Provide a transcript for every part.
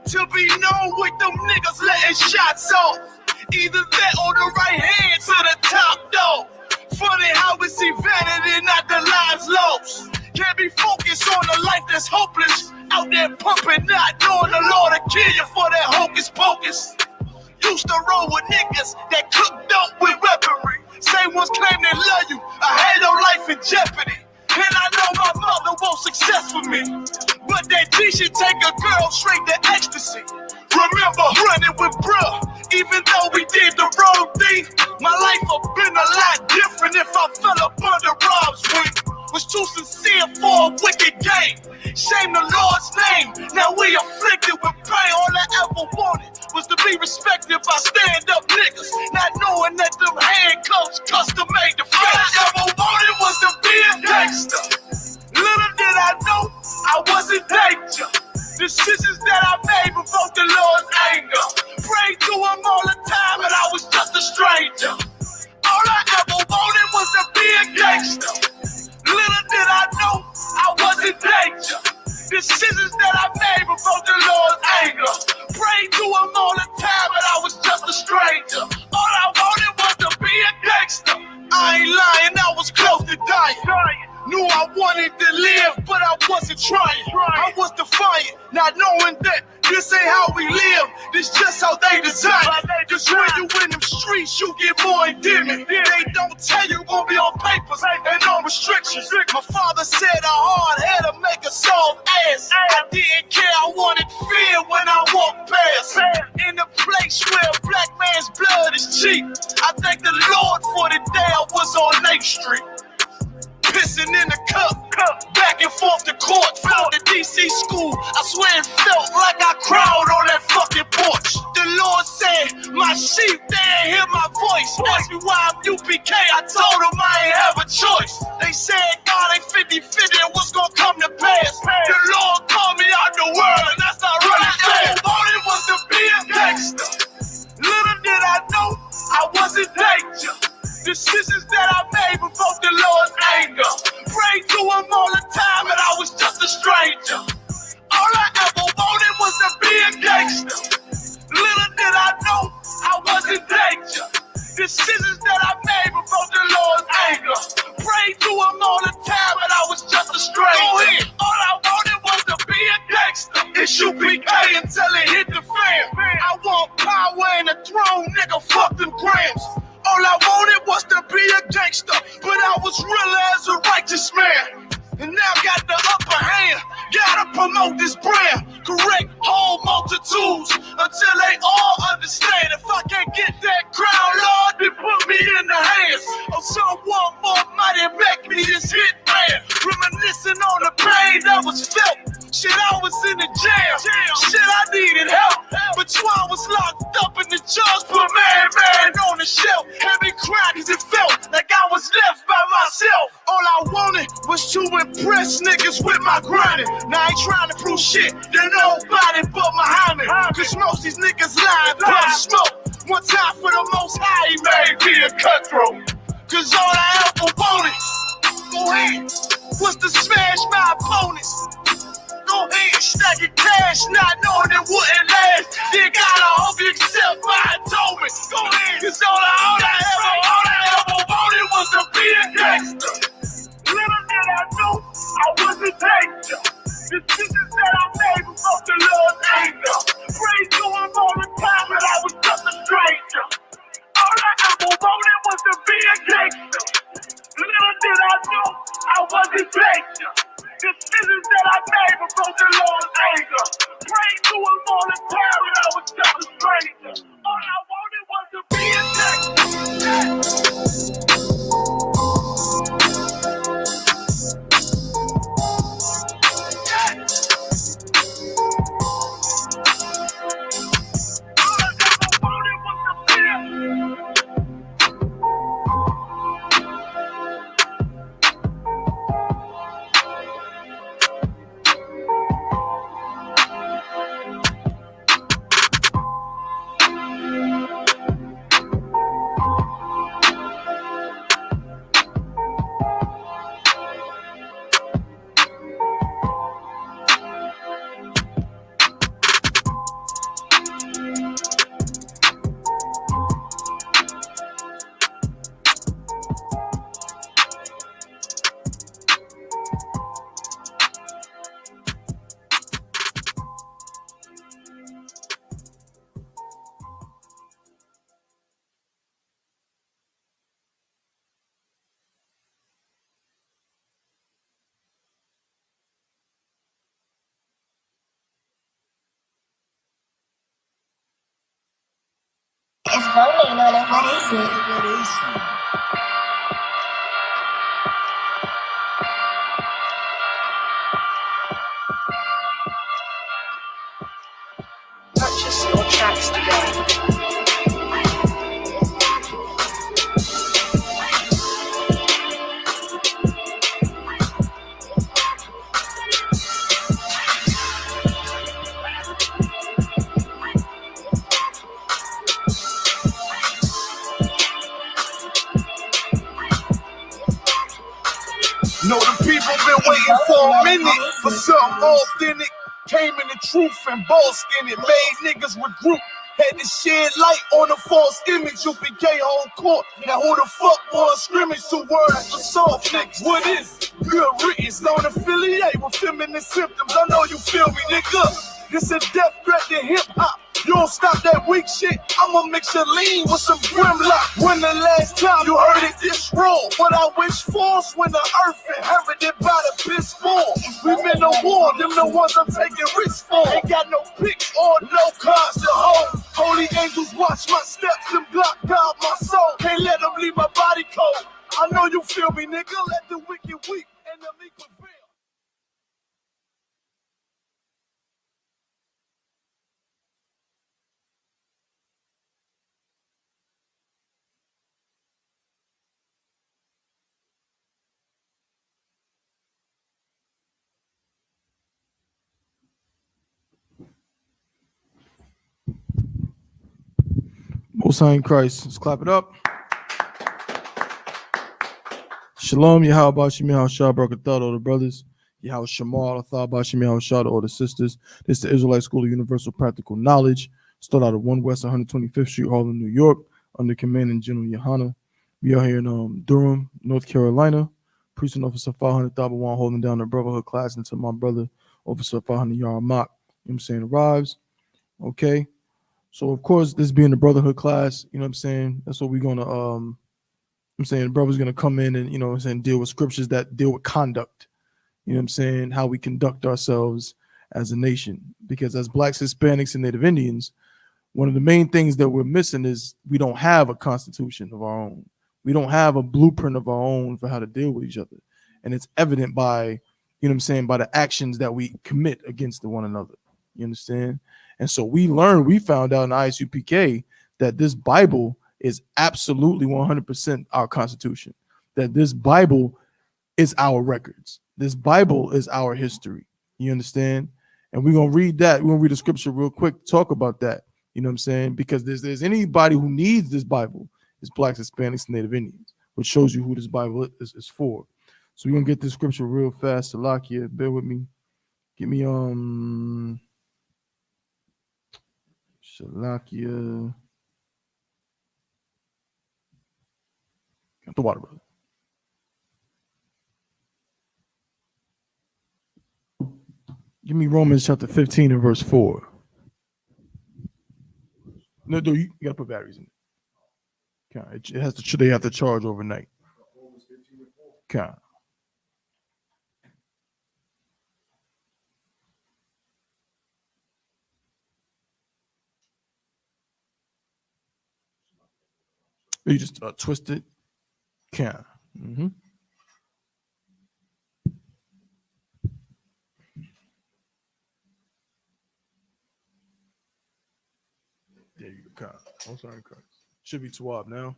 to be known with them niggas letting shots off. Either that or the right hand to the top dog. Funny how we see vanity, not the lives lost. Can't be focused on a life that's hopeless. Out there pumping, not knowing the Lord will kill you for that hocus pocus. Used to roll with niggas that cooked up with weaponry. Same ones claim they love you. I had your life in jeopardy. And I know my mother wants success for me. But that G should take a girl straight to ecstasy. Remember running with bruh, even though we did the wrong thing. My life would've been a lot different if I fell up under Rob's wing. Was too sincere for a wicked game. Shame the Lord's name. Now we afflicted with pain. All I ever wanted was to be respected by stand-up niggas, not knowing that them handcuffs custom made the face. All I ever wanted was to be a gangster. Little did I know I was in danger. Decisions that I made provoked the Lord's anger. Prayed to him all the time and I was just a stranger. All I ever wanted was to be a gangster. Little did I know I was in danger. Decisions that I made provoked the Lord's anger. Prayed to him all the time and I was just a stranger. All I wanted was to be a gangster. I ain't lying, I was close to dying. Knew I wanted to live, but I wasn't trying. I was defiant, not knowing that this ain't how we live. This just how they design it. Cause when you in them streets, you get more endemic. They don't tell you gonna be on papers and on restrictions. My father said a hard head to make a soft ass. I didn't care, I wanted fear when I walked past. In a place where a black man's blood is cheap, I thank the Lord for the day I was on 8th Street. Pissing in the cup, back and forth to court, found the DC school. I swear it felt like I cried on that fucking porch. The Lord said, my sheep, they ain't hear my voice. Asked me why I'm UPK, I told them I ain't have a choice. They said God ain't 50-50 and what's gonna come to pass. The Lord called me out the world and that's not really fair. All I wanted was to be a gangster. Little did I know I was in danger. Decisions that I made provoked the Lord's anger. Prayed to him all the time and I was just a stranger. All I ever wanted was to be a gangster. Little did I know I was in danger. Decisions that I made provoked the Lord's anger. Prayed to him all the time and I was just a stranger. All I wanted was to be a gangster. It's UPK until it hit the fan. I want power and a throne, nigga, fuck them grams. All I wanted was to be a gangster, but I was real as a righteous man. And now got the upper hand, gotta promote this brand. Correct whole multitudes until they all understand. If I can't get that crown, Lord, then put me in the hands of someone more mighty, make me this hit man. Reminiscing on the pain that was felt. Shit, I was in the jail. Shit, I needed help. But I was locked up in the judge put man on the shelf. Had me cry cause it felt like I was left by myself. All I wanted was to impress niggas with my grinding. Now I ain't trying to prove shit to nobody but Muhammad. Cause most these niggas lying, pop smoke. One time for the most high, he made me a cutthroat. Cause all I ever wanted, go ahead, was to smash my opponents. Go ahead, stacking cash, not knowing it wouldn't last. Then God, I hope you accept my atonement. Go ahead, cause all I ever wanted was to be a gangster. Little did I know I was in danger. Decisions that I made provoked the Lord's anger. Prayed to him all the time and I was just a stranger. All I ever wanted was to be a gangster. Little did I know I was in danger. Decisions that I made provoked the Lord's anger. Prayed to him all the time and I was just a stranger. All I wanted was to be a gangster. Purchase your tracks today. Know the people been waiting for a minute for something authentic. Came in the truth and bossed in it. Made niggas regroup. Had to shed light on the false image. You became whole court. Now who the fuck was scrimmage? 2 words for soft niggas. What is good riddance? Don't affiliate with feminist symptoms. I know you feel me, nigga. This a death threat to hip hop. You don't stop that weak shit, I'ma mix your lean with some grimlock. When the last time you heard it this raw? What I wish for's when the earth inherited by the piss fall. We been to war, them the ones I'm taking risks for. Ain't got no picks or no cards to hold. Holy angels watch my steps and block guard my soul. Can't let them leave my body cold. I know you feel me, nigga. Let the wicked weep and the meek prevail. Most High in Christ. Let's clap it up. Shalom, Yahweh Bashim, Yahweh Shah, Barakatah, all the brothers. Yahweh Shamal, Athah Bashim, Yahweh Shah, all the sisters. This is the Israelite School of Universal Practical Knowledge. Start out at 1 West 125th Street, Harlem, New York, under command in General Yohana. We are here in Durham, North Carolina. Precinct Officer 500 Thabawan holding down the Brotherhood class until my brother, Officer 500 Yarmak, you know what I'm saying, arrives. Okay. So, of course, this being the Brotherhood class, you know what I'm saying, that's what we're going to, I'm saying, the brother's going to come in and, you know what I'm saying, deal with scriptures that deal with conduct, you know what I'm saying, how we conduct ourselves as a nation. Because as Blacks, Hispanics, and Native Indians, one of the main things that we're missing is we don't have a constitution of our own. We don't have a blueprint of our own for how to deal with each other. And it's evident by, you know what I'm saying, by the actions that we commit against one another. You understand? And so we found out in Isupk that this Bible is absolutely 100% our constitution, that this Bible is our records. This Bible is our history. You understand? And we're going to read that. We're going to read the scripture real quick to talk about that. You know what I'm saying? Because there's anybody who needs this Bible, it's Blacks, Hispanics, and Native Indians, which shows you who this Bible is for. So we're going to get this scripture real fast. Salakia, bear with me. Give me, Shalakia. Got the water, brother. Give me Romans chapter 15 and verse 4. No, you gotta put batteries in it. Okay. It has to. They have to charge overnight. Okay. You just twist it. Okay. Mm-hmm. There you go. I'm sorry, should be Tawab now.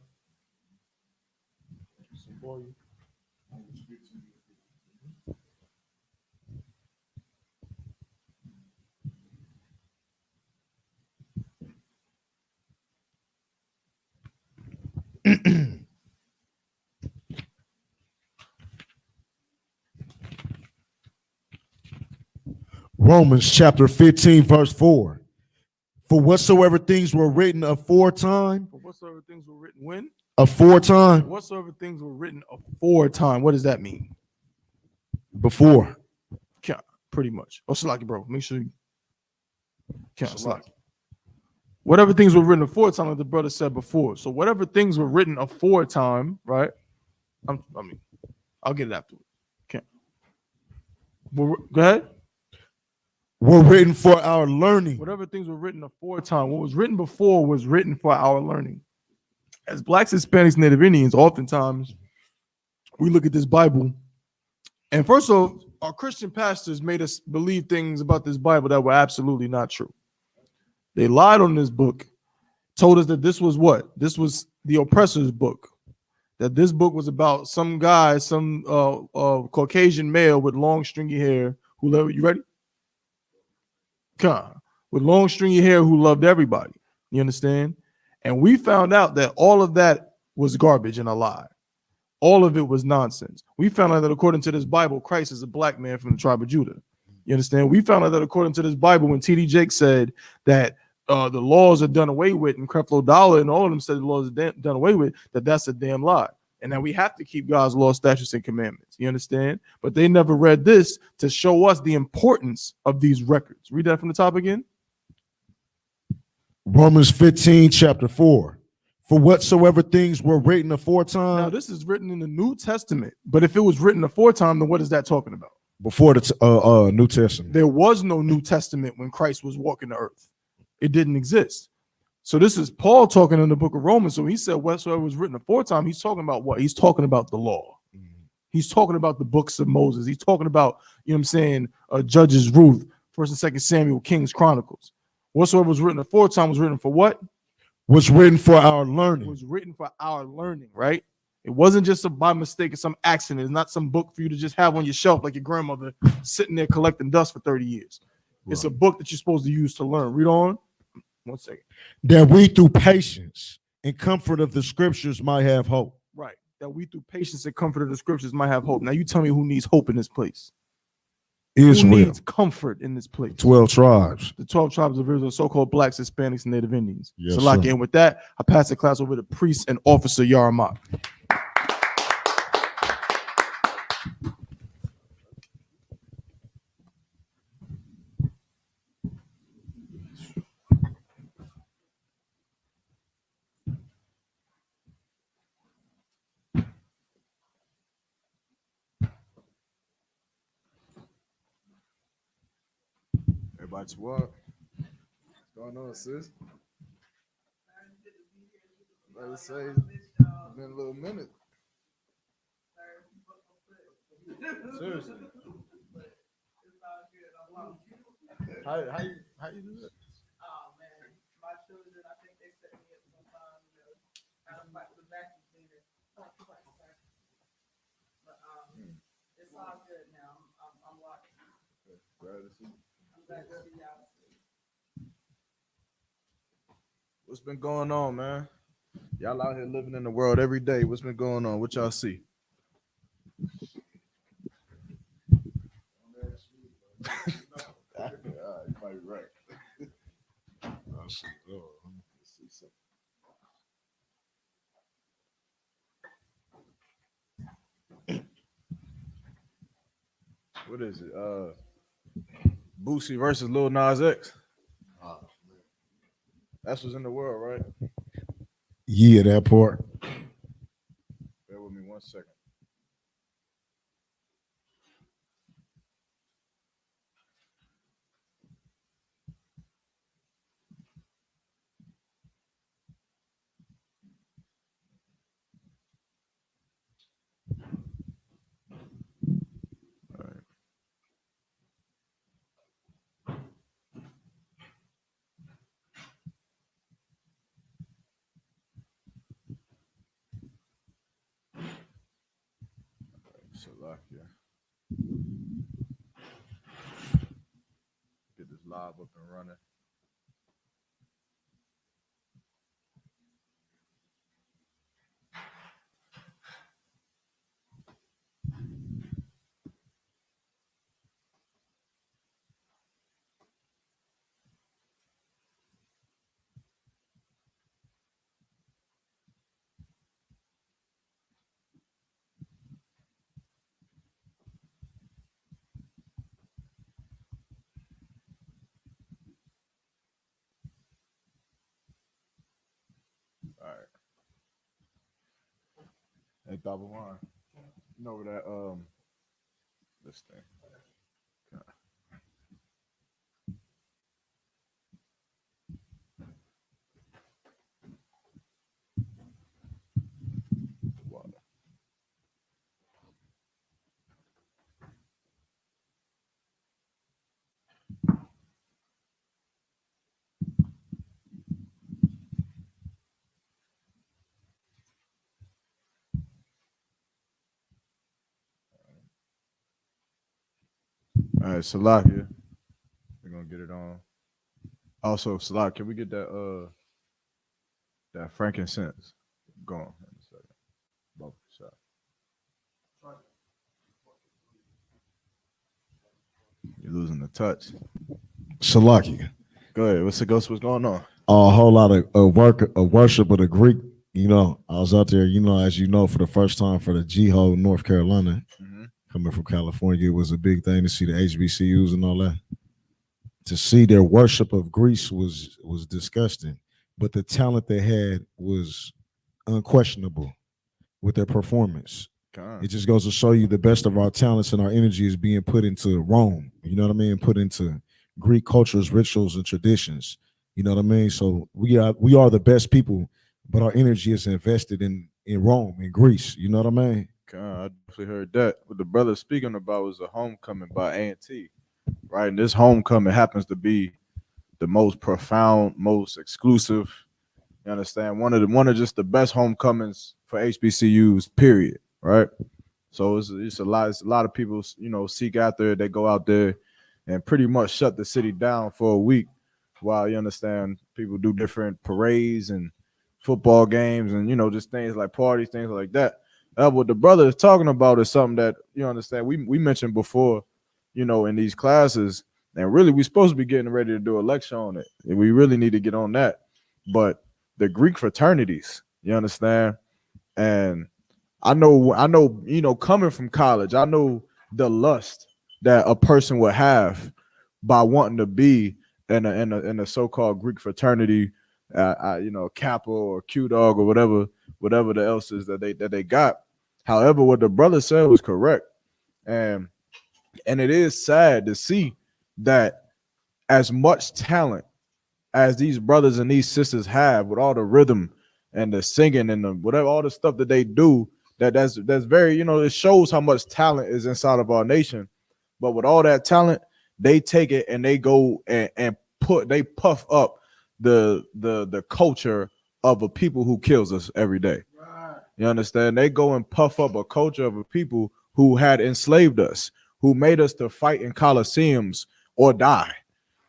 Romans chapter 15, verse 4. For whatsoever things were written aforetime. For whatsoever things were written when? Aforetime. Whatsoever things were written aforetime. What does that mean? Before. Yeah, pretty much. Oh, Salaki, bro. Make sure you count Salaki. Whatever things were written aforetime, like the brother said before. So whatever things were written aforetime, right? I'll get it afterwards. Okay. Well, go ahead. Were written for our learning. Whatever things were written aforetime. What was written before was written for our learning. as blacks, Hispanics, Native Indians, oftentimes we look at this Bible, and first of all, our Christian pastors made us believe things about this Bible that were absolutely not true. They lied on this book, told us that this was what? This was the oppressor's book. That this book was about some guy, some Caucasian male with long stringy hair who loved, you ready? With long stringy hair who loved everybody. You understand? And we found out that all of that was garbage and a lie. All of it was nonsense. We found out that according to this Bible, Christ is a black man from the tribe of Judah. You understand? We found out that according to this Bible, when T.D. Jakes said that the laws are done away with, and Creflo Dollar and all of them said the laws are done away with, that's a damn lie. And that we have to keep God's laws, statutes, and commandments. You understand? But they never read this to show us the importance of these records. Read that from the top again. Romans 15, chapter 4. For whatsoever things were written aforetime. Now, this is written in the New Testament. But if it was written aforetime, then what is that talking about? Before the New Testament. There was no New Testament when Christ was walking the earth. It didn't exist. So this is Paul talking in the book of Romans. So he said whatsoever was written aforetime, he's talking about what? He's talking about the law. He's talking about the books of Moses. He's talking about, you know what I'm saying, Judges, Ruth, 1st and 2nd Samuel, Kings, Chronicles. Whatsoever was written aforetime was written for what? Was written for our learning. Was written for our learning, right? It wasn't just by mistake or some accident. It's not some book for you to just have on your shelf like your grandmother sitting there collecting dust for 30 years. Right. It's a book that you're supposed to use to learn. Read on. 1 second. That we through patience and comfort of the scriptures might have hope. Right. That we through patience and comfort of the scriptures might have hope. Now you tell me who needs hope in this place. Israel. Who needs comfort in this place? 12 tribes. The 12 tribes of Israel, so-called blacks, Hispanics, and Native Indians. Yes, so lock in with that. I pass the class over to priest and officer Yaramak. Everybody, what? What's going on, sis? Let's say it's been a little minute. Seriously. How you do that? Oh man, my children, I think they set me up sometime, kind of like the back of the but it's all good now. I'm watching. Glad to see you. I'm glad to see y'all. What's been going on, man? Y'all out here living in the world every day. What's been going on? What y'all see? You might be right. Let's see something. What is it? Boosie versus Lil Nas X. That's what's in the world, right? Yeah, that part. Bear with me 1 second. Salakia. Get this live up and running. All right. Hey, Dabawan. You know that this thing. All right, Salakia. We're gonna get it on. Also, Salakia, can we get that frankincense going in a second? Both shot. You're losing the touch. Shalaki. Go ahead. What's going on? A whole lot of worship of the Greek. You know, I was out there, you know, as you know, for the first time for the G-Ho North Carolina. Coming from California, it was a big thing to see the HBCUs and all that. To see their worship of Greece was disgusting, but the talent they had was unquestionable with their performance. It just goes to show you the best of our talents and our energy is being put into Rome. You know what I mean? Put into Greek cultures, rituals, and traditions. You know what I mean? So we are the best people, but our energy is invested in Rome, in Greece. You know what I mean? God, I definitely heard that. What the brother speaking about was a homecoming by A&T, right? And this homecoming happens to be the most profound, most exclusive. You understand? One of just the best homecomings for HBCUs, period. Right? So it's a lot of people, you know, seek after it. They go out there and pretty much shut the city down for a week while, you understand, people do different parades and football games and, you know, just things like parties, things like that. What the brother is talking about is something that, you understand, we mentioned before, you know, in these classes, and really we're supposed to be getting ready to do a lecture on it. And we really need to get on that. But the Greek fraternities, you understand, and I know, you know, coming from college, I know the lust that a person would have by wanting to be in a so-called Greek fraternity, you know, Kappa or Q Dog or whatever the else is that they got. However, what the brother said was correct, and it is sad to see that as much talent as these brothers and these sisters have with all the rhythm and the singing and the whatever, all the stuff that they do. That's very, you know, it shows how much talent is inside of our nation. But with all that talent, they take it and they go and puff up the culture of a people who kills us every day. Right. You understand? They go and puff up a culture of a people who had enslaved us, who made us to fight in coliseums or die,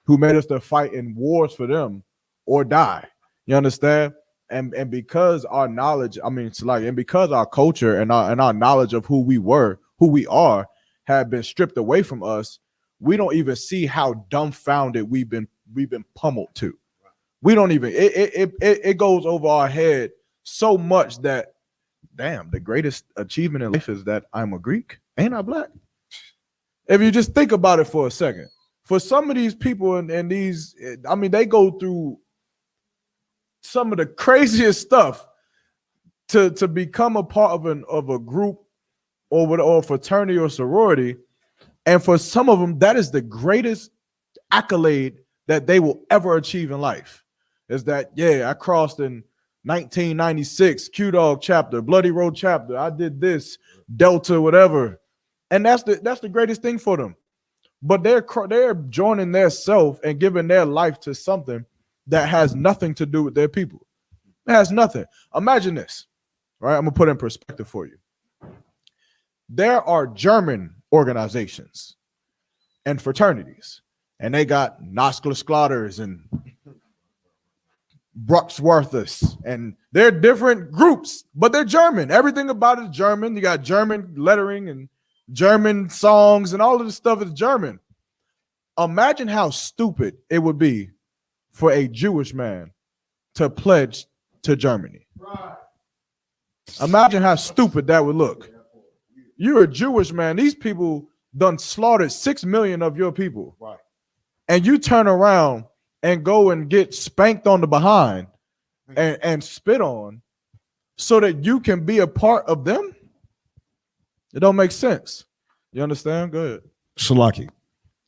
who made us to fight in wars for them or die. You understand? And because our knowledge, and because our culture and our knowledge of who we are, have been stripped away from us, we don't even see how dumbfounded we've been pummeled to. We don't even it goes over our head so much that, damn, the greatest achievement in life is that I'm a Greek. Ain't I black? If you just think about it for a second, for some of these people and these, they go through some of the craziest stuff to become a part of a group or a fraternity or sorority. And for some of them, that is the greatest accolade that they will ever achieve in life. Is that, yeah, I crossed in 1996, Q-Dog chapter, Bloody Road chapter. I did this, Delta, whatever. And that's the greatest thing for them. But they're joining their self and giving their life to something that has nothing to do with their people. It has nothing. Imagine this, right? I'm going to put it in perspective for you. There are German organizations and fraternities, and they got Nasklasklatters and Bruxworthers, and they're different groups, but they're German. Everything about it is German. You got German lettering and German songs, and all of this stuff is German. Imagine how stupid it would be for a Jewish man to pledge to Germany. Right. Imagine how stupid that would look. You're a Jewish man. These people done slaughtered 6 million of your people. Right. And you turn around and go and get spanked on the behind and spit on so that you can be a part of them? It don't make sense. You understand? Go ahead. Shalaki.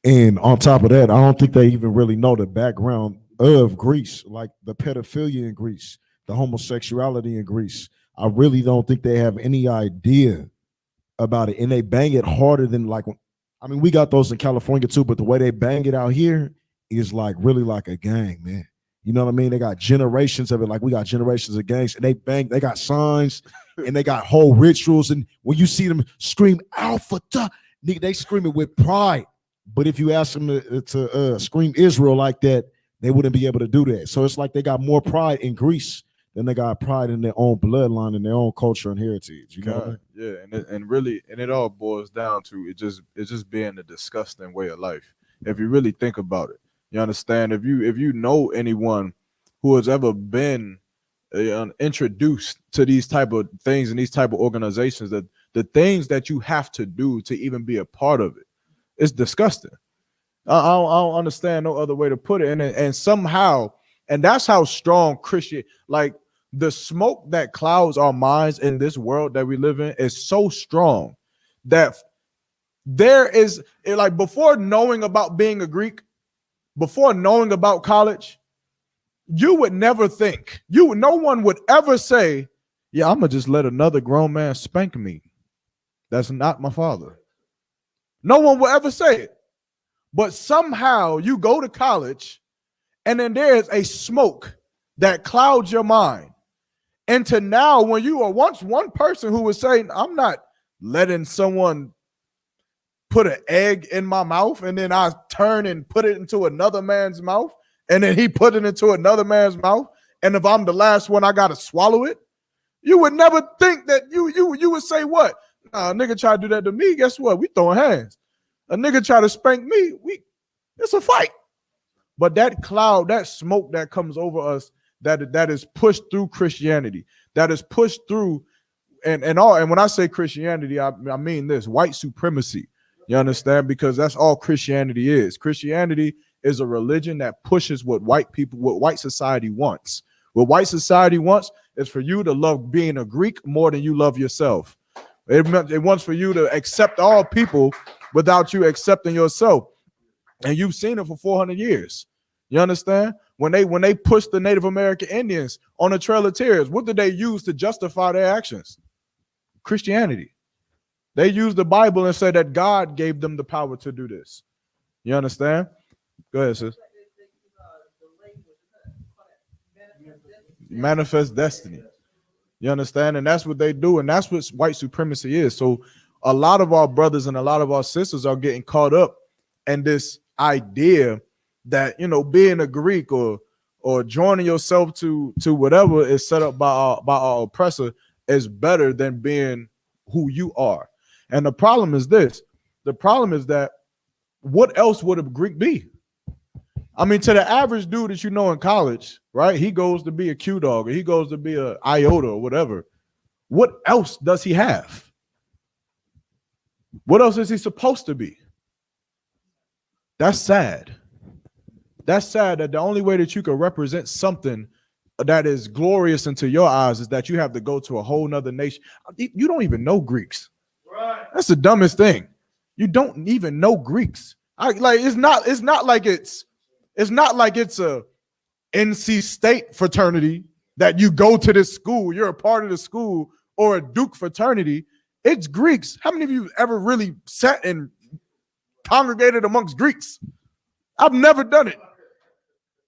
And on top of that, I don't think they even really know the background of Greece, like the pedophilia in Greece, the homosexuality in Greece. I really don't think they have any idea about it. And they bang it harder than we got those in California too, but the way they bang it out here is like really like a gang, man. You know what I mean? They got generations of it, like we got generations of gangs, and they got signs and they got whole rituals. And when you see them scream alpha, they scream it with pride. But if you ask them to scream Israel like that, they wouldn't be able to do that. So it's like they got more pride in Greece than they got pride in their own bloodline and their own culture and heritage. You know what I mean? Yeah, and really, and it all boils down to it just being a disgusting way of life. If you really think about it, you understand. If you know anyone who has ever been introduced to these type of things and these type of organizations, that the things that you have to do to even be a part of it, it's disgusting. I don't understand no other way to put it. And somehow, and that's how strong Christian, like the smoke that clouds our minds in this world that we live in is so strong that there is, like, before knowing about being a Greek, before knowing about college, you would never think, no one would ever say, yeah, I'm gonna just let another grown man spank me. That's not my father. No one will ever say it. But somehow you go to college and then there's a smoke that clouds your mind into now when you are once one person who was saying, I'm not letting someone put an egg in my mouth and then I turn and put it into another man's mouth and then he put it into another man's mouth. And if I'm the last one, I got to swallow it. You would never think that you would say what? Nah, a nigga try to do that to me. Guess what? We throwing hands. A nigga try to spank me. It's a fight. But that cloud, that smoke that comes over us, that is pushed through Christianity, that is pushed through, and when I say Christianity, I mean this: white supremacy. You understand? Because that's all Christianity is. Christianity is a religion that pushes what white society wants. What white society wants is for you to love being a Greek more than you love yourself. It wants for you to accept all people without you accepting yourself. And you've seen it for 400 years. You understand? When they pushed the Native American Indians on the Trail of Tears, what did they use to justify their actions? Christianity. They used the Bible and said that God gave them the power to do this. You understand? Go ahead, sis. Manifest destiny. You understand? And that's what they do. And that's what white supremacy is. So a lot of our brothers and a lot of our sisters are getting caught up in this idea that, being a Greek or joining yourself to whatever is set up by our oppressor is better than being who you are. And the problem is this. The problem is that what else would a Greek be? I mean, to the average dude that in college, right? He goes to be a Q dog or he goes to be a iota or whatever. What else does he have? What else is he supposed to be? That's sad. That's sad that the only way that you can represent something that is glorious into your eyes is that you have to go to a whole nother nation. You don't even know Greeks. Right. That's the dumbest thing. You don't even know Greeks. It's not like it's a NC State fraternity that you go to this school, you're a part of the school, or a Duke fraternity. It's Greeks. How many of you ever really sat and congregated amongst Greeks? I've never done it.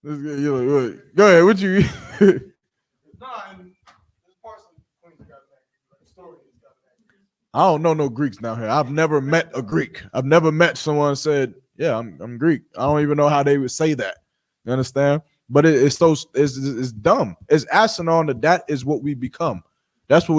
Go ahead. What you? I don't know no Greeks down here. I've never met a Greek. I've never met someone said, "Yeah, I'm Greek." I don't even know how they would say that. You understand? But it's dumb. It's asinine that is what we become. That's what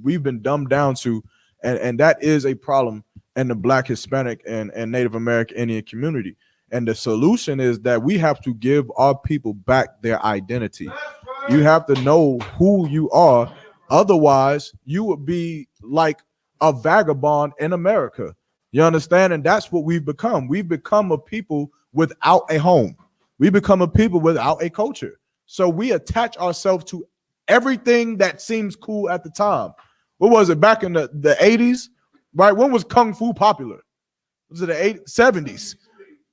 we've been dumbed down to, and that is a problem in the Black, Hispanic, and Native American Indian community. And the solution is that we have to give our people back their identity. Right. You have to know who you are. Otherwise, you would be like a vagabond in America. You understand? And that's what we've become. We've become a people without a home. We become a people without a culture. So we attach ourselves to everything that seems cool at the time. What was it back in the 80s? Right? When was Kung Fu popular? Was it the 70s?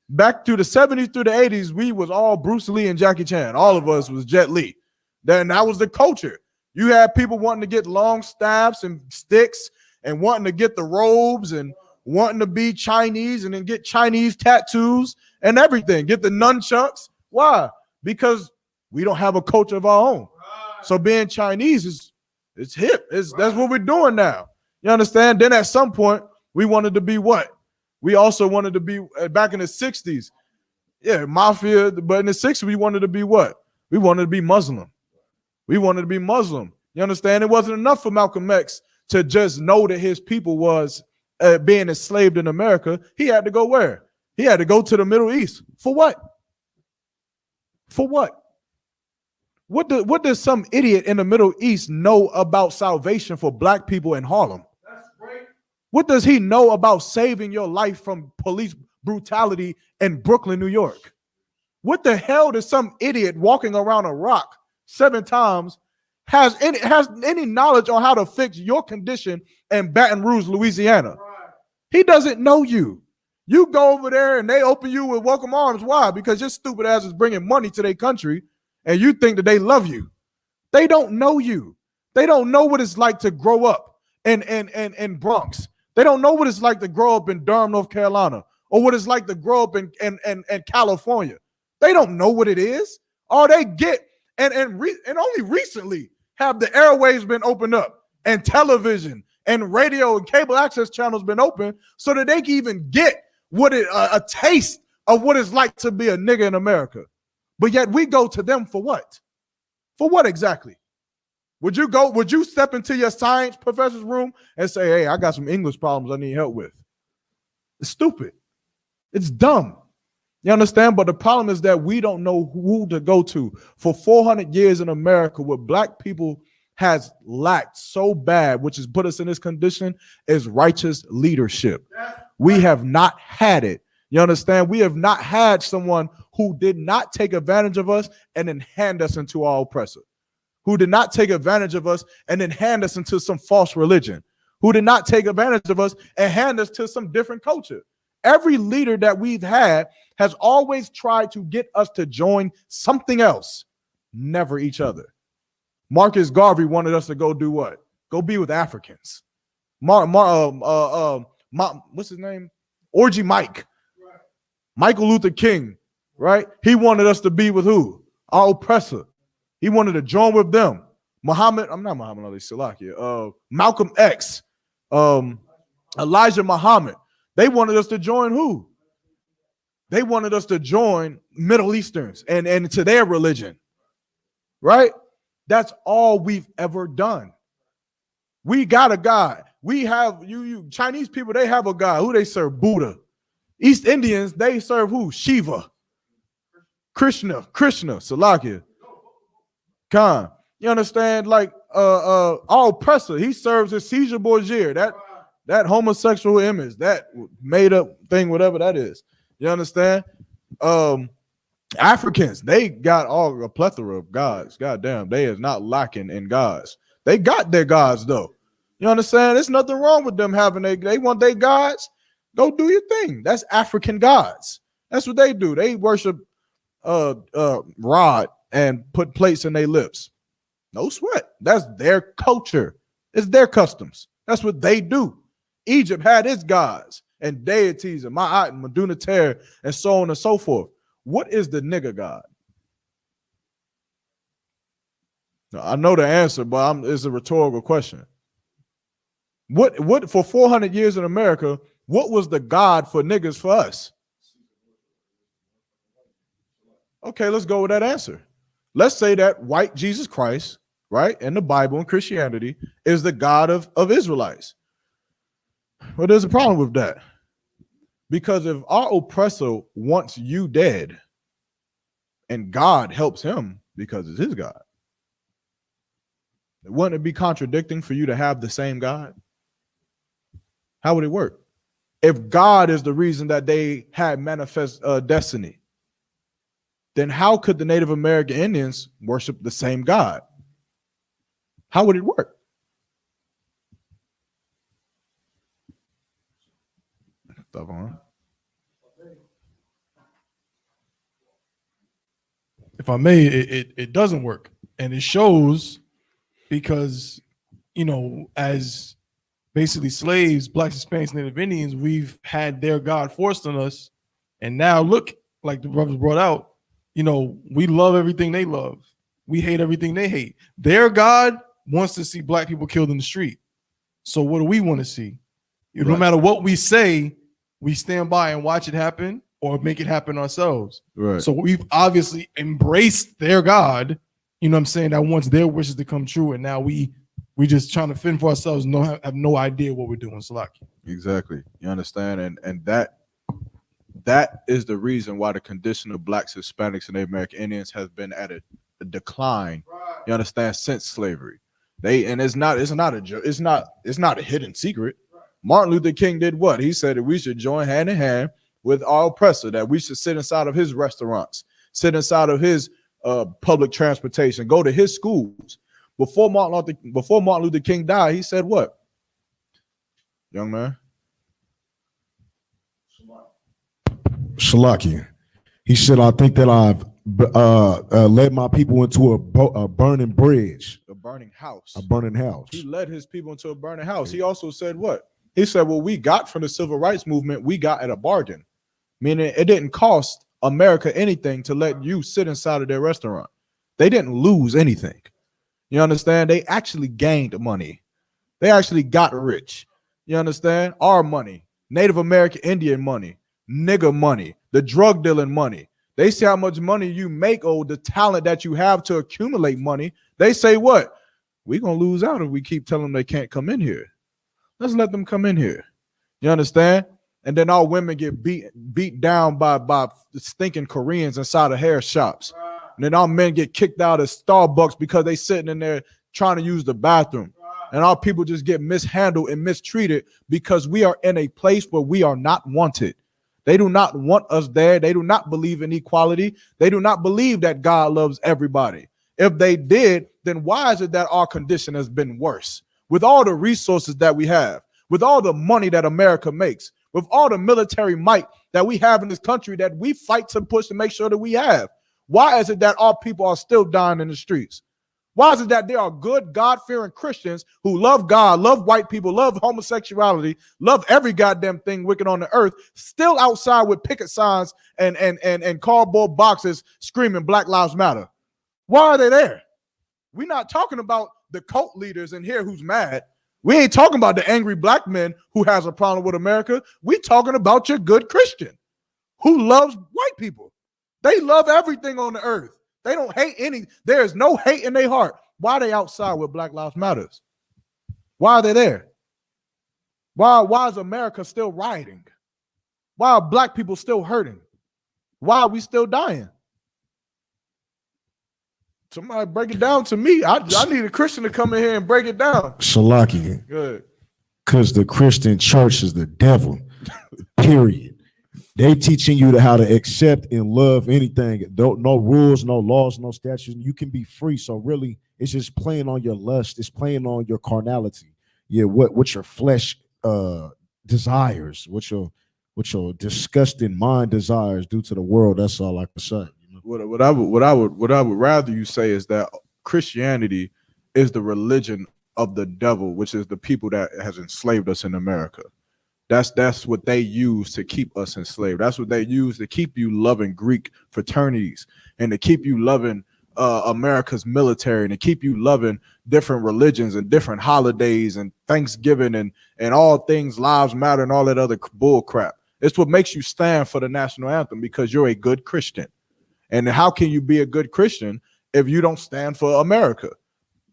Back to the 70s through the 80s, we was all Bruce Lee and Jackie Chan. All of us was Jet Li. Then that was the culture. You had people wanting to get long staffs and sticks and wanting to get the robes and wanting to be Chinese and then get Chinese tattoos and everything. Get the nunchucks. Why? Because we don't have a culture of our own. So being Chinese it's hip. That's what we're doing now. You understand? Then at some point, we wanted to be what? We also wanted to be back in the 60s. Yeah, mafia. But in the 60s, we wanted to be what? We wanted to be Muslim. We wanted to be Muslim. You understand? It wasn't enough for Malcolm X to just know that his people was being enslaved in America. He had to go where? He had to go to the Middle East. For what? For what? What does some idiot in the Middle East know about salvation for black people in Harlem? That's great. What does he know about saving your life from police brutality in Brooklyn, New York? What the hell does some idiot walking around a rock 7 times has any knowledge on how to fix your condition in Baton Rouge, Louisiana? He doesn't know you. You go over there and they open you with welcome arms. Why? Because your stupid ass is bringing money to their country and you think that they love you. They don't know you. They don't know what it's like to grow up in Bronx. They don't know what it's like to grow up in Durham, North Carolina, or what it's like to grow up in California. They don't know what it is. All they get, and only recently have the airwaves been opened up and television and radio and cable access channels been open so that they can even get a taste of what it's like to be a nigga in America. But yet we go to them for what? For what exactly? Would you step into your science professor's room and say, hey, I got some English problems I need help with? It's stupid. It's dumb. You understand? But the problem is that we don't know who to go to. For 400 years in America, what black people has lacked so bad, which has put us in this condition, is righteous leadership. We have not had it. You understand? We have not had someone who did not take advantage of us and then hand us into our oppressor, who did not take advantage of us and then hand us into some false religion, who did not take advantage of us and hand us to some different culture. Every leader that we've had has always tried to get us to join something else, never each other. Marcus Garvey wanted us to go do what? Go be with Africans. What's his name? Orgy Mike. Right. Michael Luther King, right? He wanted us to be with who? Our oppressor. He wanted to join with them. Malcolm X, Elijah Muhammad. They wanted us to join who? They wanted us to join Middle Easterns and to their religion, right? That's all we've ever done. We got a God. We have you Chinese people, they have a God. Who they serve? Buddha. East Indians, they serve who? Shiva. Krishna, Salakia. Khan. You understand? Like our oppressor, he serves as Caesar Borgia, that homosexual image, that made up thing, whatever that is. You understand? Africans, they got all a plethora of gods. Goddamn, they is not lacking in gods. They got their gods though. You understand? There's nothing wrong with them having they want their gods. Go do your thing. That's African gods. That's what they do. They worship Rod and put plates in their lips. No sweat. That's their culture. It's their customs. That's what they do. Egypt had its gods and deities and Ma'at and Medunater and so on and so forth. What is the nigga god? Now, I know the answer, but it's a rhetorical question. What for 400 years in America, what was the god for niggas for us? Okay, let's go with that answer. Let's say that white Jesus Christ, right, in the Bible and Christianity is the God of Israelites. Well, there's a problem with that. Because if our oppressor wants you dead and God helps him because it's his God, wouldn't it be contradicting for you to have the same God? How would it work? If God is the reason that they had manifest destiny, then how could the Native American Indians worship the same God? How would it work? Stuff on. If I may, it doesn't work. And it shows because, as basically slaves, Blacks, Hispanics, Native Indians, we've had their God forced on us. And now look, like the brothers brought out, we love everything they love. We hate everything they hate. Their God wants to see black people killed in the street. So what do we want to see? No matter what we say, we stand by and watch it happen or make it happen ourselves. Right. So we've obviously embraced their God, you know what I'm saying, that wants their wishes to come true. And now we just trying to fend for ourselves and have no idea what we're doing. Salaki. Exactly. You understand? And that is the reason why the condition of blacks, Hispanics, and Native American Indians has been at a decline. You understand? Since slavery. It's not a hidden secret. Martin Luther King did what? He said that we should join hand in hand with our oppressor, that we should sit inside of his restaurants, sit inside of his public transportation, go to his schools. Before Martin Luther King died, he said what? Young man. Shalaki. He said, I think that I've led my people into a burning bridge. A burning house. A burning house. He led his people into a burning house. He also said what? He said, what we got from the civil rights movement, we got at a bargain. Meaning it didn't cost America anything to let you sit inside of their restaurant. They didn't lose anything. You understand? They actually gained money. They actually got rich. You understand? Our money, Native American Indian money, nigger money, the drug dealing money. They see how much money you make, or the talent that you have to accumulate money. They say what? We're going to lose out if we keep telling them they can't come in here. Let's let them come in here. You understand? And then our women get beat down by stinking Koreans inside of hair shops. And then our men get kicked out of Starbucks because they sitting in there trying to use the bathroom. And our people just get mishandled and mistreated because we are in a place where we are not wanted. They do not want us there. They do not believe in equality. They do not believe that God loves everybody. If they did, then why is it that our condition has been worse? With all the resources that we have, with all the money that America makes, with all the military might that we have in this country that we fight to push to make sure that we have, why is it that our people are still dying in the streets? Why is it that there are good, God-fearing Christians who love God, love white people, love homosexuality, love every goddamn thing wicked on the earth, still outside with picket signs and cardboard boxes screaming Black Lives Matter? Why are they there? We're not talking about the cult leaders in here who's mad. We ain't talking about the angry black men who has a problem with America. We talking about your good Christian who loves white people. They love everything on the earth. They don't hate any. There is no hate in their heart. Why are they outside with Black Lives Matters? Why are they there? Why is America still rioting? Why are black people still hurting? Why are we still dying? Somebody break it down to me. I need a Christian to come in here and break it down. Shalaki. Good. Because the Christian church is the devil. Period. They teaching you how to accept and love anything. No rules, no laws, no statutes. You can be free. So really, it's just playing on your lust. It's playing on your carnality. Yeah, what your flesh desires, what your disgusting mind desires due to the world. That's all I can say. What I would rather you say is that Christianity is the religion of the devil, which is the people that has enslaved us in America. That's what they use to keep us enslaved. That's what they use to keep you loving Greek fraternities and to keep you loving America's military and to keep you loving different religions and different holidays and Thanksgiving and all things lives matter and all that other bull crap. It's what makes you stand for the national anthem, because you're a good Christian. And how can you be a good Christian if you don't stand for America?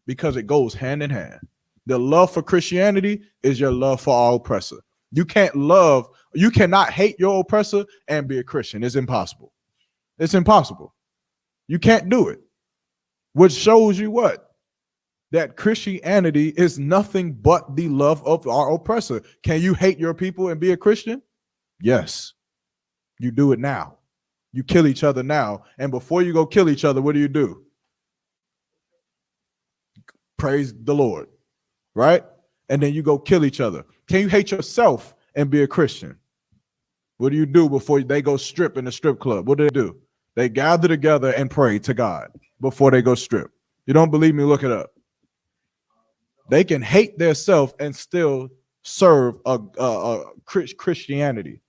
Because it goes hand in hand. The love for Christianity is your love for our oppressor. You cannot hate your oppressor and be a Christian. It's impossible. It's impossible. You can't do it. Which shows you what? That Christianity is nothing but the love of our oppressor. Can you hate your people and be a Christian? Yes. You do it now. You kill each other now. And before you go kill each other, what do? Praise the Lord. Right? And then you go kill each other. Can you hate yourself and be a Christian? What do you do before they go strip in the strip club? What do? They gather together and pray to God before they go strip. You don't believe me? Look it up. They can hate their self and still serve a Christianity,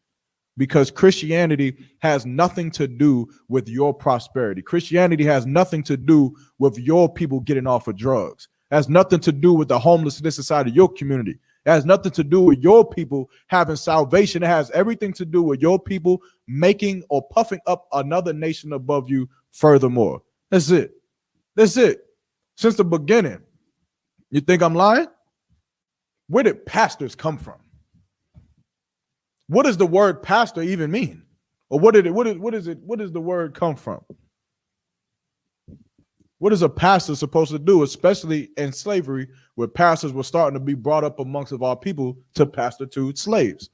because Christianity has nothing to do with your prosperity. Christianity has nothing to do with your people getting off of drugs. It has nothing to do with the homelessness inside of your community. It has nothing to do with your people having salvation. It has everything to do with your people making or puffing up another nation above you furthermore. That's it. That's it. Since the beginning. You think I'm lying? Where did pastors come from? What does the word pastor even mean? Or what does the word come from? What is a pastor supposed to do, especially in slavery, where pastors were starting to be brought up amongst of our people to pastor to slaves?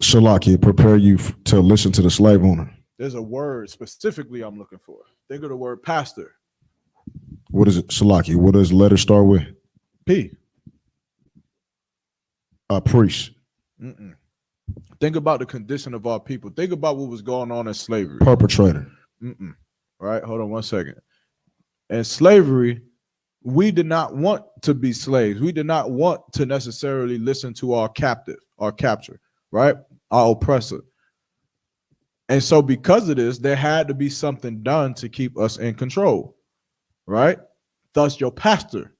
Shalaki, prepare you to listen to the slave owner. There's a word specifically I'm looking for. Think of the word pastor. What is it, Shalaki? What does the letter start with? P. Priest. Mm-mm. Think about the condition of our people. Think about what was going on in slavery. Perpetrator. Mm-mm. Right? Hold on 1 second. In slavery, we did not want to be slaves. We did not want to necessarily listen to our captive, our capture, right? Our oppressor. And so because of this, there had to be something done to keep us in control, right? Thus, your pastor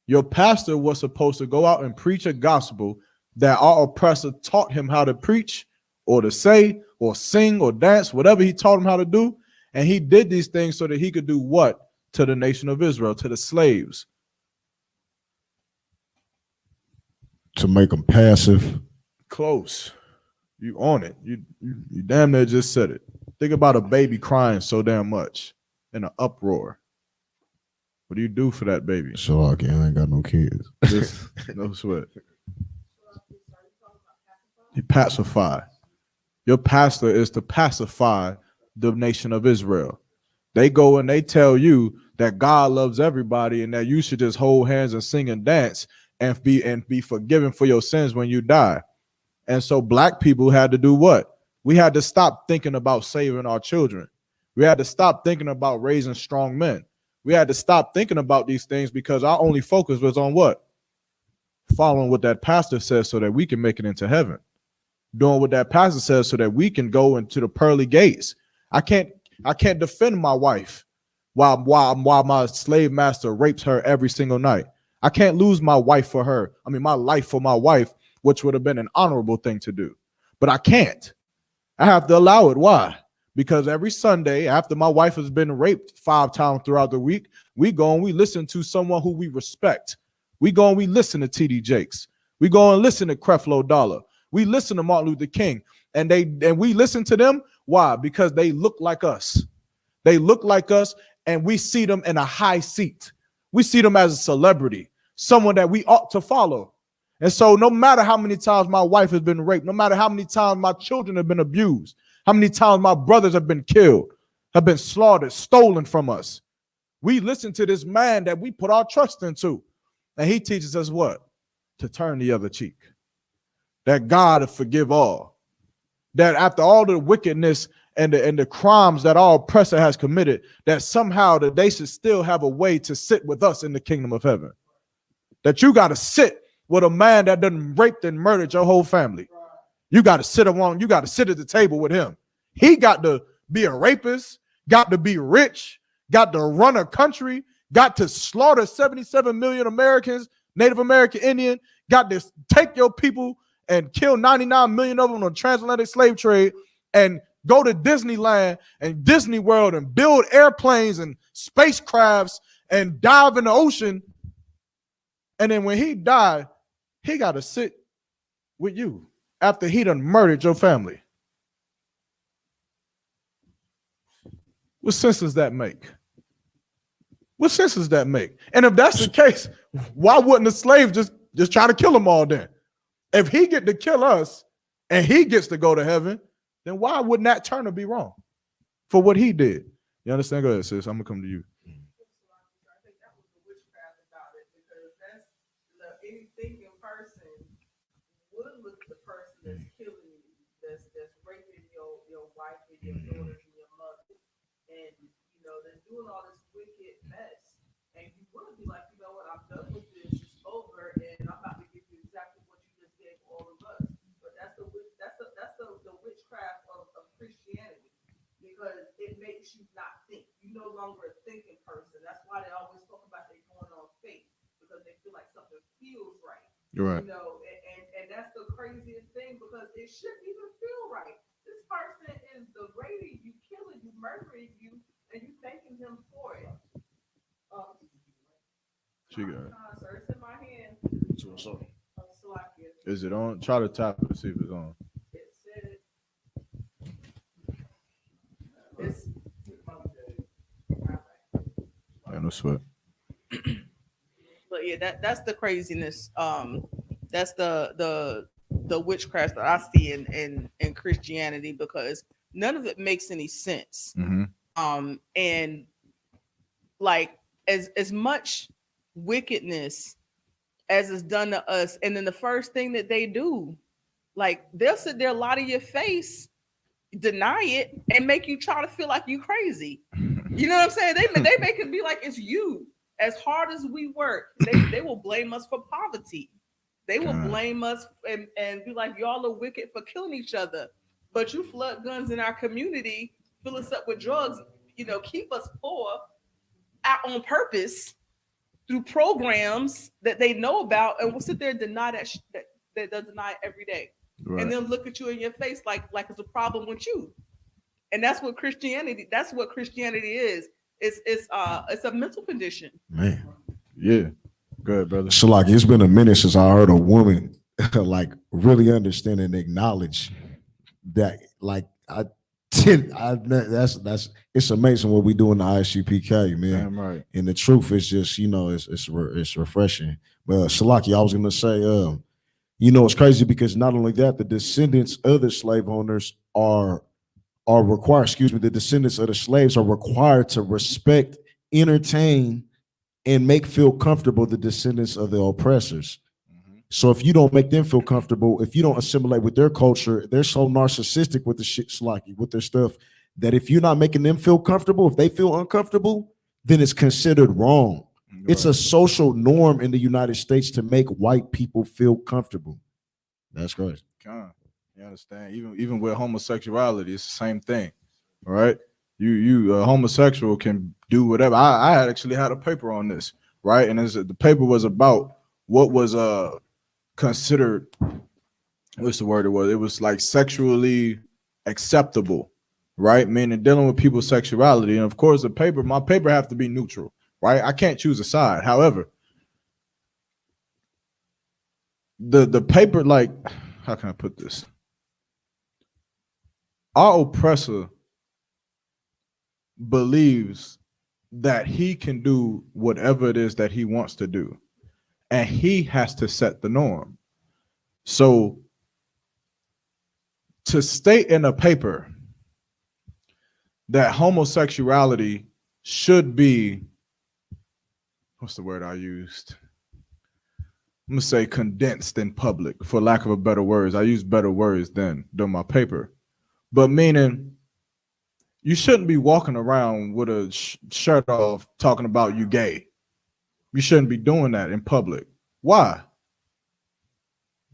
was supposed to go out and preach a gospel that our oppressor taught him how to preach or to say or sing or dance, whatever he taught him how to do. And he did these things so that he could do what to the nation of Israel, to the slaves? To make them passive. Close. You on it. You damn near just said it. Think about a baby crying so damn much in an uproar. What do you do for that baby? Shalaki, I ain't got no kids. Just no sweat. You pacify. Your pastor is to pacify the nation of Israel. They go and they tell you that God loves everybody and that you should just hold hands and sing and dance and be forgiven for your sins when you die. And so black people had to do what? We had to stop thinking about saving our children. We had to stop thinking about raising strong men. We had to stop thinking about these things because our only focus was on what? Following what that pastor says so that we can make it into heaven. Doing what that pastor says so that we can go into the pearly gates. I can't defend my wife while my slave master rapes her every single night. I can't lose my wife for her. I mean, my life for my wife, which would have been an honorable thing to do. But I can't. I have to allow it. Why? Because every Sunday, after my wife has been raped 5 times throughout the week, we go and we listen to someone who we respect. We go and we listen to T.D. Jakes. We go and listen to Creflo Dollar. We listen to Martin Luther King. And we listen to them. Why? Because they look like us. They look like us, and we see them in a high seat. We see them as a celebrity, someone that we ought to follow. And so no matter how many times my wife has been raped, no matter how many times my children have been abused, how many times my brothers have been killed, have been slaughtered, stolen from us, we listen to this man that we put our trust into. And he teaches us what? To turn the other cheek. That God will forgive all. That after all the wickedness and the crimes that our oppressor has committed, that somehow that they should still have a way to sit with us in the kingdom of heaven. That you got to sit with a man that done raped and murdered your whole family. You got to sit at the table with him. He got to be a rapist, got to be rich, got to run a country, got to slaughter 77 million Americans, Native American Indian, got to take your people and kill 99 million of them on the transatlantic slave trade and go to Disneyland and Disney World and build airplanes and spacecrafts and dive in the ocean. And then when he died, he got to sit with you after he done murdered your family. What sense does that make? What sense does that make? And if that's the case, why wouldn't the slave just try to kill them all then? If he get to kill us and he gets to go to heaven, then why wouldn't that Turner be wrong for what he did? You understand? Go ahead, sis. I'm gonna come to you. I think that was the witchcraft about it, because that's any thinking person would look at the person that's killing you, that's raping your wife and your daughters and your mother, and they're doing all this wicked mess, and you would be like, you know what, I'm done with this, it's over, and I'm about to give you exactly what you just gave all of us. But that's the witchcraft of Christianity, because it makes you not think. You're no longer a thinking person. That's why they always talk about they going on faith, because they feel like something feels right. You're right. You know, and that's the craziest thing because it shouldn't even feel right. This person is degrading you, killing you, murdering you, and you thanking him for it. She got it. Sir, it's in my hand. Salakia. Is it on? Try to tap it to see if it's on. It said it's Yeah, no sweat. But yeah, that's the craziness. That's the witchcraft that I see in Christianity, because none of it makes any sense. Mm-hmm. And like as much wickedness as is done to us, and then the first thing that they do, like they'll sit there, lie to your face, deny it, and make you try to feel like you crazy. You know what I'm saying? They make it be like it's you. As hard as we work, they will blame us for poverty. They will blame us and be like, y'all are wicked for killing each other. But you flood guns in our community, fill us up with drugs, you know, keep us poor out on purpose through programs that they know about, and will sit there and deny that they deny it every day. Right. And then look at you in your face like it's a problem with you. And that's what Christianity is. It's a mental condition. Man. Yeah. Good, brother. So like it's been a minute since I heard a woman like really understand and acknowledge that. Like that's it's amazing what we do in the ISUPK, man. Damn right. And the truth is just, you know, it's refreshing. But Salaki, I was gonna say, you know, it's crazy because not only that, the descendants of the slave owners are required, the descendants of the slaves are required to respect, entertain, and make feel comfortable the descendants of the oppressors. Mm-hmm. So if you don't make them feel comfortable, if you don't assimilate with their culture, they're so narcissistic with the shit, Salaki, with their stuff, that if you're not making them feel comfortable, if they feel uncomfortable, then it's considered wrong. Right. It's a social norm in the United States to make white people feel comfortable. That's crazy. You understand? Even with homosexuality, it's the same thing. All right. You homosexual can do whatever. I actually had a paper on this, right? And the paper was about what was considered, what's the word it was? It was like sexually acceptable, right? Meaning dealing with people's sexuality. And of course, my paper have to be neutral, right? I can't choose a side. However, the paper, like, how can I put this? Our oppressor believes that he can do whatever it is that he wants to do, and he has to set the norm. So to state in a paper that homosexuality should be, what's the word I used? I'm gonna say condensed in public, for lack of a better words. I use better words than my paper. But meaning, you shouldn't be walking around with a shirt off talking about you gay. You shouldn't be doing that in public. Why?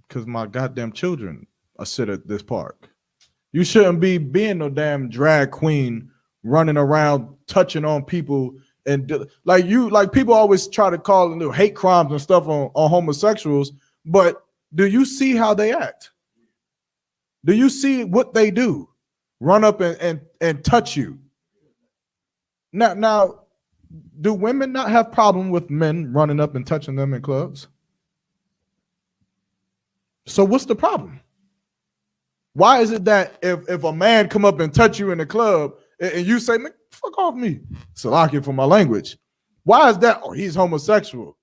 Because my goddamn children are sit at this park. You shouldn't be being no damn drag queen running around touching on people and like people always try to call them hate crimes and stuff on homosexuals. But do you see how they act? Do you see what they do? Run up and touch you. Now, do women not have problem with men running up and touching them in clubs? So what's the problem? Why is it that if a man come up and touch you in the club and you say, fuck off me, Salakia for my language, why is that? Oh, he's homosexual.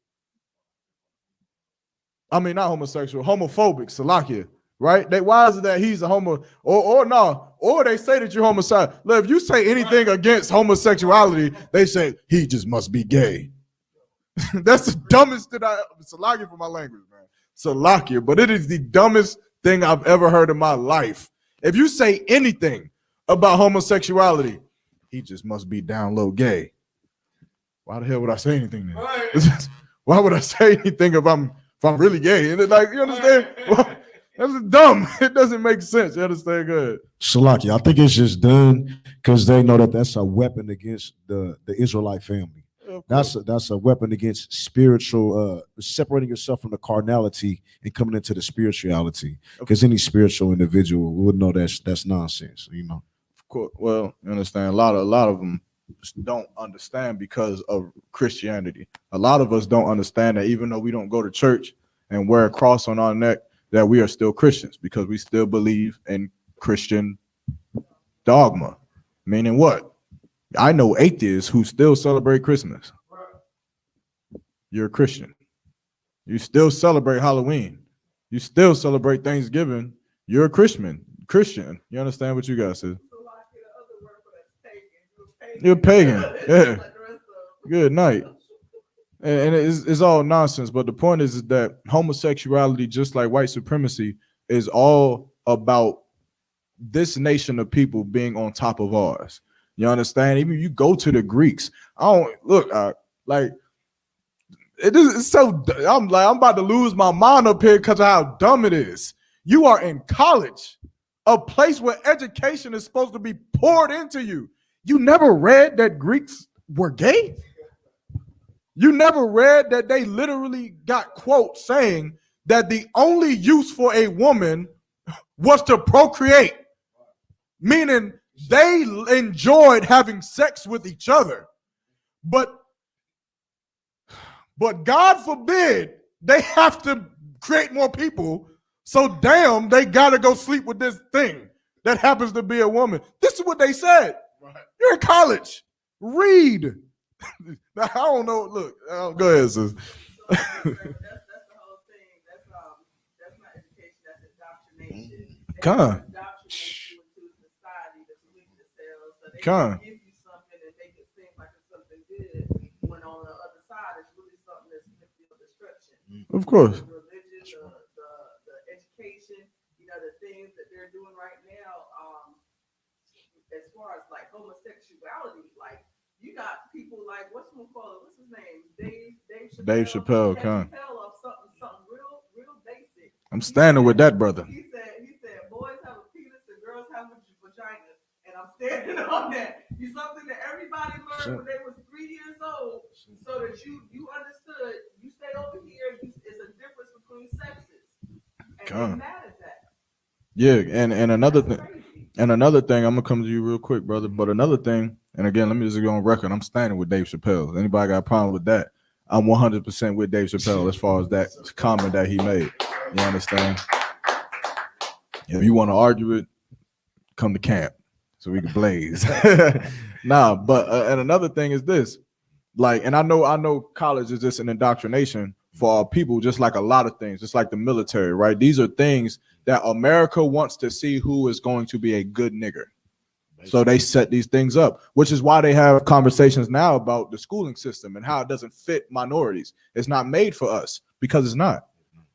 I mean, not homosexual, homophobic, Salakia. Right? Why is it that he's a homo or they say that you're homosexual? Look, if you say anything against homosexuality, they say he just must be gay. That's the dumbest that Salakia for my language, man. Salakia, but it is the dumbest thing I've ever heard in my life. If you say anything about homosexuality, he just must be down low gay. Why the hell would I say anything then? Right. Why would I say anything if I'm really gay? And it's like, you understand? Well, that's dumb. It doesn't make sense. You understand? Good. Salaki, I think it's just done because they know that that's a weapon against the Israelite family. of That's a weapon against spiritual, separating yourself from the carnality and coming into the spirituality. Because any spiritual individual would know that's nonsense. You know. Of course. Well, you understand. A lot of them don't understand because of Christianity. A lot of us don't understand that even though we don't go to church and wear a cross on our neck, that we are still Christians because we still believe in Christian dogma. Meaning what? I know atheists who still celebrate Christmas. You're a Christian. You still celebrate Halloween. You still celebrate Thanksgiving. You're a Christian. You understand what you guys said? You're pagan. Yeah. Good night. And it's all nonsense. But the point is that homosexuality, just like white supremacy, is all about this nation of people being on top of ours. You understand? Even you go to the Greeks. I don't look like it is. It's so I'm about to lose my mind up here because of how dumb it is. You are in college, a place where education is supposed to be poured into you. You never read that Greeks were gay? You never read that they literally got quotes saying that the only use for a woman was to procreate, meaning they enjoyed having sex with each other. But God forbid they have to create more people. So damn, they gotta go sleep with this thing that happens to be a woman. This is what they said. Right. You're in college. Read. Now, I don't know. Look, go ahead, sis. That's the whole thing. That's not education. That's indoctrination. Come. Indoctrinate you into society to believe themselves. So they Come. give you something and make it seem like it's something good. When on the other side, it's really something that's your destruction. Of course. The religion, the education, the things that they're doing right now. As far as like homosexuality, like. You got people like what's his name? Dave Chappelle, Chappelle of something real basic. I'm standing with that brother. He said boys have a penis and girls have a vagina, and I'm standing on that. It's something that everybody learned when they was 3 years old, so that you understood. You stay over here. It's a difference between sexes, and they're mad at that. Yeah, and another thing. And another thing, I'm gonna come to you real quick, brother. But another thing, and again, let me just go on record. I'm standing with Dave Chappelle. Anybody got a problem with that? I'm 100% with Dave Chappelle as far as that comment that he made. You understand? If you want to argue it, come to camp so we can blaze. Nah, but and another thing is this, like, and I know college is just an indoctrination for our people, just like a lot of things, just like the military, right? These are things that America wants to see who is going to be a good nigger. So they set these things up, which is why they have conversations now about the schooling system and how it doesn't fit minorities. It's not made for us because it's not.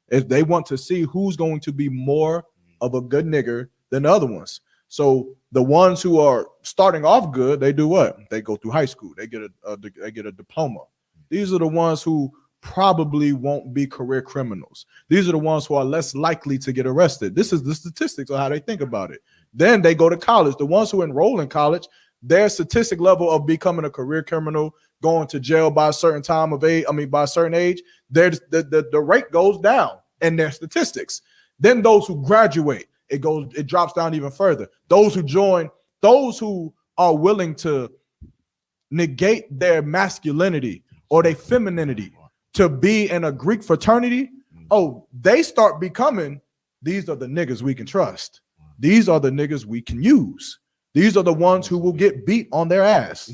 If they want to see who's going to be more of a good nigger than the other ones. So the ones who are starting off good, they do what? They go through high school. They get a diploma. These are the ones who probably won't be career criminals. These are the ones who are less likely to get arrested. This is the statistics of how they think about it. Then they go to college. The ones who enroll in college, their statistic level of becoming a career criminal, going to jail by a certain time of age, by a certain age, the rate goes down in their statistics. Then those who graduate, it drops down even further. Those who are willing to negate their masculinity or their femininity to be in a Greek fraternity, they start becoming, these are the niggas we can trust. These are the niggas we can use. These are the ones who will get beat on their ass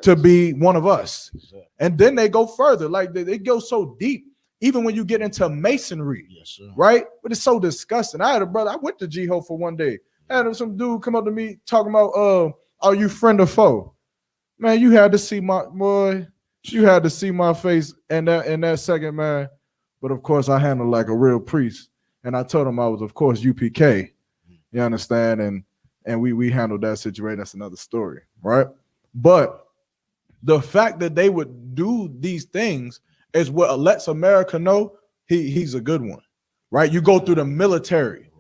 to be one of us. And then they go further, like they go so deep, even when you get into masonry, right? But it's so disgusting. I had a brother, I went to G-Ho for one day. I had some dude come up to me talking about, are you friend or foe? Man, you had to see my face in that second, man. But of course, I handled like a real priest. And I told him I was, of course, UPK. You understand? And we handled that situation. That's another story, right? But the fact that they would do these things is what lets America know he's a good one, right? You go through the military.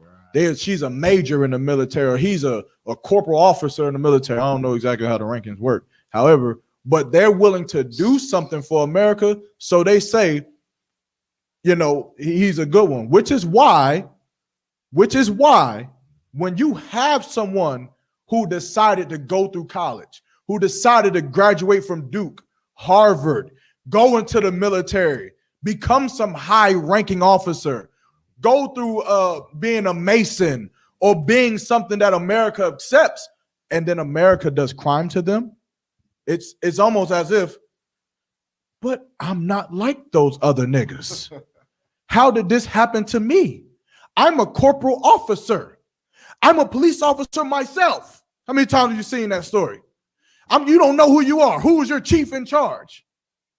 She's a major in the military. Or he's a corporal officer in the military. I don't know exactly how the rankings work. However, but they're willing to do something for America. So they say, you know, he's a good one, which is why when you have someone who decided to go through college, who decided to graduate from Duke, Harvard, go into the military, become some high-ranking officer, go through being a Mason or being something that America accepts, and then America does crime to them, it's almost as if, but I'm not like those other niggas. How did this happen to me? I'm a corporal officer. I'm a police officer myself. How many times have you seen that story? You don't know who you are. Who is your chief in charge?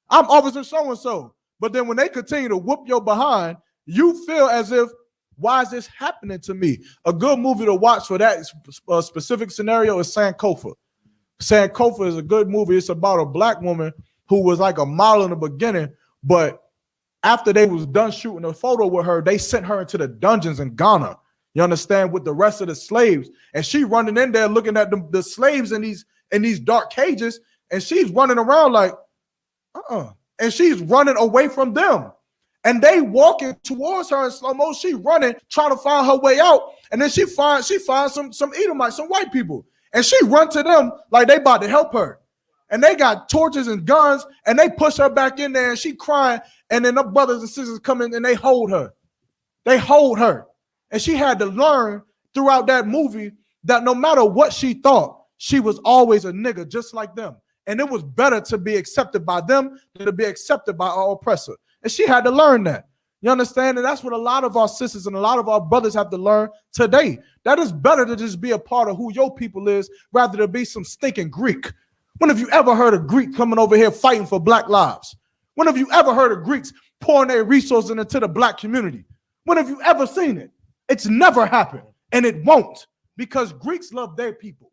I'm officer so-and-so. But then when they continue to whoop your behind, you feel as if, why is this happening to me? A good movie to watch for that specific scenario is Sankofa. Sankofa is a good movie. It's about a black woman who was like a model in the beginning, but after they was done shooting a photo with her, they sent her into the dungeons in Ghana. You understand, with the rest of the slaves, and she running in there looking at the slaves in these dark cages, and she's running around like, and she's running away from them, and they walking towards her in slow mo. She running, trying to find her way out, and then she finds some Edomites, some white people, and she run to them like they about to help her. And they got torches and guns, and they push her back in there, and she crying. And then the brothers and sisters come in, and they hold her. They hold her. And she had to learn throughout that movie that no matter what she thought, she was always a nigga just like them. And it was better to be accepted by them than to be accepted by our oppressor. And she had to learn that. You understand? And that's what a lot of our sisters and a lot of our brothers have to learn today. That it's better to just be a part of who your people is rather than be some stinking Greek. When have you ever heard of Greek coming over here fighting for black lives? When have you ever heard of Greeks pouring their resources into the black community? When have you ever seen it? It's never happened, and it won't, because Greeks love their people.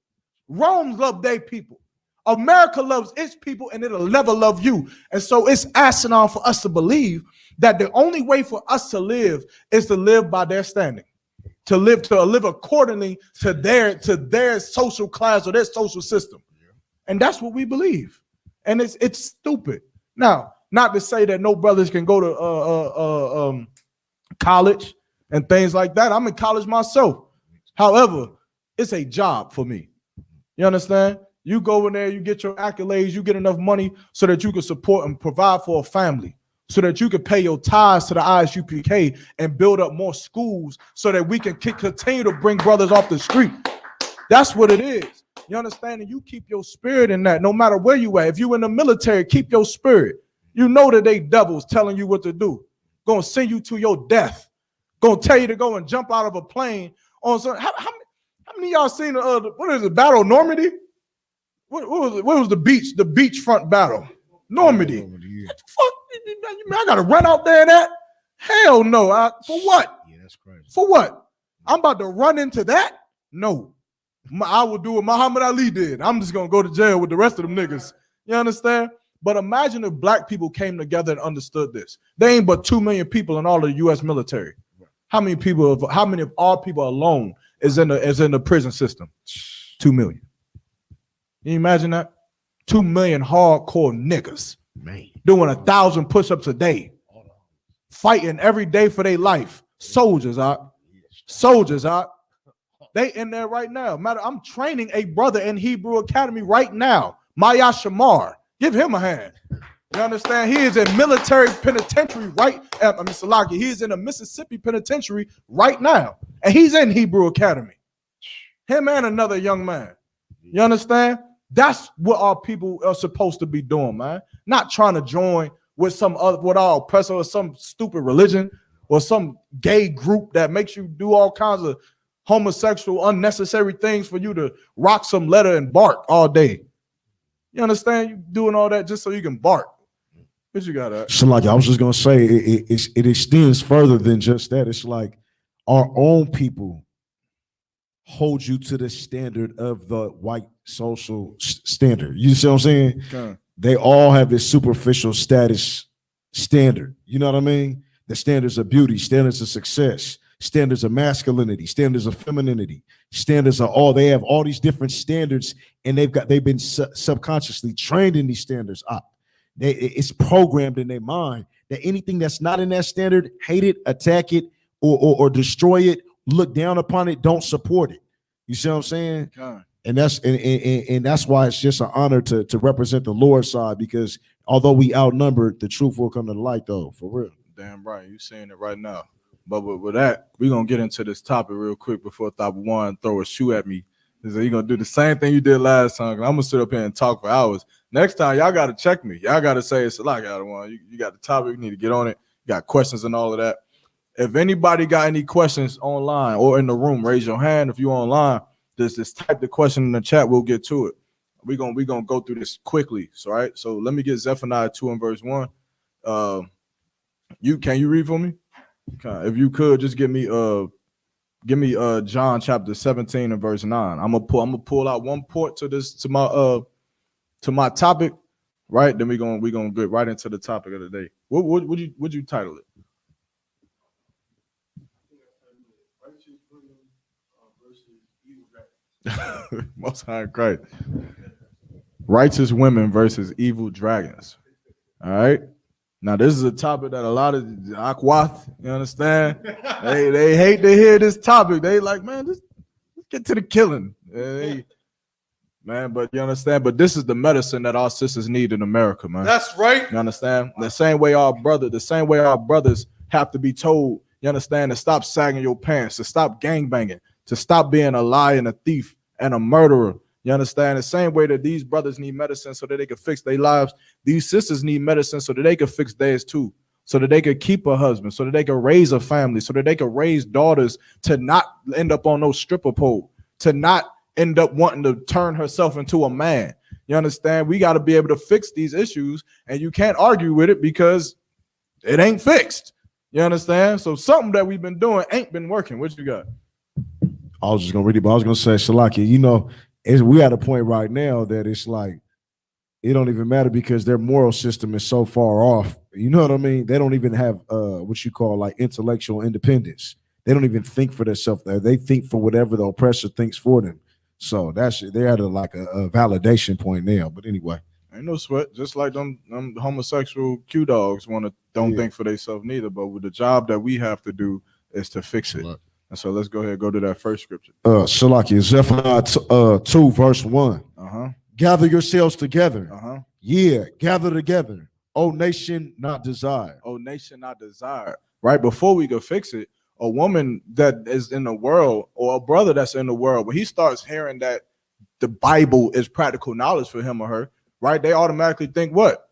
Rome loved their people. America loves its people, and it'll never love you. And so it's asinine for us to believe that the only way for us to live is to live by their standing, to live accordingly to their social class or their social system. And that's what we believe. And it's stupid. Now, not to say that no brothers can go to college and things like that. I'm in college myself. However, it's a job for me. You understand? You go in there, you get your accolades, you get enough money so that you can support and provide for a family, so that you can pay your tithes to the Isupk and build up more schools so that we can continue to bring brothers off the street. That's what it is. You understand? And you keep your spirit in that no matter where you at. If you in the military, keep your spirit. You know that they devils telling you what to do. Gonna send you to your death. Gonna tell you to go and jump out of a plane on some. How many of y'all seen what is it, Battle of Normandy? What was it? What was the beachfront battle? Normandy. What the fuck? I gotta run out there in that? Hell no. For what? Yeah, that's crazy. For what? I'm about to run into that? No. I will do what Muhammad Ali did. I'm just gonna go to jail with the rest of them niggas. You understand? But imagine if black people came together and understood this. There ain't but 2 million people in all of the U.S. military. How many of our people alone is in the prison system? 2 million. Can you imagine that? 2 million hardcore niggas, man, doing 1,000 push-ups a day, fighting every day for their life. Soldiers, They in there right now. I'm training a brother in Hebrew Academy right now. Maya Shamar. Give him a hand. You understand? He is in military penitentiary Salaki. He is in a Mississippi penitentiary right now. And he's in Hebrew Academy. Him and another young man. You understand? That's what our people are supposed to be doing, man. Not trying to join with our oppressor or some stupid religion or some gay group that makes you do all kinds of homosexual, unnecessary things for you to rock some letter and bark all day. You understand? You doing all that just so you can bark. What you got? So like I was just gonna say, it extends further than just that. It's like our own people hold you to the standard of the white social standard. You see what I'm saying? Okay. They all have this superficial status standard. You know what I mean? The standards of beauty, standards of success. standards of masculinity, standards of femininity, standards of all. They have all these different standards, and they've been subconsciously trained in these standards up. It's programmed in their mind that anything that's not in that standard, hate it, attack it, or destroy it, look down upon it, don't support it. You see what I'm saying? God. And that's why it's just an honor to represent the Lord's side, because although we outnumbered, the truth will come to the light, though, for real. Damn right, you saying it right now. But with that, we're gonna get into this topic real quick before Thought One throw a shoe at me. He said, you're gonna do the same thing you did last time. I'm gonna sit up here and talk for hours. Next time, y'all gotta check me. Y'all gotta say it's like I one. You got the topic, you need to get on it. You got questions and all of that. If anybody got any questions online or in the room, raise your hand. If you're online, just type the question in the chat. We'll get to it. We're gonna go through this quickly. So, all right. So let me get Zephaniah 2 and verse 1. Can you read for me? Okay. If you could just give me John chapter 17 and verse 9. I'm gonna pull out one port to my topic, right? Then we're gonna get right into the topic of the day. What would you title it? Most High Christ. Righteous women versus evil dragons. All right. Now, this is a topic that a lot of Akwath, you understand? they hate to hear this topic. They like, man, let's get to the killing. Man, but you understand? But this is the medicine that our sisters need in America, man. That's right. You understand? The same way our brothers have to be told, you understand, to stop sagging your pants, to stop gangbanging, to stop being a liar and a thief and a murderer. You understand? The same way that these brothers need medicine so that they can fix their lives, these sisters need medicine so that they can fix theirs too, so that they could keep a husband, so that they could raise a family, so that they could raise daughters to not end up on no stripper pole, to not end up wanting to turn herself into a man. You understand? We got to be able to fix these issues, and you can't argue with it because it ain't fixed. You understand? So something that we've been doing ain't been working. What you got? I was just gonna read it, but I was gonna say, Shalaki, you know, we at a point right now that it's like it don't even matter because their moral system is so far off. You know what I mean? They don't even have what you call like intellectual independence. They don't even think for themselves. They think for whatever the oppressor thinks for them. So they're at a validation point now. But anyway, ain't no sweat. Just like them homosexual Q dogs don't think for themselves neither. But with the job that we have to do is to fix it. Right. And so let's go ahead and go to that first scripture. Shalaki, Zephaniah 2 verse 1. Gather yourselves together. Yeah, gather together. O nation not desired. O nation not desired. Right before we go fix it, a woman that is in the world or a brother that's in the world, when he starts hearing that the Bible is practical knowledge for him or her, right? They automatically think what?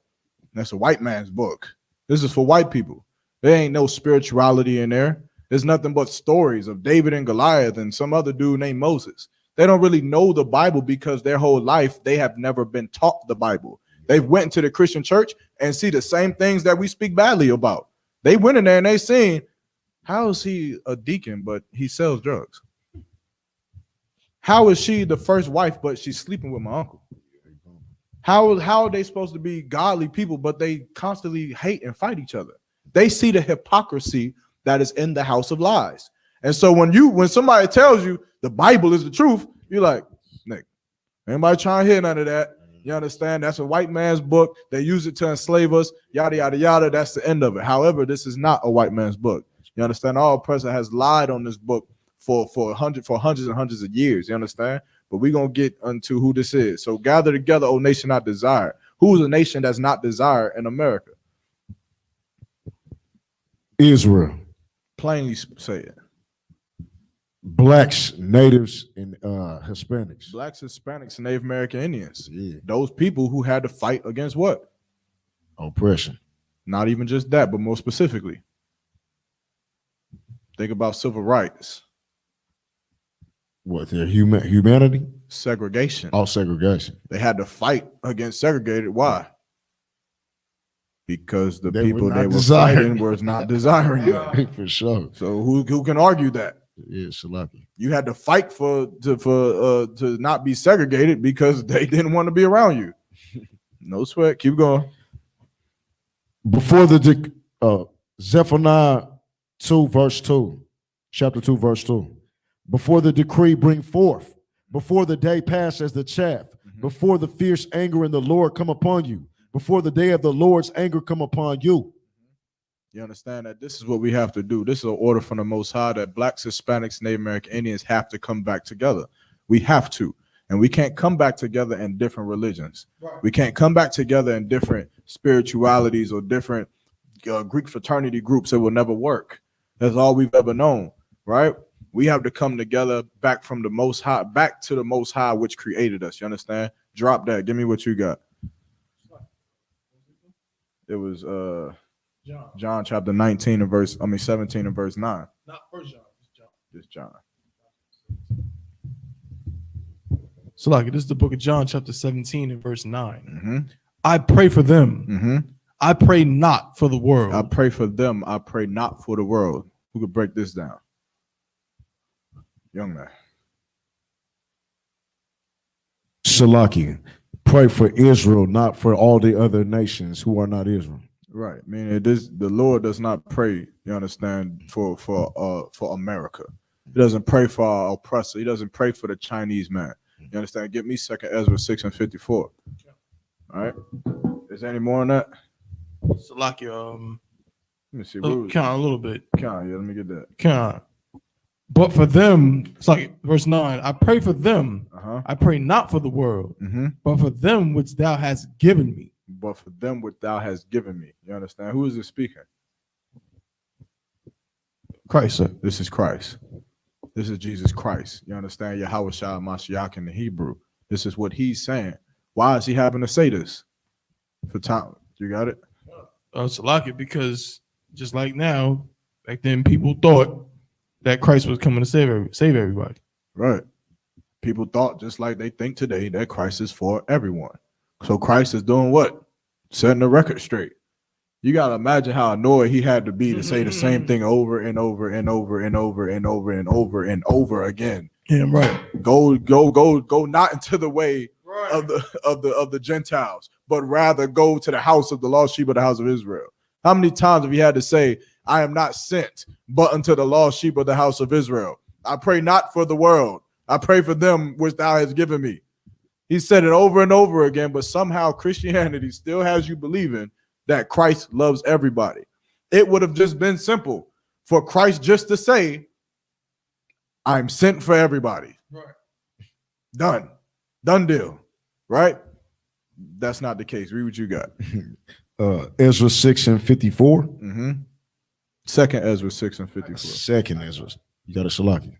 That's a white man's book. This is for white people. There ain't no spirituality in there. There's nothing but stories of David and Goliath and some other dude named Moses. They don't really know the Bible because their whole life they have never been taught the Bible. They've went to the Christian church and see the same things that we speak badly about. They went in there and they seen, how is he a deacon but he sells drugs? How is she the first wife but she's sleeping with my uncle? How are they supposed to be godly people but they constantly hate and fight each other? They see the hypocrisy that is in the house of lies. And so when somebody tells you the Bible is the truth, you're like, Nick, anybody trying to hear none of that? You understand? That's a white man's book. They use it to enslave us, yada, yada, yada. That's the end of it. However, this is not a white man's book. You understand? Our oppressor has lied on this book for hundreds and hundreds of years. You understand? But we're going to get into who this is. So gather together, O nation not desired. Who's a nation that's not desired in America? Israel. Plainly say it. Blacks, natives, and Hispanics. Blacks, Hispanics, and Native American Indians. Yeah. Those people who had to fight against what? Oppression. Not even just that, but more specifically. Think about civil rights. What, their humanity? Segregation. Oh, segregation. They had to fight against segregated. Why? Because the people they were fighting was not desiring them. For sure. So who can argue that? Yeah, Shalaki. You had to fight to not be segregated because they didn't want to be around you. No sweat. Keep going. Before the Zephaniah 2 verse 2. chapter 2, verse 2. Before the decree bring forth, before the day pass as the chaff, before the fierce anger in the Lord come upon you, before the day of the Lord's anger come upon you. You understand that this is what we have to do. This is an order from the Most High that blacks, Hispanics, Native American Indians have to come back together. We have to. And we can't come back together in different religions. Right. We can't come back together in different spiritualities or different Greek fraternity groups. It will never work. That's all we've ever known, right? We have to come together back from the Most High, back to the Most High, which created us. You understand? Drop that. Give me what you got. It was John chapter 19 and 17 and verse 9. Not First John, Just John. So like this is the book of John, chapter 17 and verse 9. I pray for them. I pray not for the world. I pray for them. I pray not for the world. Who could break this down? Young man. Shalaki, pray for Israel, not for all the other nations who are not Israel. Right. I mean, the Lord does not pray, you understand, for America. He doesn't pray for our oppressor. He doesn't pray for the Chinese man. You understand? Get me 2nd Ezra 6 and 54. All right. Is there any more on that? So like Let me see. count a little bit. Count. Yeah, let me get that. Count. But for them, it's like verse 9. I pray for them. I pray not for the world, but for them which thou hast given me. But for them which thou hast given me. You understand? Who is this speaking? Christ, sir. This is Christ. This is Jesus Christ. You understand? Yahweh Shah Mashiach in the Hebrew. This is what he's saying. Why is he having to say this? For time. You got it? So like it because just like now, back then people thought that Christ was coming to save everybody. Right. People thought just like they think today that Christ is for everyone. So Christ is doing what? Setting the record straight. You got to imagine how annoyed he had to be to say the same thing over and over and over and over and over and over and over again. Yeah, right. Go not into the way of the Gentiles, but rather go to the house of the lost sheep of the house of Israel. How many times have you had to say, I am not sent but unto the lost sheep of the house of Israel? I pray not for the world. I pray for them which thou hast given me. He said it over and over again, but somehow Christianity still has you believing that Christ loves everybody. It would have just been simple for Christ just to say, I'm sent for everybody. Right. Done. Done deal. Right? That's not the case. Read what you got. Ezra 6 and 54. 2nd Ezra 6 and 54. 2nd Ezra. You got a Shalaki.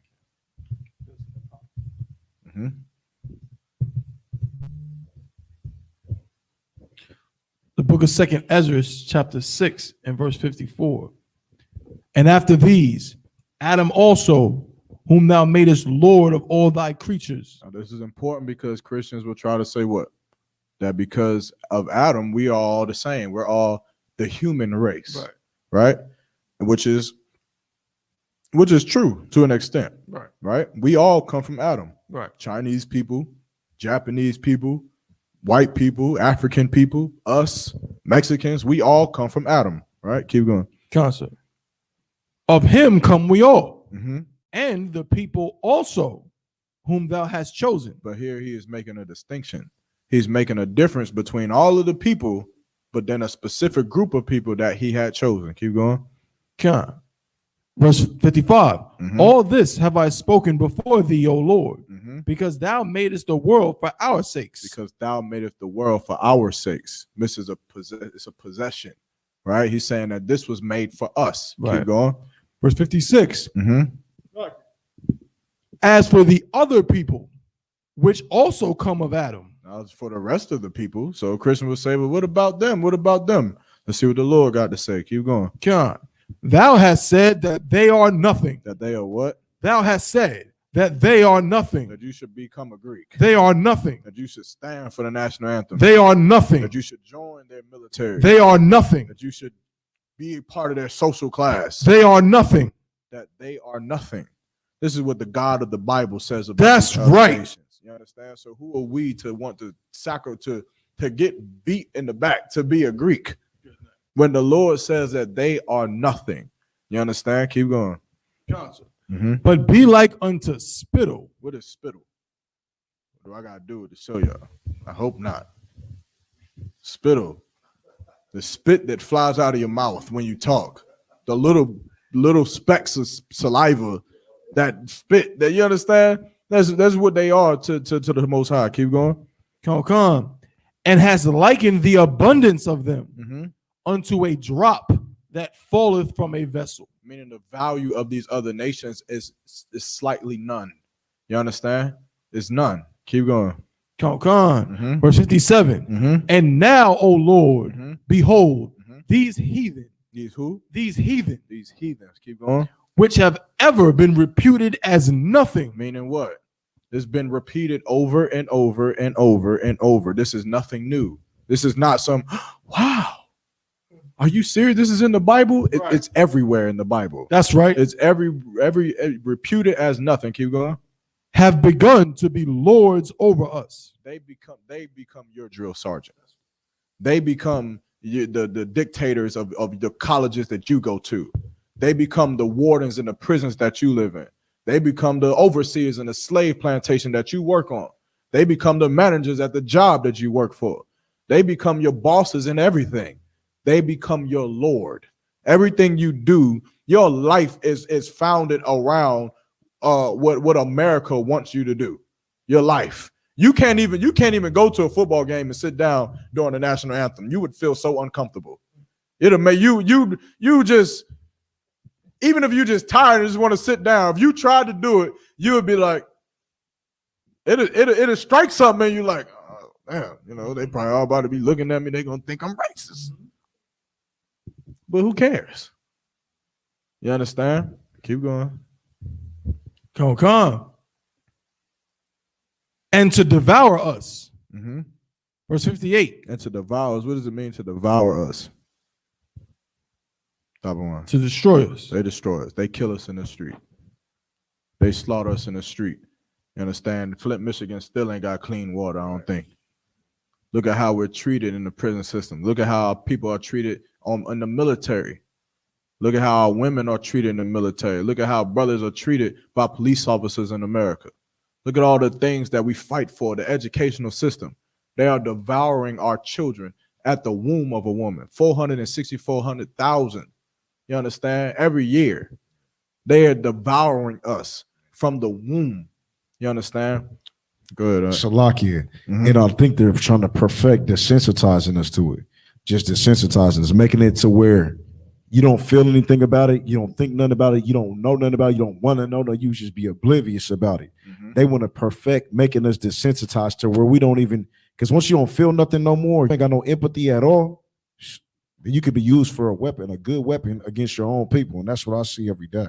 The book of 2nd Ezra, chapter 6 and verse 54. And after these, Adam also, whom thou madest Lord of all thy creatures. Now, this is important because Christians will try to say what? That because of Adam, we are all the same. We're all the human race. Right? Which is true to an extent. Right? We all come from Adam. Right. Chinese people, Japanese people, white people, African people, us, Mexicans, we all come from Adam, right? Keep going. Concept. Of him come we all, and the people also whom thou hast chosen. But here he is making a distinction. He's making a difference between all of the people, but then a specific group of people that he had chosen. Keep going. Verse 55. All this have I spoken before thee, O Lord, because thou madest the world for our sakes. Because thou madest the world for our sakes. This is it's a possession, right? He's saying that this was made for us. Keep going. Verse 56. As for the other people, which also come of Adam. Now it's for the rest of the people. So a Christian will say, well, what about them? What about them? Let's see what the Lord got to say. Keep going. Thou hast said that they are nothing. That they are what? Thou hast said that they are nothing. That you should become a Greek. They are nothing. That you should stand for the national anthem. They are nothing. That you should join their military. They are nothing. That you should be a part of their social class. They are nothing. That they are nothing. This is what the God of the Bible says about That's right. nations. You understand? So who are we to want to to get beat in the back to be a Greek when the Lord says that they are nothing? You understand? Keep going. but be like unto spittle. What is spittle? What do I gotta do to show y'all? I hope not. Spittle, the spit that flies out of your mouth when you talk, the little specks of saliva that spit. That you understand? That's what they are to the Most High. Keep going. Come. And has likened the abundance of them unto a drop that falleth from a vessel. Meaning the value of these other nations is slightly none. You understand? It's none. Keep going. Come. Verse 57. And now, O Lord, behold, these heathen. These who? These heathen. These heathens. Keep going. Which have ever been reputed as nothing. Meaning what? It's been repeated over and over and over and over. This is nothing new. This is not some, wow. Are you serious? This is in the Bible? Right. It's everywhere in the Bible. That's right. It's every reputed as nothing. Keep going. Have begun to be lords over us. They become your drill sergeants. They become the dictators of the colleges that you go to. They become the wardens in the prisons that you live in. They become the overseers in the slave plantation that you work on. They become the managers at the job that you work for. They become your bosses in everything. They become your Lord. Everything you do, your life is founded around what America wants you to do. Your life. You can't even go to a football game and sit down during the national anthem. You would feel so uncomfortable. It'll make you just, even if you just tired and just want to sit down, if you tried to do it, you would be like, it'll strike something and you're like, oh, damn, they probably all about to be looking at me. They're gonna think I'm racist. But who cares? You understand? Keep going. Come. And to devour us. Verse 58. And to devour us. What does it mean to devour us? Top one. To destroy us. They destroy us. They kill us in the street. They slaughter us in the street. You understand? Flint, Michigan still ain't got clean water, I don't think. Look at how we're treated in the prison system. Look at how people are treated in the military. Look at how women are treated in the military. Look at how brothers are treated by police officers in America. Look at all the things that we fight for, the educational system. They are devouring our children at the womb of a woman. 400,000. You understand? Every year, they are devouring us from the womb. You understand? Good. Salakia. And I think they're trying to perfect desensitizing us to it. Just desensitizing us, making it to where you don't feel anything about it. You don't think nothing about it. You don't know nothing about it. You don't want to know. No, you just be oblivious about it. They want to perfect making us desensitized to where we don't even, because once you don't feel nothing no more, you ain't got no empathy at all, then you could be used for a weapon, a good weapon against your own people. And that's what I see every day.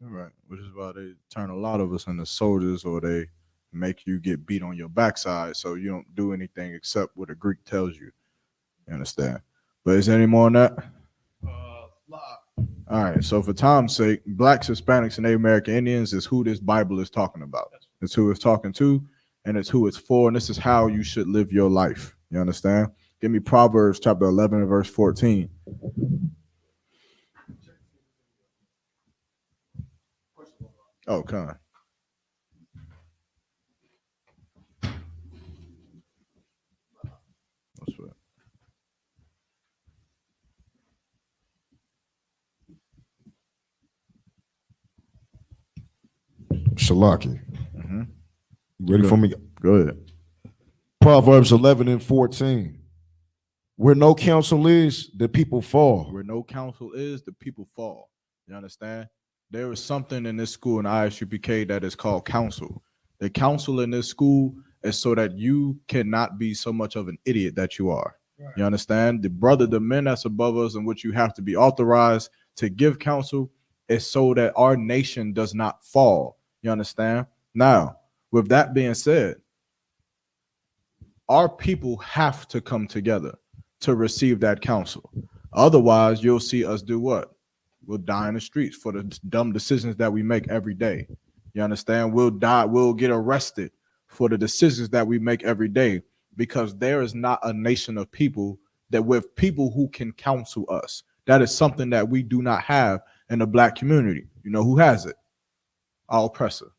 All right. Which is why they turn a lot of us into soldiers, or they make you get beat on your backside so you don't do anything except what the Greek tells you. You understand? But is there any more on that? All right. So for time's sake, blacks, Hispanics, and Native American Indians is who this Bible is talking about. It's who it's talking to, and it's who it's for, and this is how you should live your life. You understand? Give me Proverbs chapter 11 and verse 14. Oh, come on. What's that? Shalaki. You ready for me? Go ahead. Proverbs 11 and 14. Where no counsel is, the people fall. Where no counsel is, the people fall. You understand? There is something in this school in ISUPK that is called counsel. The counsel in this school is so that you cannot be so much of an idiot that you are. Right. You understand? The men that's above us and what you have to be authorized to give counsel is so that our nation does not fall. You understand? Now, with that being said, our people have to come together to receive that counsel. Otherwise, you'll see us do what? We'll die in the streets for the dumb decisions that we make every day. You understand? We'll die. We'll get arrested for the decisions that we make every day, because there is not a nation of people that with people who can counsel us. That is something that we do not have in the black community. You know who has it? our oppressor.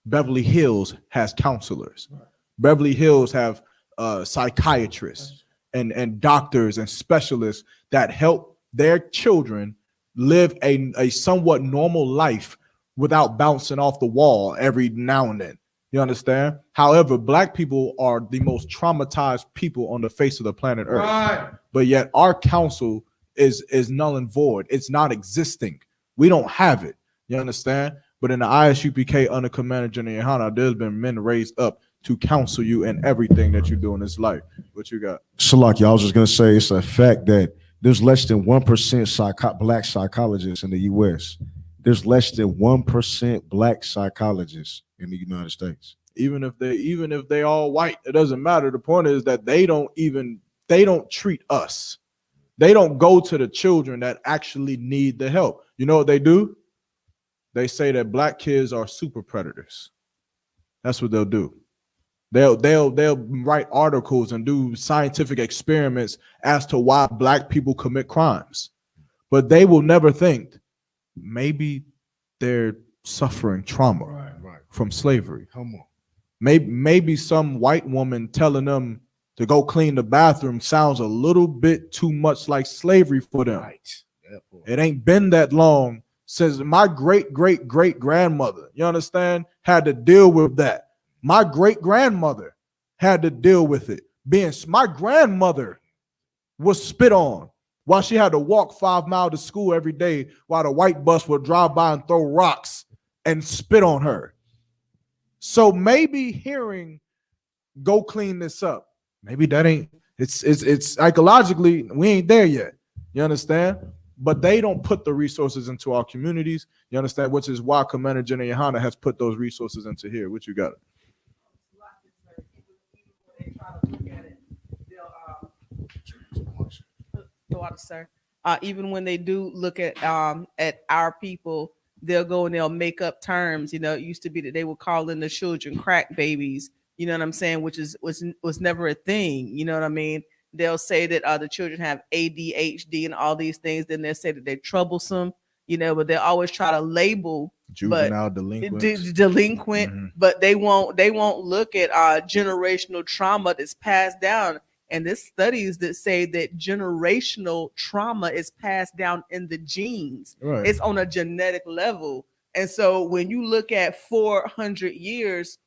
Beverly Hills has counselors. Beverly Hills have psychiatrists and doctors and specialists that help their children live a somewhat normal life without bouncing off the wall every now and then. You understand? However, black people are the most traumatized people on the face of the planet Earth. Right. But yet our counsel is null and void. It's not existing. We don't have it. You understand? But in the ISUPK under Commander General Yohana, there's been men raised up to counsel you in everything that you do in this life. What you got? Salaki, I was just gonna say it's a fact that there's less than 1% black psychologists in the U.S. There's less than 1% black psychologists in the United States. Even if they all white, it doesn't matter. The point is that they don't treat us. They don't go to the children that actually need the help. You know what they do? They say that black kids are super predators. That's what they'll do. They'll write articles and do scientific experiments as to why black people commit crimes. But they will never think maybe they're suffering trauma from slavery. Come on. Maybe some white woman telling them to go clean the bathroom sounds a little bit too much like slavery for them. Right. It ain't been that long since my great-great-great-grandmother, you understand, had to deal with that. My great-grandmother had to deal with it. My grandmother was spit on while she had to walk 5 miles to school every day while the white bus would drive by and throw rocks and spit on her. So maybe hearing go clean this up, maybe that ain't, it's psychologically, we ain't there yet. You understand? But they don't put the resources into our communities. You understand? Which is why Commander General Yohana has put those resources into here. What you got? Even when they do look at our people, they'll go and they'll make up terms. You know, it used to be that they would call in the children crack babies. You know what I'm saying? Which was never a thing. You know what I mean? They'll say that the children have ADHD and all these things. Then they'll say that they're troublesome. You know, but they'll always try to label Juvenile delinquent. Delinquent, but they won't look at generational trauma that's passed down. And there's studies that say that generational trauma is passed down in the genes. Right. It's on a genetic level. And so when you look at 400 years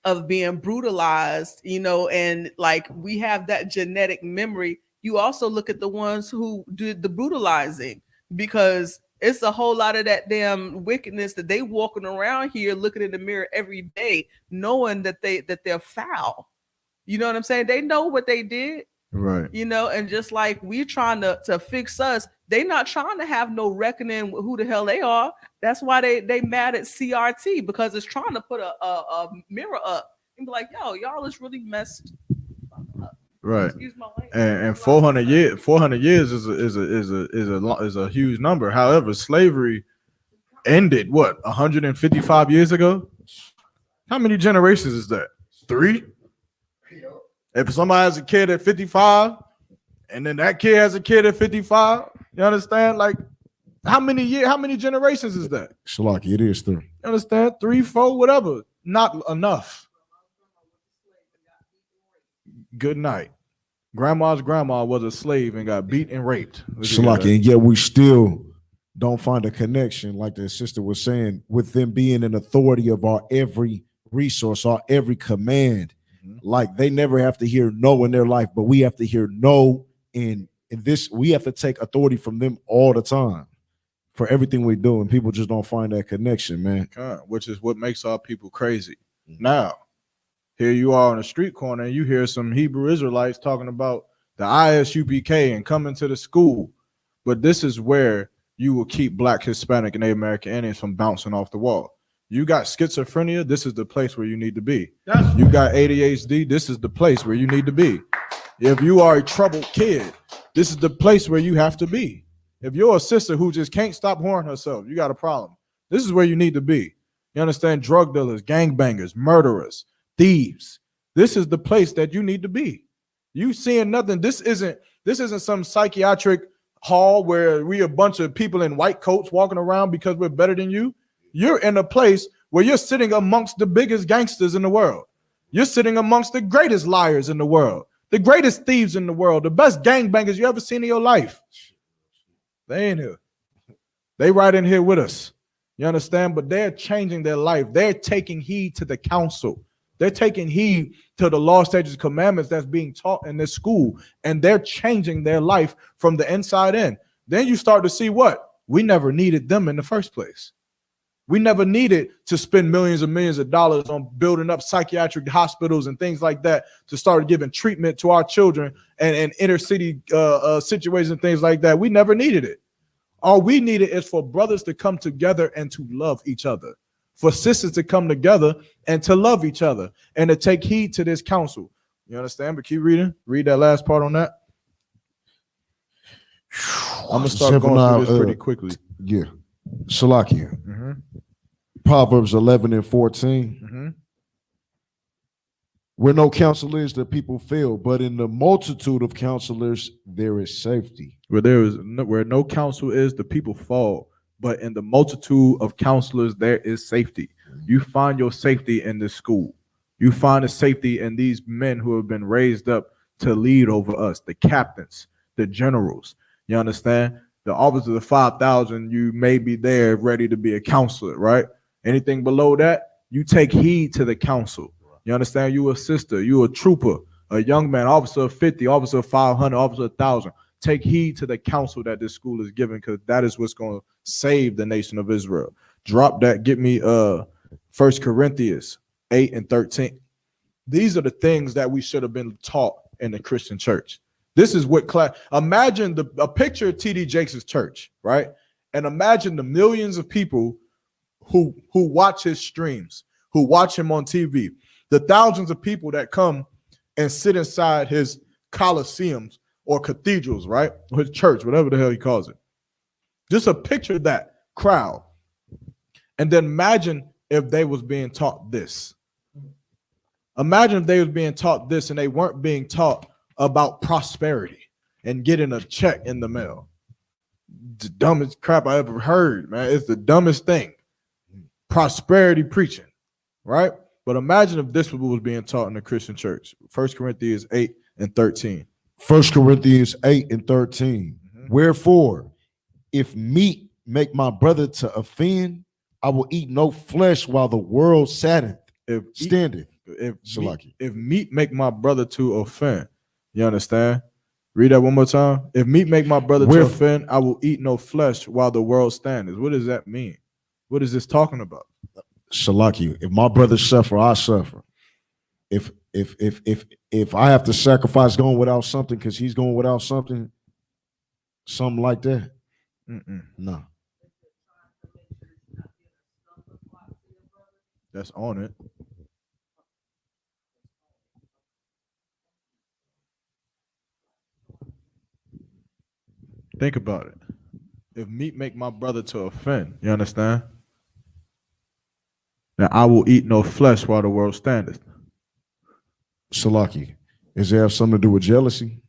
of being brutalized, you know, and like we have that genetic memory, you also look at the ones who did the brutalizing, because it's a whole lot of that damn wickedness that they walking around here looking in the mirror every day, knowing that they're foul. You know what I'm saying? They know what they did. Right. You know, and just like we're trying to fix us, they not trying to have no reckoning with who the hell they are. That's why they mad at CRT, because it's trying to put a mirror up and be like, yo, y'all is really messed up. Right. Excuse my language. And 400 years is a huge number. However, slavery ended 155 years ago. How many generations is that? 3? If somebody has a kid at 55, and then that kid has a kid at 55, you understand? Like, how many generations is that? Shalaki, it is 3. You understand? 3, 4, whatever. Not enough. Good night. Grandma's grandma was a slave and got beat and raped. Shalaki, and yet we still don't find a connection, like the sister was saying, with them being an authority of our every resource, our every command. Like they never have to hear no in their life, but we have to hear no in this. We have to take authority from them all the time for everything we do, and people just don't find that connection, man. Which is what makes our people crazy. Now, here you are on the street corner, and you hear some Hebrew Israelites talking about the ISUPK and coming to the school, but this is where you will keep Black, Hispanic, and Native American Indians from bouncing off the wall. You got schizophrenia, this is the place where you need to be. You got ADHD, this is the place where you need to be. If you are a troubled kid, this is the place where you have to be. If you're a sister who just can't stop whoring herself, you got a problem. This is where you need to be. You understand? Drug dealers, gangbangers, murderers, thieves. This is the place that you need to be. You seeing nothing. This isn't some psychiatric hall where we a bunch of people in white coats walking around because we're better than you. You're in a place where you're sitting amongst the biggest gangsters in the world. You're sitting amongst the greatest liars in the world, the greatest thieves in the world, the best gangbangers you ever seen in your life. They ain't here. They right in here with us. You understand? But they're changing their life. They're taking heed to the counsel. They're taking heed to the law, statutes, commandments that's being taught in this school, and they're changing their life from the inside in. Then you start to see what? We never needed them in the first place. We never needed to spend millions and millions of dollars on building up psychiatric hospitals and things like that to start giving treatment to our children and inner city situations and things like that. We never needed it. All we needed is for brothers to come together and to love each other, for sisters to come together and to love each other and to take heed to this counsel. You understand? But keep reading. Read that last part on that. I'm gonna start going through this pretty quickly. Yeah, Salakia. Mm-hmm. Proverbs 11 and 14. Mm-hmm. Where no counsel is, the people fail, but in the multitude of counselors there is safety. Where no counsel is, the people fall, but in the multitude of counselors there is safety. You find your safety in this school. You find a safety in these men who have been raised up to lead over us, the captains, the generals. You understand? The officers of 5,000, you may be there ready to be a counselor, right? Anything below that, you take heed to the counsel. You understand? You a sister, you a trooper, a young man, officer of 50, officer of 500, officer of 1,000. Take heed to the counsel that this school is giving, because that is what's going to save the nation of Israel. Drop that. Get me 1 Corinthians 8 and 13. These are the things that we should have been taught in the Christian church. This is what class. Imagine a picture of T.D. Jakes' church, right? And imagine the millions of people who watch his streams, who watch him on TV, the thousands of people that come and sit inside his coliseums or cathedrals, right? Or his church, whatever the hell he calls it. Just a picture of that crowd. And then imagine if they was being taught this. Imagine if they was being taught this and they weren't being taught about prosperity and getting a check in the mail. The dumbest crap I ever heard, man. It's the dumbest thing. Prosperity preaching, right? But imagine if this was being taught in the Christian church. 1 Corinthians 8 and 13. 1 Corinthians 8 and 13. Mm-hmm. Wherefore, if meat make my brother to offend, I will eat no flesh while the world standeth. If meat make my brother to offend, you understand? Read that one more time. If meat make my brother to offend, I will eat no flesh while the world standeth. What does that mean? What is this talking about? Shalaki, if my brothers suffer, I suffer. If I have to sacrifice going without something because he's going without something like that, no. That's on it. Think about it. If meat make my brother to offend, you understand? Now I will eat no flesh while the world standeth. Salaki, does it have something to do with jealousy?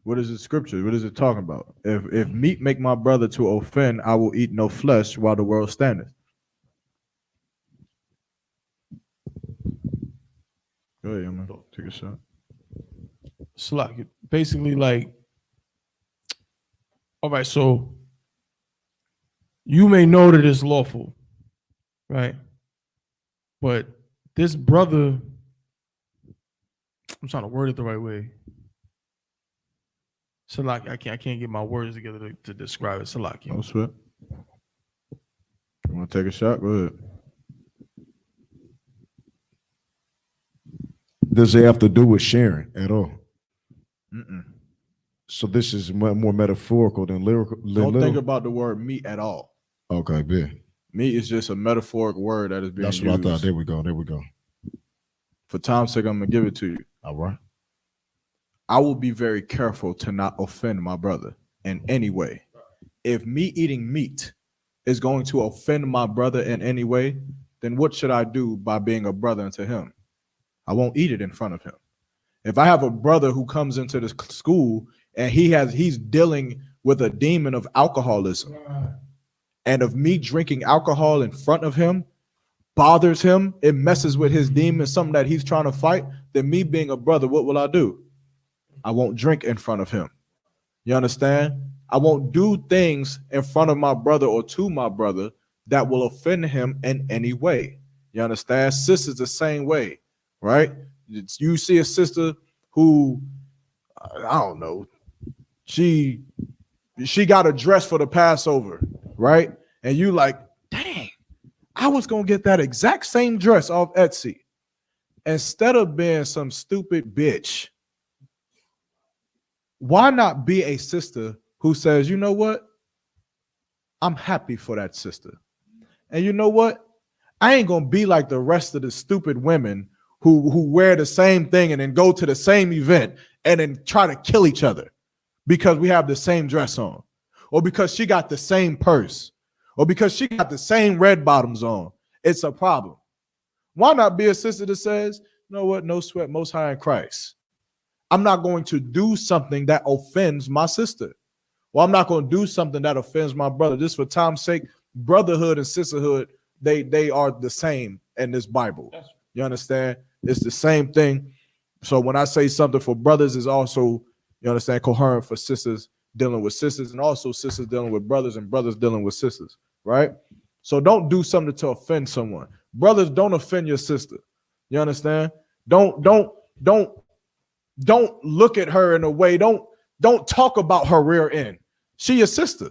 What is the scripture? What is it talking about? If meat make my brother to offend, I will eat no flesh while the world standeth. Go ahead, man. Take a shot. Slack. Basically, like, all right, so you may know that it's lawful, right? But this brother, I'm trying to word it the right way. Salaki, I can't get my words together to describe it. Salaki. No sweat. You want to take a shot? Go ahead. Does it have to do with sharing at all? So this is more metaphorical than lyrical. Don't think about the word meat at all. Okay, yeah. Meat is just a metaphoric word that is being used. That's what I thought. There we go. For time's sake, I'm going to give it to you. All right. I will be very careful to not offend my brother in any way. If me eating meat is going to offend my brother in any way, then what should I do by being a brother unto him? I won't eat it in front of him. If I have a brother who comes into this school and he's dealing with a demon of alcoholism. And if me drinking alcohol in front of him bothers him, it messes with his demon, something that he's trying to fight, then me being a brother, what will I do? I won't drink in front of him. You understand? I won't do things in front of my brother or to my brother that will offend him in any way. You understand? Sisters the same way, right? You see a sister who, I don't know, she got a dress for the Passover, right? And you like, dang, I was gonna get that exact same dress off Etsy. Instead of being some stupid bitch, why not be a sister who says, you know what? I'm happy for that sister. And you know what? I ain't gonna be like the rest of the stupid women who wear the same thing and then go to the same event and then try to kill each other because we have the same dress on, or because she got the same purse, or because she got the same red bottoms on. It's a problem. Why not be a sister that says, you know what? No sweat, most high in Christ. I'm not going to do something that offends my sister. Well, I'm not going to do something that offends my brother. Just for time's sake, brotherhood and sisterhood, they are the same in this Bible. You understand? It's the same thing. So when I say something for brothers, is also, you understand, coherent for sisters dealing with sisters, and also sisters dealing with brothers and brothers dealing with sisters, right? So don't do something to offend someone. Brothers, don't offend your sister. You understand? Don't look at her in a way. Don't talk about her rear end. She your sister.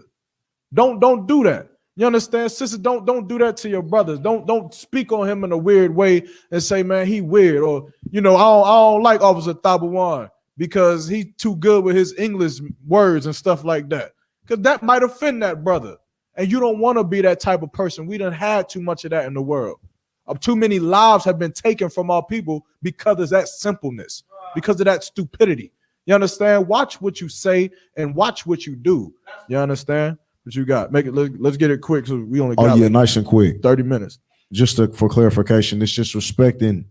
Don't do that. You understand? Sister, don't do that to your brothers. Don't speak on him in a weird way and say, man, he weird. Or, you know, I don't like Officer Thabawan because he's too good with his English words and stuff like that. Because that might offend that brother. And you don't want to be that type of person. We done had too much of that in the world. Too many lives have been taken from our people because of that simpleness, because of that stupidity. You understand? Watch what you say and watch what you do. You understand? What you got? Make it. Let's get it quick. So we only got nice and quick. 30 minutes. Just for clarification, it's just respecting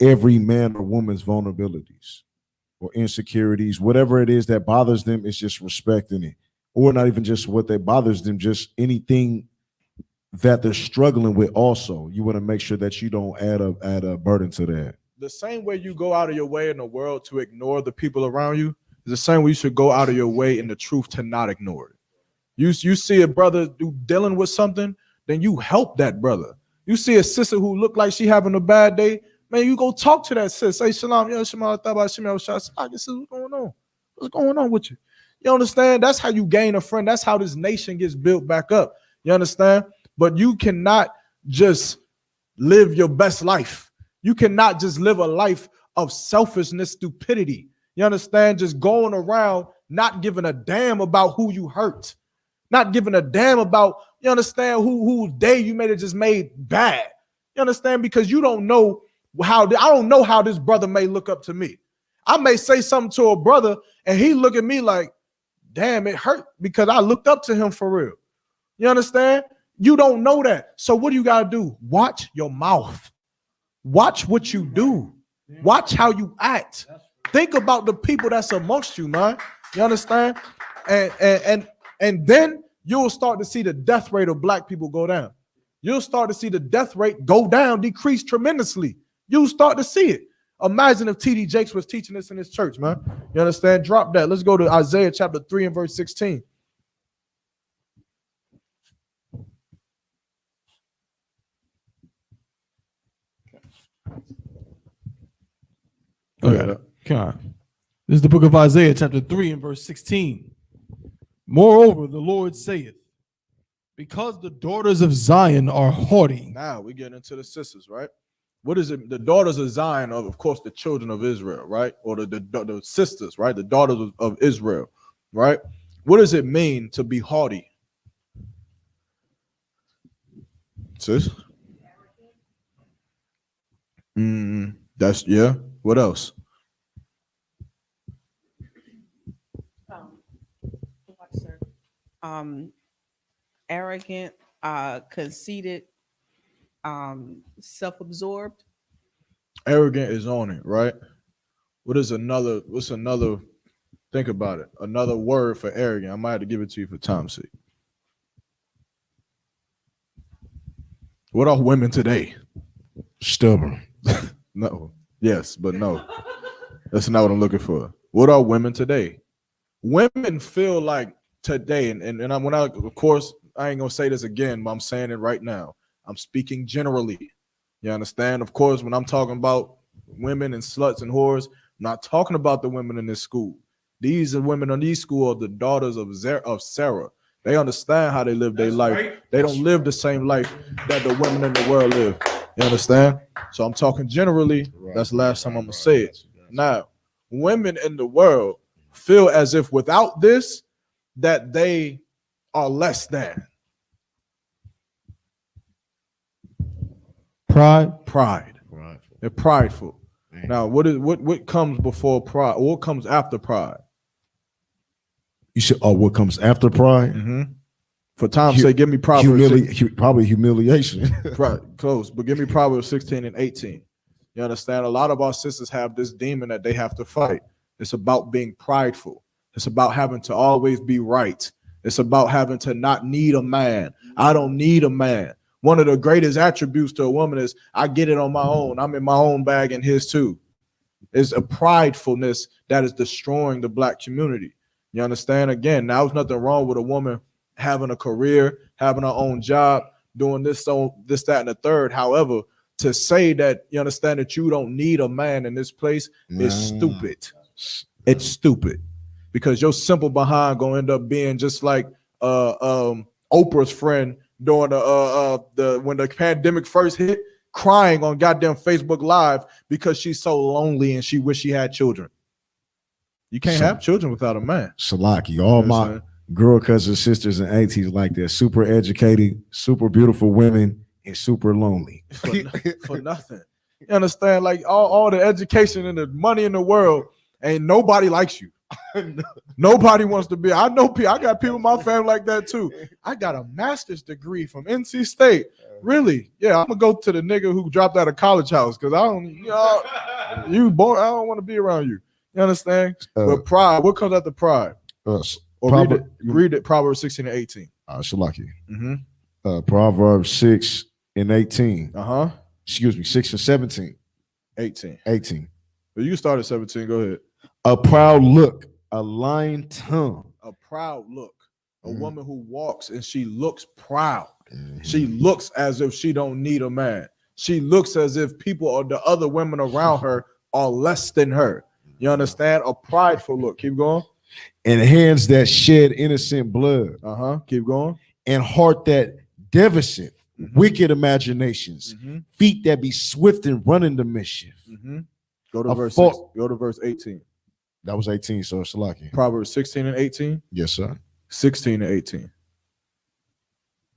every man or woman's vulnerabilities or insecurities, whatever it is that bothers them. It's just respecting it, or not even just what that bothers them, just anything that they're struggling with. Also, you want to make sure that you don't add a burden to that. The same way you go out of your way in the world to ignore the people around you is the same way you should go out of your way in the truth to not ignore it. You see a brother dealing with something, then you help that brother. You see a sister who look like she having a bad day, man, you go talk to that sis. Say shalom, yo, shema, thaba, shema, shas. What's going on? What's going on with you? You understand? That's how you gain a friend. That's how this nation gets built back up. You understand? But you cannot just live your best life. You cannot just live a life of selfishness, stupidity. You understand? Just going around not giving a damn about who you hurt. Not giving a damn about, you understand, whose day you made it just made bad. You understand? Because you don't know I don't know how this brother may look up to me. I may say something to a brother and he look at me like, damn, it hurt because I looked up to him for real. You understand? You don't know that. So what do you got to do? Watch your mouth. Watch what you do. Watch how you act. Think about the people that's amongst you, man. You understand? And then you'll start to see the death rate of black people go down. You'll start to see the death rate go down, decrease tremendously. You'll start to see it. Imagine if T.D. Jakes was teaching this in his church, man. You understand? Drop that. Let's go to Isaiah chapter 3 and verse 16. Okay. Come on. This is the book of Isaiah, chapter 3 and verse 16. Moreover, the Lord saith, because the daughters of Zion are haughty. Now we get into the sisters, right? What is it? The daughters of Zion, of course, the children of Israel, right? Or the sisters, right? The daughters of Israel, right? What does it mean to be haughty? Sis? That's, yeah. What else? Arrogant, conceited, self-absorbed. Arrogant is on it, right? What's another Think about it. Another word for arrogant. I might have to give it to you for time's sake. What are women today? Stubborn. No. Yes, but no. That's not what I'm looking for. What are women today? Women feel like today, of course, I ain't gonna say this again, but I'm saying it right now. I'm speaking generally. You understand? Of course, when I'm talking about women and sluts and whores, I'm not talking about the women in this school. These are women in these school are the daughters of Sarah. They understand how they live their life. Right. They don't live the same life that the women in the world live. You understand? So I'm talking generally. That's the last time I'm gonna say it. Now, women in the world feel as if without this, that they are less than. Pride. They're prideful. Man. Now, what comes before pride? What comes after pride? You said, what comes after pride? Mm-hmm. For time's sake, give me Proverbs. Probably humiliation. Close, but give me Proverbs 16 and 18. You understand? A lot of our sisters have this demon that they have to fight. It's about being prideful. It's about having to always be right. It's about having to not need a man. I don't need a man. One of the greatest attributes to a woman is I get it on my own. I'm in my own bag and his too. It's a pridefulness that is destroying the black community. You understand? Again, now there's nothing wrong with a woman having a career, having her own job, doing this, that, and the third. However, to say that you understand that you don't need a man in this place is stupid. It's stupid because your simple behind gonna end up being just like Oprah's friend during when the pandemic first hit, crying on goddamn Facebook Live because she's so lonely and she wish she had children. You can't have children without a man. Salaki, all my girl cousins, sisters, and aunties like that, super educated, super beautiful women, and super lonely. For nothing. You understand? Like all the education and the money in the world, ain't nobody likes you. Nobody wants to be. I know people. I got people in my family like that too. I got a master's degree from NC State. Really? Yeah, I'm gonna go to the nigga who dropped out of college house because I don't. You born. I don't want to be around you. You understand? But pride. What comes after pride? Read it. Proverbs 16 and 18. Shalaki. Mm-hmm. Proverbs 6 and 18. Excuse me, 6 and 17. 18. Well, you can start at 17. Go ahead. A proud look, a lying tongue. A proud look. A woman who walks and she looks proud. She looks as if she don't need a man. She looks as if people or the other women around her are less than her. You understand? A prideful look. Keep going. And hands that shed innocent blood. Keep going. And heart that devastate wicked imaginations. Feet that be swift and running to mischief. Go to verse 6. Go to verse 18. That was 18, so it's lucky. Proverbs 16 and 18? Yes, sir. 16 and 18.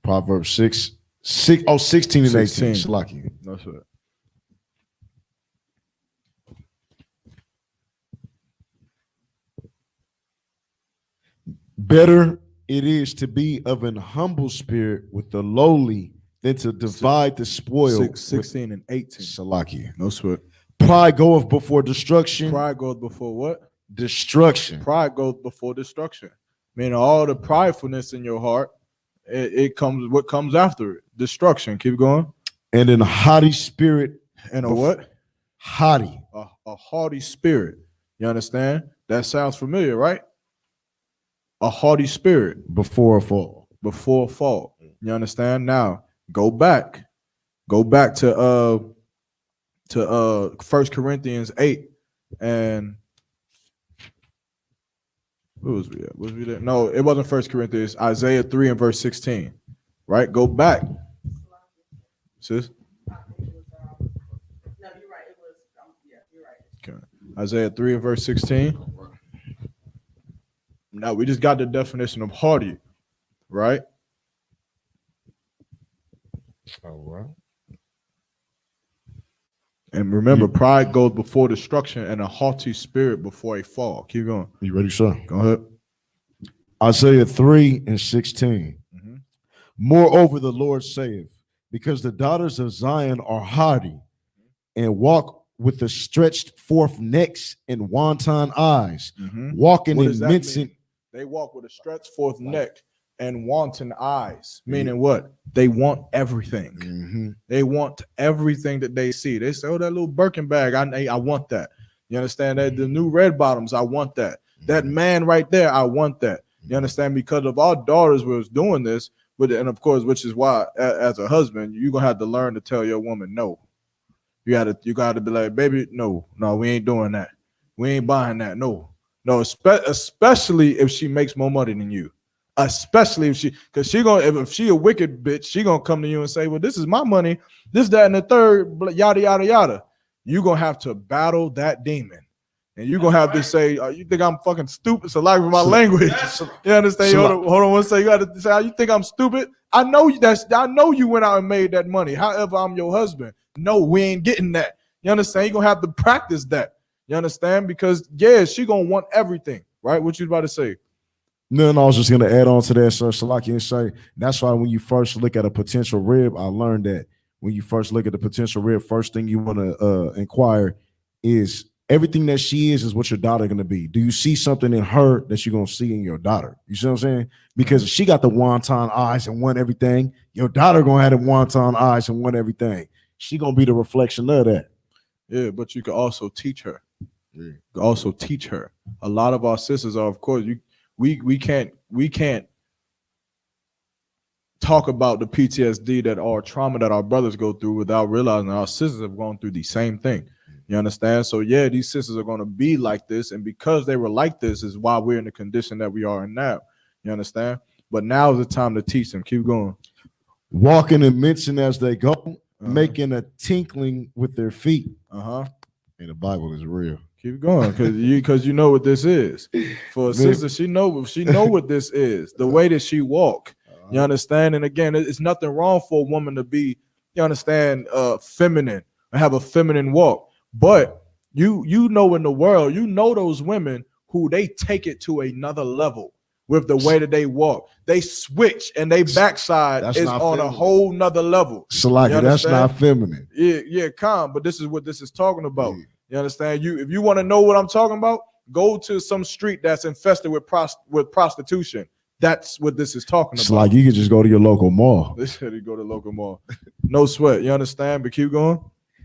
Proverbs 16 and 18. It's lucky. That's right. Better it is to be of an humble spirit with the lowly than to divide the spoil. 16 and 18. Salaki. No sweat. Pride goeth before destruction. Pride goes before what? Destruction. Pride goes before destruction. Meaning all the pridefulness in your heart, it comes. What comes after it? Destruction. Keep going. And in a haughty spirit. And a what? Haughty. A haughty spirit. You understand? That sounds familiar, right? A haughty spirit. Before a fall. Before a fall. You understand? Now go back. Go back to 1 Corinthians 8 and who was we at? Was we there? No, it wasn't 1 Corinthians. Isaiah 3 and verse 16. Right? Go back. Sis? No, you're right. It was, you're right. Okay. Isaiah 3 and verse 16. Now we just got the definition of haughty, right? All right. And remember, pride goes before destruction and a haughty spirit before a fall. Keep going. You ready, sir? Go ahead. Isaiah 3 and 16. Moreover, the Lord saith, because the daughters of Zion are haughty and walk with the stretched forth necks and wanton eyes, Mhm. walking What in does that mincing. mean? They walk with a stretched forth neck and wanton eyes, meaning what? They want everything. Mhm. They want everything that they see. They say, "Oh, that little Birkin bag, I want that." You understand that? The new red bottoms, I want that. That man right there, I want that. You understand? Because of our daughters was doing this, and of course, which is why, as a husband, you're gonna have to learn to tell your woman no. You gotta be like, baby, no, we ain't doing that. We ain't buying that. No, especially if she makes more money than you. Especially if because she gonna, if she a wicked bitch, she gonna come to you and say, well, this is my money, this, that, and the third, yada, yada, yada. You gonna have to battle that demon. And you're gonna have to say, you think I'm fucking stupid? So like with my language. You understand? Hold on one second. You gotta say, you think I'm stupid? I know you went out and made that money. However, I'm your husband. No, we ain't getting that. You understand? You're gonna have to practice that. You understand? Because she gonna want everything, right? What you about to say? No, I was just gonna add on to that, sir. So like you say, that's why when you first look at a potential rib, I learned that when you first look at the potential rib, first thing you want to inquire is everything that she is what your daughter gonna be. Do you see something in her that you're gonna see in your daughter? You see what I'm saying? Because if she got the wonton eyes and want everything, your daughter gonna have the wonton eyes and want everything. She gonna be the reflection of that. Yeah, but you can also teach her. You can also teach her. A lot of our sisters are, of course, we can't talk about the PTSD that our trauma that our brothers go through without realizing our sisters have gone through the same thing. You understand? So these sisters are going to be like this, and because they were like this is why we're in the condition that we are in now. You understand? But now is the time to teach them. Keep going. Walking and mincing as they go, making a tinkling with their feet. And the Bible is real. Keep going, because you know what this is. For a sister, she know what this is. The way that she walk. You understand? And again, it's nothing wrong for a woman to be, you understand, feminine and have a feminine walk. But you know in the world, you know those women who they take it to another level with the way that they walk. They switch and they backside is on feminine. A whole nother level. So like that's not feminine. Yeah, calm. But this is what this is talking about. Yeah. You understand? If you want to know what I'm talking about, go to some street that's infested with prostitution. That's what this is talking about. It's like you can just go to your local mall. This said you go to local mall. No sweat. You understand? But keep going.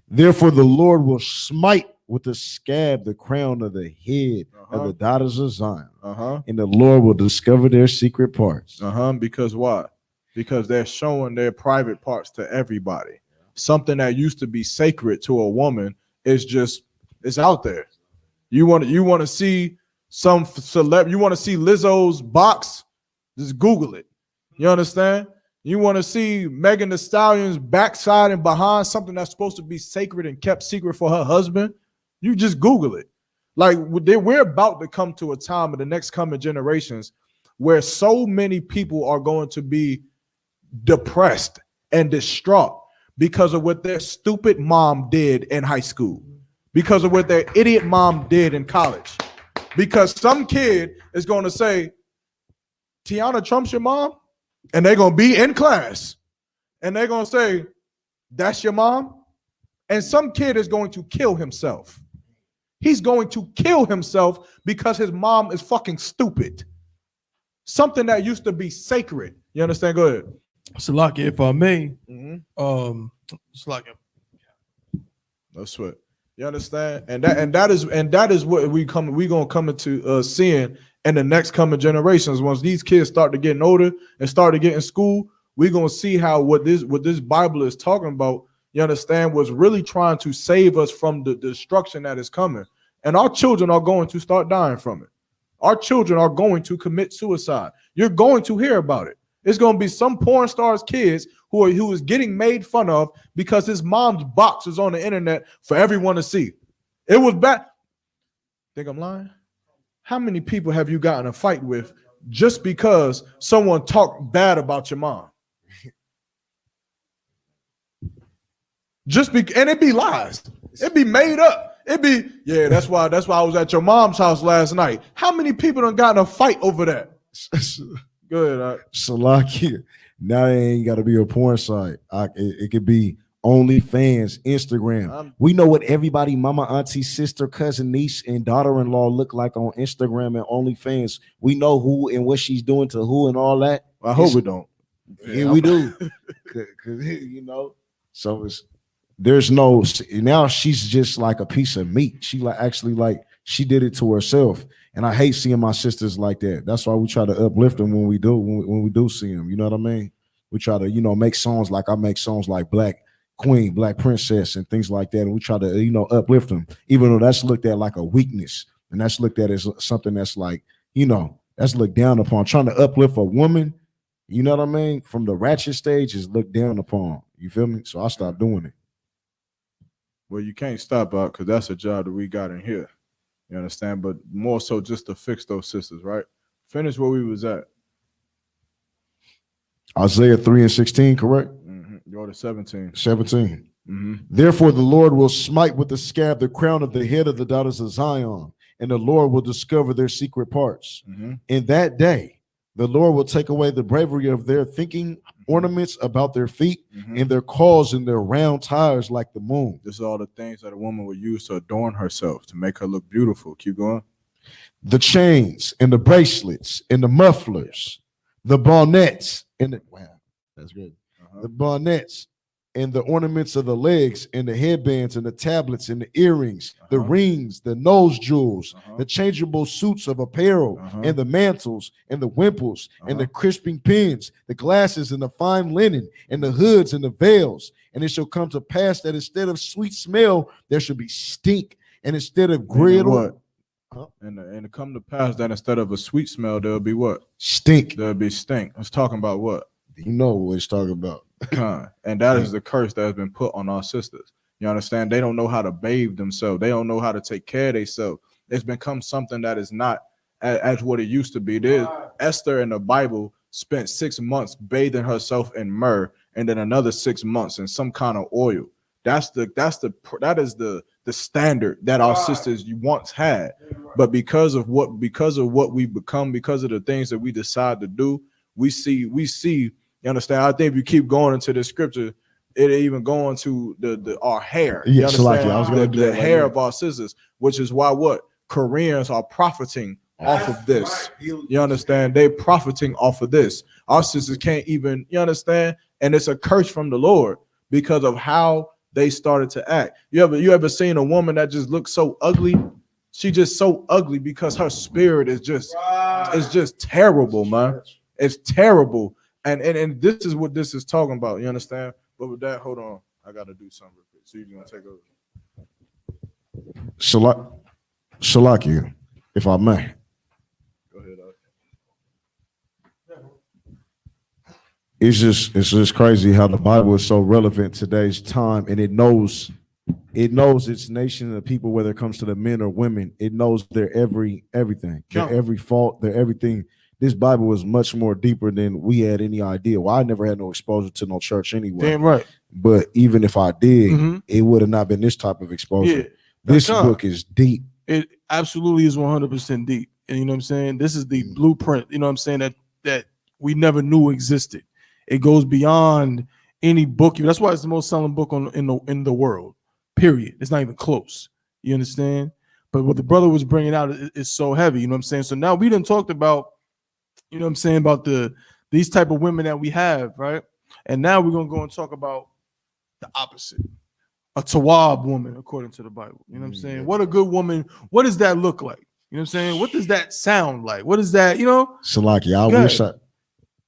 Therefore, the Lord will smite with the scab the crown of the head of the daughters of Zion. And the Lord will discover their secret parts. Because why? Because they're showing their private parts to everybody. Something that used to be sacred to a woman is just, it's out there. You want to see some celeb, you want to see Lizzo's box? Just Google it. You understand? You want to see Megan Thee Stallion's backside and behind something that's supposed to be sacred and kept secret for her husband? You just Google it. Like we're about to come to a time in the next coming generations where so many people are going to be depressed and distraught because of what their stupid mom did in high school, because of what their idiot mom did in college, because some kid is going to say, Tiana Trump's your mom? And they're going to be in class and they're going to say, that's your mom? And some kid is going to kill himself. He's going to kill himself because his mom is fucking stupid. Something that used to be sacred. You understand? Go ahead. Salaki, if I may, Salaki. No sweat. You understand? And that is what we're gonna come into seeing in the next coming generations. Once these kids start to getting older and start to get in school, we're gonna see how what this Bible is talking about, you understand, was really trying to save us from the destruction that is coming. And our children are going to start dying from it. Our children are going to commit suicide. You're going to hear about it. It's going to be some porn stars' kids who is getting made fun of because his mom's box is on the internet for everyone to see. It was bad. Think I'm lying? How many people have you gotten a fight with just because someone talked bad about your mom? And it be lies. It be made up. It be, yeah, that's why I was at your mom's house last night. How many people done gotten a fight over that? Good. So like now it ain't got to be a porn site. It could be OnlyFans, Instagram. I'm- We know what everybody, mama, auntie, sister, cousin, niece, and daughter-in-law look like on Instagram and OnlyFans. We know who and what she's doing to who and all that. I hope we don't. Yeah, we do. Cause you know, so it's there's no now she's just like a piece of meat. She like actually like she did it to herself. And I hate seeing my sisters like that. That's why we try to uplift them when we do see them. You know what I mean? We try to, you know, make songs like I make songs like Black Queen, Black Princess, and things like that. And we try to, you know, uplift them, even though that's looked at like a weakness. And that's looked at as something that's like, you know, that's looked down upon. Trying to uplift a woman, you know what I mean? From the ratchet stage is looked down upon. You feel me? So I stopped doing it. Well, you can't stop out because that's a job that we got in here. You understand? But more so just to fix those sisters, right? Finish where we was at. Isaiah 3:16, correct? Go to 17. 17. Mm-hmm. Therefore, the Lord will smite with the scab the crown of the head of the daughters of Zion, and the Lord will discover their secret parts. Mm-hmm. In that day, the Lord will take away the bravery of their thinking ornaments about their feet, Mm-hmm. and their caws and their round tires like the moon. This is all the things that a woman would use to adorn herself, to make her look beautiful. Keep going. The chains and the bracelets and the mufflers, the bonnets and the wow, that's good. The bonnets and the ornaments of the legs and the headbands and the tablets and the earrings, the rings, the nose jewels, the changeable suits of apparel and the mantles and the wimples and the crisping pins, the glasses and the fine linen and the hoods and the veils. And it shall come to pass that instead of sweet smell, there shall be stink. And instead of griddle, And it come to pass that instead of a sweet smell, there'll be what? Stink. There'll be stink. It's talking about what? You know what it's talking about. And that is the curse that has been put on our sisters. You understand? They don't know how to bathe themselves. They don't know how to take care of themselves. It's become something that is not as what it used to be. Esther in the Bible spent 6 months bathing herself in myrrh, and then another 6 months in some kind of oil. That is the standard that our sisters once had. But because of what we become, because of the things that we decide to do, we see, you understand? I think if you keep going into the scripture, it even going to the our hair. You Yes, like understand? I was gonna do the that hair right of our sisters, which is why what Koreans are profiting off of this. You understand? They're profiting off of this. Our sisters can't even, you understand? And it's a curse from the Lord because of how they started to act. You ever seen a woman that just looks so ugly? She just so ugly because her spirit is just terrible, man. It's terrible. And this is what this is talking about. You understand? But with that, hold on. I gotta do something real quick. So you're gonna take over. Shalaki, if I may. Go ahead. It's just crazy how the Bible is so relevant today's time, and it knows its nation and the people, whether it comes to the men or women. It knows their everything, their every fault, their everything. This Bible is much more deeper than we had any idea. Well, I never had no exposure to no church anyway. Damn right. But even if I did, it would have not been this type of exposure. Yeah, this book is deep. It absolutely is 100% deep. And you know what I'm saying? This is the blueprint, you know what I'm saying, that we never knew existed. It goes beyond any book. That's why it's the most selling book in the world, period. It's not even close. You understand? But what the brother was bringing out is so heavy, you know what I'm saying? So now we done talked about, you know what I'm saying, about these type of women that we have, right? And now we're going to go and talk about the opposite. A Tawab woman, according to the Bible. You know what I'm saying? What a good woman. What does that look like? You know what I'm saying? What does that sound like? What is that, you know? Salaki,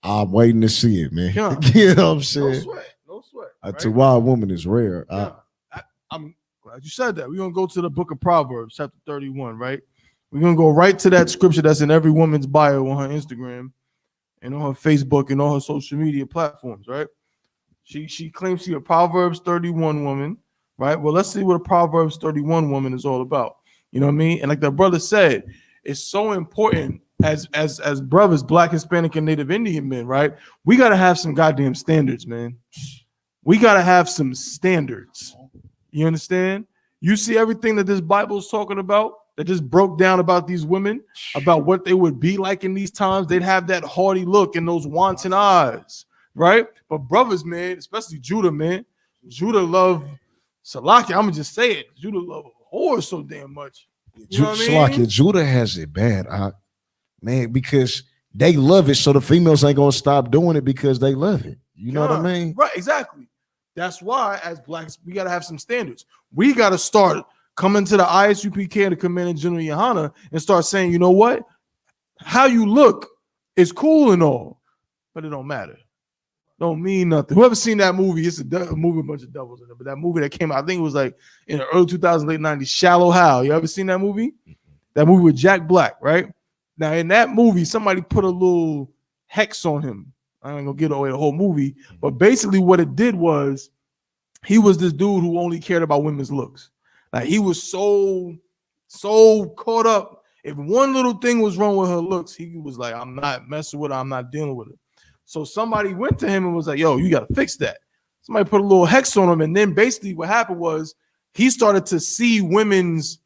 I'm waiting to see it, man. Yeah. You know what I'm saying? No sweat. A Tawab woman is rare. Yeah. I'm glad you said that. We're going to go to the book of Proverbs, chapter 31, right? We're going to go right to that scripture that's in every woman's bio on her Instagram and on her Facebook and on her social media platforms, right? She claims she's a Proverbs 31 woman, right? Well, let's see what a Proverbs 31 woman is all about. You know what I mean? And like the brother said, it's so important as brothers, Black, Hispanic, and Native Indian men, right? We got to have some goddamn standards, man. We got to have some standards. You understand? You see everything that this Bible is talking about, that just broke down about these women, about what they would be like in these times. They'd have that haughty look and those wanton eyes, right? But brothers, man, especially Judah, man, Judah loved Salaki. I'm gonna just say it. Judah loved whore so damn much. You know what I mean? Judah has it bad, man, because they love it. So the females ain't gonna stop doing it because they love it. You know what I mean? Right, exactly. That's why, as blacks, we gotta have some standards. We gotta start coming to the ISUPK, the Commander General Yohana, and start saying, you know what? How you look is cool and all, but it don't matter. Don't mean nothing. Whoever seen that movie, it's a movie with a bunch of devils in it, but that movie that came out, I think it was like in the early 2000s, late 90s, Shallow Hal. You ever seen that movie? That movie with Jack Black, right? Now, in that movie, somebody put a little hex on him. I ain't gonna get away the whole movie, but basically what it did was he was this dude who only cared about women's looks. Like he was so caught up. If one little thing was wrong with her looks, he was like, I'm not messing with her, I'm not dealing with it. So somebody went to him and was like, yo, you got to fix that. Somebody put a little hex on him. And then basically what happened was he started to see women's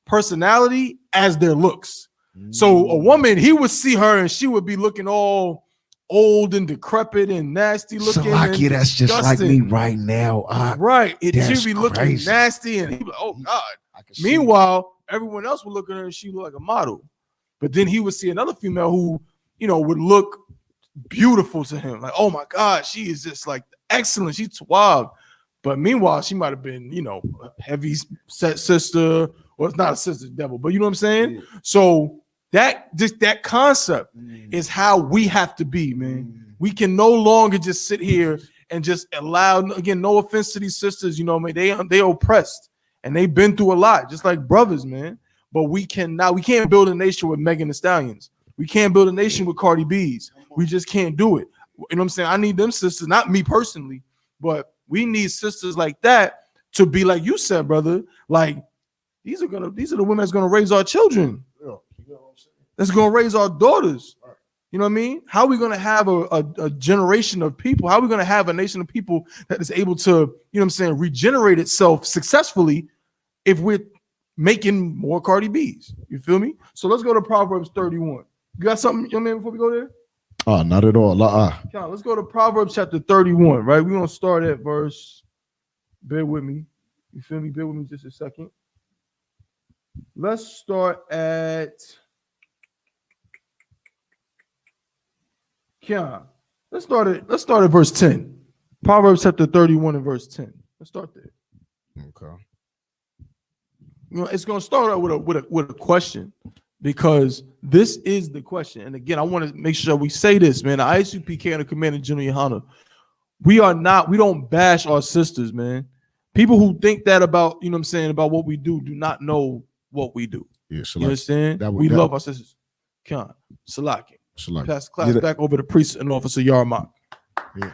personality as their looks. So a woman, he would see her and she would be looking all old and decrepit and nasty looking. Salaki, that's just like me right now. Right. She'd be looking crazy. nasty and he'd be like, oh God. Meanwhile, everyone else would look at her and she looked like a model. But then he would see another female who, you know, would look beautiful to him. Like, oh my God, she is just like excellent. She's wild. But meanwhile, she might have been, you know, a heavy set sister, or it's not a sister devil, but you know what I'm saying? Yeah. So that concept is how we have to be, man. We can no longer just sit here and just allow, again, no offense to these sisters, you know, man, they oppressed and they've been through a lot, just like brothers, man. But we can't build a nation with Megan Thee Stallions. We can't build a nation with Cardi B's. We just can't do it. You know what I'm saying? I need them sisters, not me personally, but we need sisters like that to be like you said, brother. Like these are the women that's gonna raise our children. That's gonna raise our daughters. You know what I mean? How are we gonna have a generation of people? How are we gonna have a nation of people that is able to, you know what I'm saying, regenerate itself successfully if we're making more Cardi B's? You feel me? So let's go to Proverbs 31. You got something, young man, before we go there? Oh, not at all. Let's go to Proverbs chapter 31, right? We're going to start at verse, bear with me. You feel me? Bear with me just a second. Let's start at, let's start at verse 10. Proverbs chapter 31 and verse 10. Let's start there. Okay. You know, it's going to start out with a question, because this is the question. And again, I want to make sure we say this, man. The ISUPK and the Commander General Yohana, we don't bash our sisters, man. People who think that about, you know what I'm saying, about what we do not know what we do. Yeah, so you understand? We love our sisters. Salaki. Pass the class back over to Priest and Officer Yarmak. Yeah.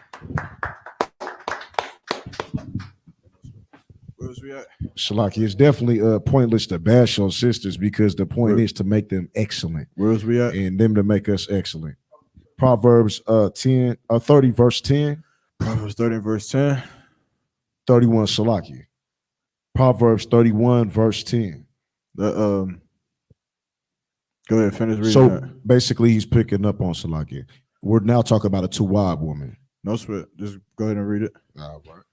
Where's we at? Shalaki, it's definitely pointless to bash on sisters, because the point is to make them excellent. Where's we at? And them to make us excellent. Proverbs 30 verse 10. Proverbs 30 verse 10. 31 Shalaki. Proverbs 31 verse 10. Go ahead, finish reading. So that. basically he's picking up on Shalaki. We're now talking about a two-wild woman. No sweat. Just go ahead and read it. All right.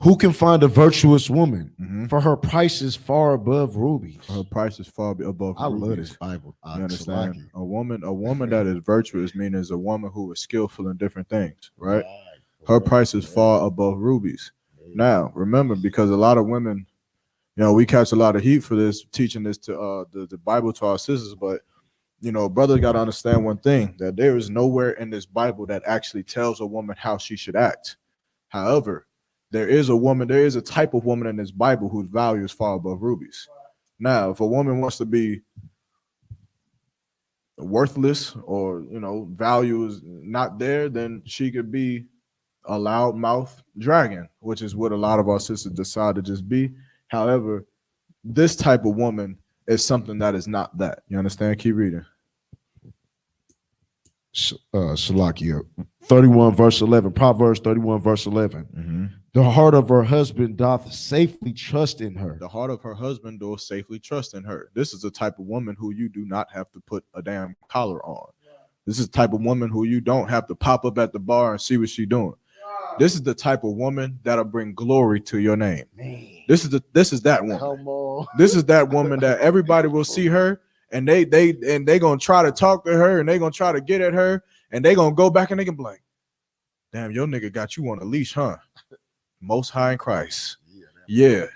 Who can find a virtuous woman? For her price is far above rubies. Her price is far above I rubies. love this Bible. You understand? A woman that is virtuous means a woman who is skillful in different things, right? Her price is far above rubies. Now, remember, because a lot of women, you know, we catch a lot of heat for this, teaching this to the Bible to our sisters, but you know, brothers got to understand one thing, that there is nowhere in this Bible that actually tells a woman how she should act. However, there is a type of woman in this Bible whose value is far above rubies. Now, if a woman wants to be worthless, or, you know, value is not there, then she could be a loudmouth dragon, which is what a lot of our sisters decide to just be. However, this type of woman is something that is not that. You understand? Keep reading. Salakia 31 verse 11. Proverbs 31 verse 11. The heart of her husband doth safely trust in her. The heart of her husband doth safely trust in her. This is the type of woman who you do not have to put a damn collar on. This is the type of woman who you don't have to pop up at the bar and see what she's doing. This is the type of woman that'll bring glory to your name. Man. This is that woman. Come on. This is that woman that everybody will see her and they gonna try to talk to her and they gonna try to get at her and they gonna go back and they can be like, damn, your nigga got you on a leash, huh? Most High in Christ. Yeah.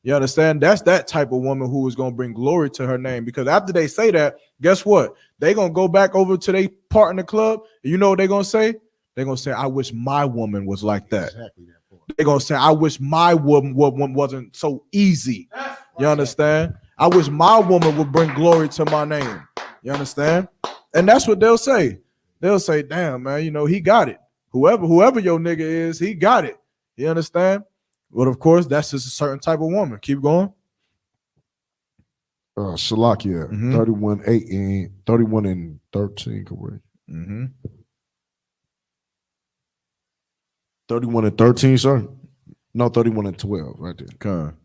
You understand? That's that type of woman who is gonna bring glory to her name, because after they say that, guess what? They gonna go back over to their part in the club. You know what they're gonna say? They're gonna say, I wish my woman was like that. Exactly that point. They're gonna say, I wish my woman wasn't so easy. You understand? I wish my woman would bring glory to my name. You understand? And that's what they'll say. They'll say, damn, man, you know, he got it. Whoever your nigga is, he got it. You understand? But of course, that's just a certain type of woman. Keep going. Shalakia, Mhm. 31-8 and 31-13, correct? Mm-hmm. 31-13, sir? No, 31-12, right there. Come.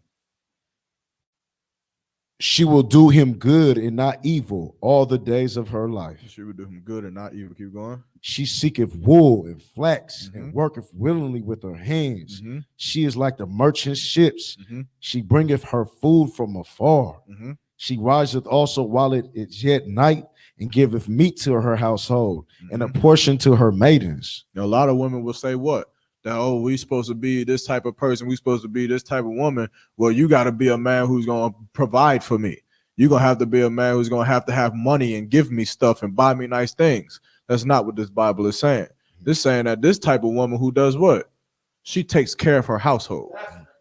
She will do him good and not evil all the days of her life. She would do him good and not evil. Keep going. She seeketh wool and flax Mhm. and worketh willingly with her hands. Mm-hmm. She is like the merchant ships. Mm-hmm. She bringeth her food from afar. Mm-hmm. She riseth also while it is yet night, and giveth meat to her household, and a portion to her maidens. Now, a lot of women will say what? That, oh, we supposed to be this type of person. We supposed to be this type of woman. Well, you got to be a man who's going to provide for me. You're going to have to be a man who's going to have money and give me stuff and buy me nice things. That's not what this Bible is saying. It's saying that this type of woman who does what? She takes care of her household.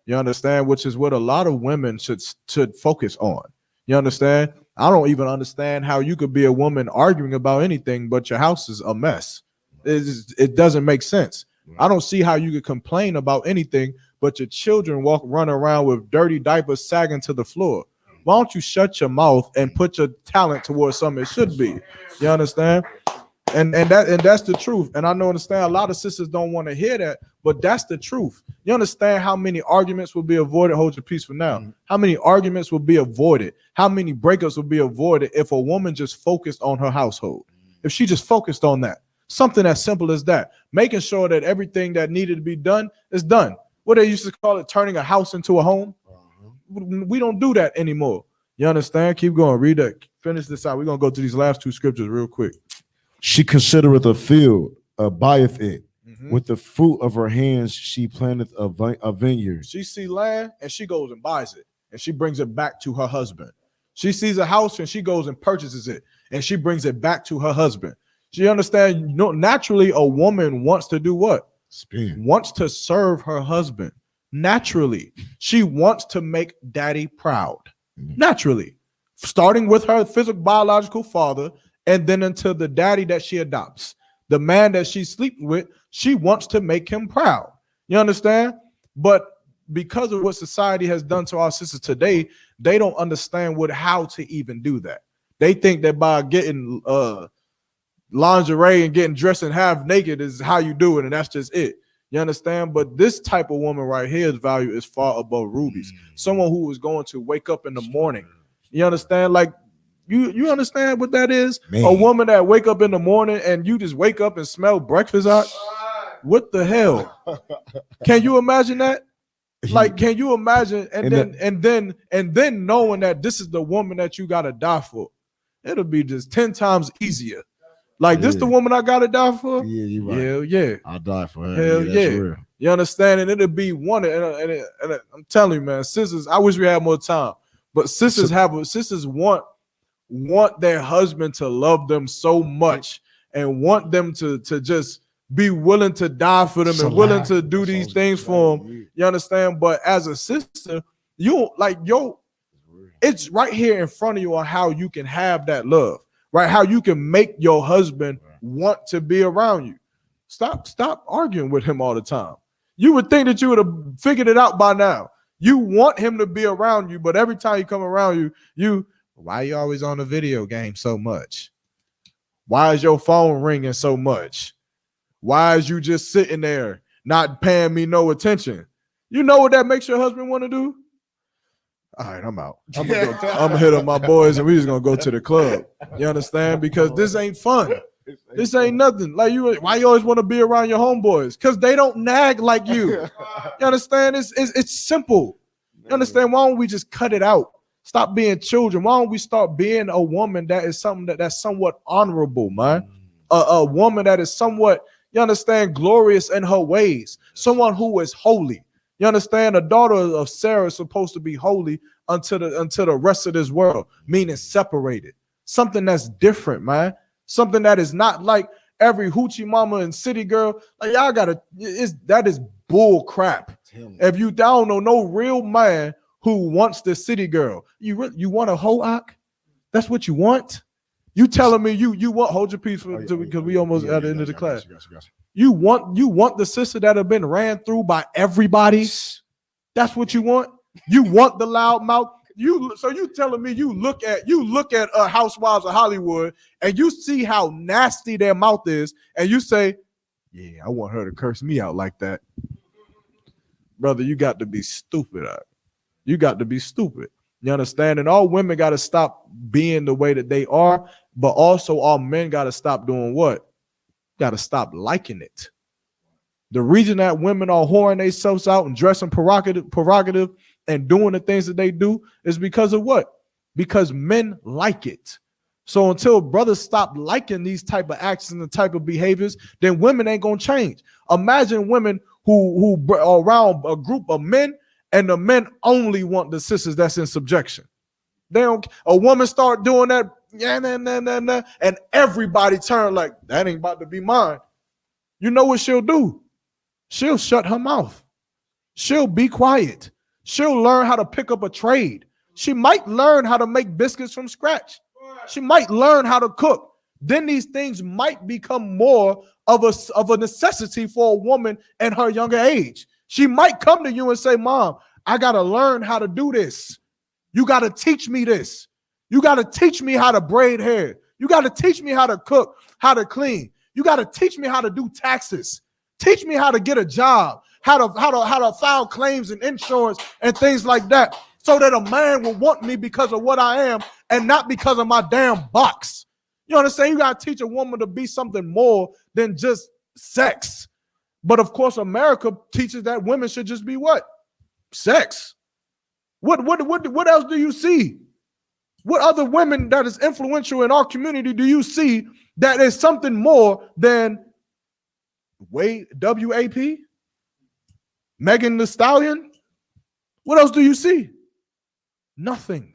You understand? Which is what a lot of women should focus on. You understand? I don't even understand how you could be a woman arguing about anything, but your house is a mess. It doesn't make sense. I don't see how you could complain about anything, but your children run around with dirty diapers sagging to the floor. Why don't you shut your mouth and put your talent towards something it should be? You understand? And that's the truth. And I understand a lot of sisters don't want to hear that, but that's the truth. You understand how many arguments will be avoided? Hold your peace for now. How many arguments will be avoided? How many breakups will be avoided if a woman just focused on her household? If she just focused on that. Something as simple as that, making sure that everything that needed to be done is done. What they used to call it, turning a house into a home. We don't do that anymore. You understand? Keep going. Read that. Finish this out. We're going to go to these last two scriptures real quick. She considereth a field, buyeth it. Mhm. With the fruit of her hands, she planteth a vineyard. She see land and she goes and buys it and she brings it back to her husband. She sees a house and she goes and purchases it and she brings it back to her husband. She understand, you know, naturally a woman wants to do what? Spin. Wants to serve her husband. Naturally, she wants to make daddy proud. Naturally, starting with her physical biological father and then until the daddy that she adopts. The man that she sleeps with, she wants to make him proud. You understand? But because of what society has done to our sisters today, they don't understand how to even do that. They think that by getting lingerie and getting dressed and half naked is how you do it, and that's just it. You understand? But this type of woman right here's value is far above rubies. Someone who is going to wake up in the morning. You understand? Like you understand what that is? Man. A woman that wake up in the morning and you just wake up and smell breakfast out. What the hell? Can you imagine that? Like, can you imagine? And then knowing that this is the woman that you gotta die for, it'll be just 10 times easier. Like, this the woman I gotta die for? Yeah, you right. Hell yeah. I'll die for her. Hell That's yeah. real. You understand? And it'll be one. And I'm telling you, man, sisters, I wish we had more time. But sisters want their husband to love them so much and want them to just be willing to die for them and willing to do these things for them. You understand? But as a sister, it's right here in front of you on how you can have that love, right? How you can make your husband want to be around you. Stop arguing with him all the time. You would think that you would have figured it out by now. You want him to be around you, but every time he come around you, why are you always on the video game so much? Why is your phone ringing so much? Why is you just sitting there not paying me no attention? You know what that makes your husband want to do? All right, I'm out. I'm gonna hit up my boys and we just gonna go to the club. You understand? Because this ain't fun. This ain't nothing. Like why you always want to be around your homeboys? Because they don't nag like you. You understand? It's simple. You understand? Why don't we just cut it out? Stop being children. Why don't we start being a woman that is something that's somewhat honorable, man? A woman that is somewhat, you understand, glorious in her ways. Someone who is holy. You understand? A daughter of Sarah is supposed to be holy unto the rest of this world, meaning separated. Something that's different, man. Something that is not like every hoochie mama and city girl. Like y'all that is bull crap. If you don't know no real man who wants the city girl, you want a hoe ock? That's what you want? You telling me you want, hold your peace because we almost at the end of the class. You want the sister that have been ran through by everybody? That's what you want? You want the loud mouth? So you telling me you look at Housewives of Hollywood and you see how nasty their mouth is, and you say, yeah, I want her to curse me out like that. Brother, you got to be stupid. You got to be stupid. You understand? And all women got to stop being the way that they are, but also all men got to stop doing what? Got to stop liking it. The reason that women are whoring themselves out and dressing prerogative and doing the things that they do is because of what? Because men like it. So until brothers stop liking these type of actions and type of behaviors, then women ain't gonna change. Imagine women who are around a group of men and the men only want the sisters that's in subjection. A woman start doing that, and everybody turn like, that ain't about to be mine. You know what she'll do? She'll shut her mouth. She'll be quiet. She'll learn how to pick up a trade. She might learn how to make biscuits from scratch. She might learn how to cook. Then these things might become more of a necessity for a woman in her younger age. She might come to you and say, Mom, I got to learn how to do this. You got to teach me this. You got to teach me how to braid hair. You got to teach me how to cook, how to clean. You got to teach me how to do taxes. Teach me how to get a job, how to file claims and insurance and things like that, so that a man will want me because of what I am and not because of my damn box. You understand? You got to teach a woman to be something more than just sex. But of course, America teaches that women should just be what? Sex. What else do you see? What other women that is influential in our community do you see that is something more than WAP? Megan Thee Stallion? What else do you see? Nothing.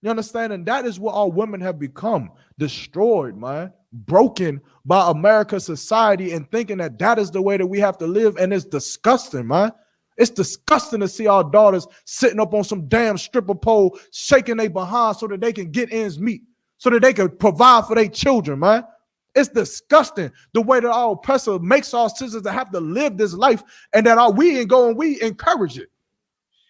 You understand? And that is what our women have become. Destroyed, man. Broken by America's society and thinking that is the way that we have to live. And it's disgusting, man. It's disgusting to see our daughters sitting up on some damn stripper pole, shaking their behind so that they can get ends meet, so that they can provide for their children, man. It's disgusting the way that our oppressor makes our sisters to have to live this life, and that we encourage it.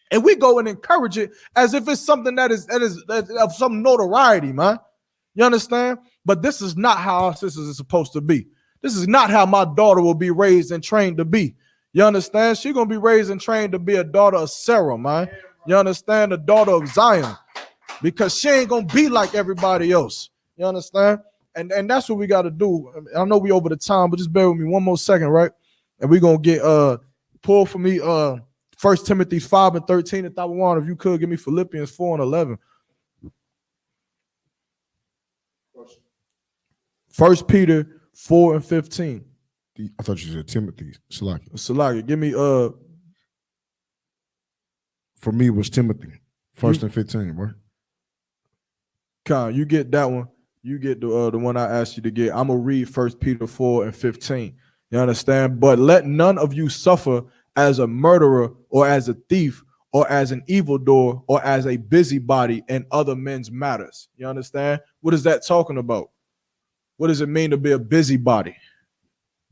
And we go and encourage it as if it's something that is of some notoriety, man. You understand? But this is not how our sisters are supposed to be. This is not how my daughter will be raised and trained to be. You understand? She's going to be raised and trained to be a daughter of Sarah, man. You understand? A daughter of Zion. Because she ain't going to be like everybody else. You understand? And that's what we got to do. I know we over the time, but just bear with me one more second, right? And we're going to get pull for me 1 Timothy 5:13. If if you could give me Philippians 4:11. 1 Peter 4:15. I thought you said Timothy. Salaki, give me for me it was Timothy 1 and 15, right? Con, you get that one. You get the one I asked you to get. I'm gonna read 1 Peter 4:15. You understand? But let none of you suffer as a murderer or as a thief or as an evildoer or as a busybody in other men's matters. You understand? What is that talking about? What does it mean to be a busybody?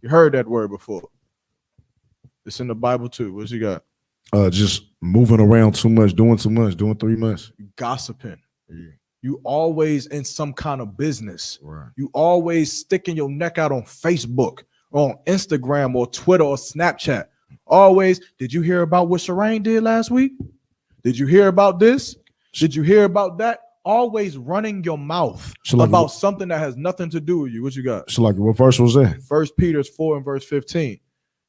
You heard that word before. It's in the Bible too. What you got? Just moving around too much, doing too much. Gossiping. Yeah. You always in some kind of business. Right. You always sticking your neck out on Facebook or on Instagram or Twitter or Snapchat. Always, did you hear about what Shireen did last week? Did you hear about this? Did you hear about that? always running your mouth So like about what- something that has nothing to do with you. What you got? So like what verse was that? 1 Peter 4 and verse 15.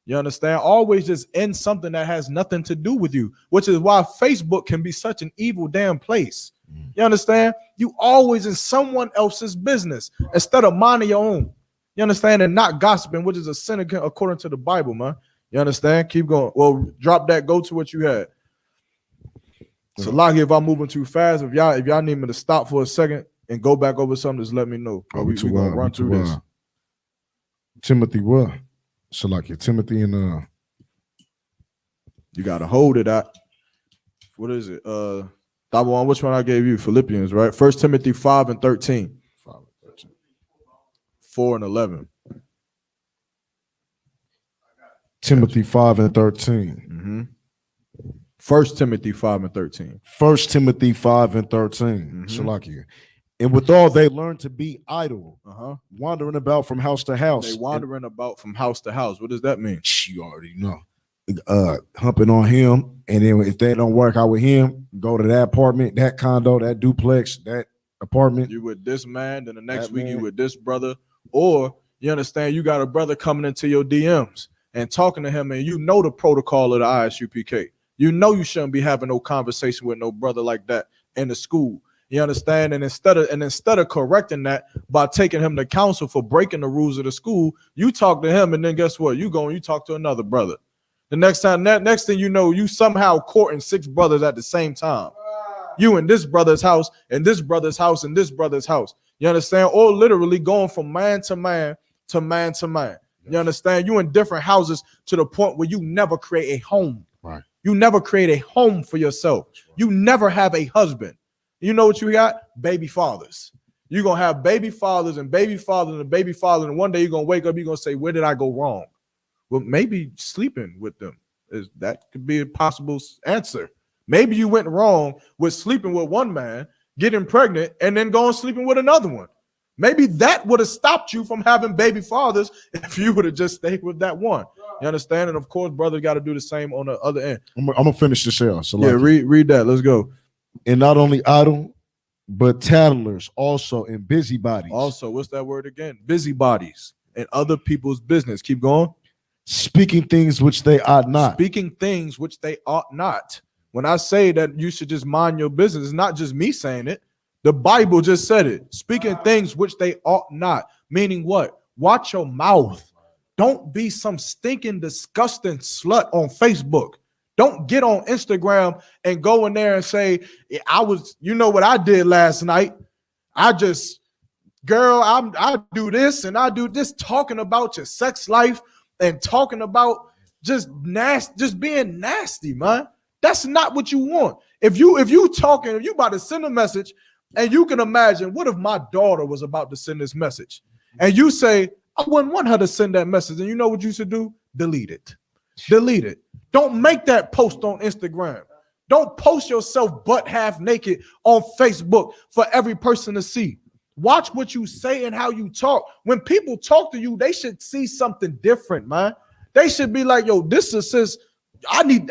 You understand? Always just in something that has nothing to do with you, which is why Facebook can be such an evil damn place. You understand? You always in someone else's business instead of minding your own. You understand? And not gossiping, which is a sin according to the Bible, man. You understand? Keep going. Well, drop that. Go to what you had. So, Lockie, if I'm moving too fast, if y'all need me to stop for a second and go back over something, just let me know. We gonna run through this. Timothy what? So like your Timothy and You gotta hold it out. What is it? That one, which one I gave you? Philippians, right? 1 Timothy 5 and 13. 4 and 11. Timothy 5 and 13. 1 Timothy 5 and 13. 1 Timothy 5 and 13. So like you. And withal they learn to be idle, wandering about from house to house. They wandering about from house to house. What does that mean? You already know. Humping on him, and then if they don't work out with him, go to that apartment, that condo, that duplex, that apartment. You with this man, then the next That week you man. with this brother, or you understand you got a brother coming into your DMs and talking to him, and you know the protocol of the ISUPK. You know you shouldn't be having no conversation with no brother like that in the school. You understand? And instead of correcting that by taking him to counsel for breaking the rules of the school, you talk to him, and then guess what? You talk to another brother. The next thing you know, you somehow courting 6 brothers at the same time. You in this brother's house, and this brother's house, and this brother's house. You understand? Or literally going from man to man to man to man. You understand? You in different houses to the point where you never create a home. Right. You never create a home for yourself. You never have a husband. You know what you got? Baby fathers. You're going to have baby fathers and baby fathers and baby fathers. And one day you're going to wake up, you're going to say, where did I go wrong? Well, maybe sleeping with them. That could be a possible answer. Maybe you went wrong with sleeping with one man, getting pregnant, and then going sleeping with another one. Maybe that would have stopped you from having baby fathers if you would have just stayed with that one. You understand? And of course, brother got to do the same on the other end. I'm gonna finish this here. So Yeah, read that. Let's go. And not only idle, but tattlers also, and busybodies. Also, what's that word again? Busybodies and other people's business. Keep going. Speaking things which they ought not. Speaking things which they ought not. When I say that you should just mind your business, it's not just me saying it. The Bible just said it. Speaking things which they ought not. Meaning what? Watch your mouth. Don't be some stinking, disgusting slut on Facebook. Don't get on Instagram and go in there and say, you know what I did last night? I do this and I do this, talking about your sex life and talking about just being nasty, man. That's not what you want. If you about to send a message, and you can imagine, what if my daughter was about to send this message? And you say, I wouldn't want her to send that message. And you know what you should do? Delete it. Delete it. Don't make that post on Instagram. Don't post yourself butt half naked on Facebook for every person to see. Watch what you say and how you talk. When people talk to you, they should see something different, man. They should be like, yo, this is sis. I need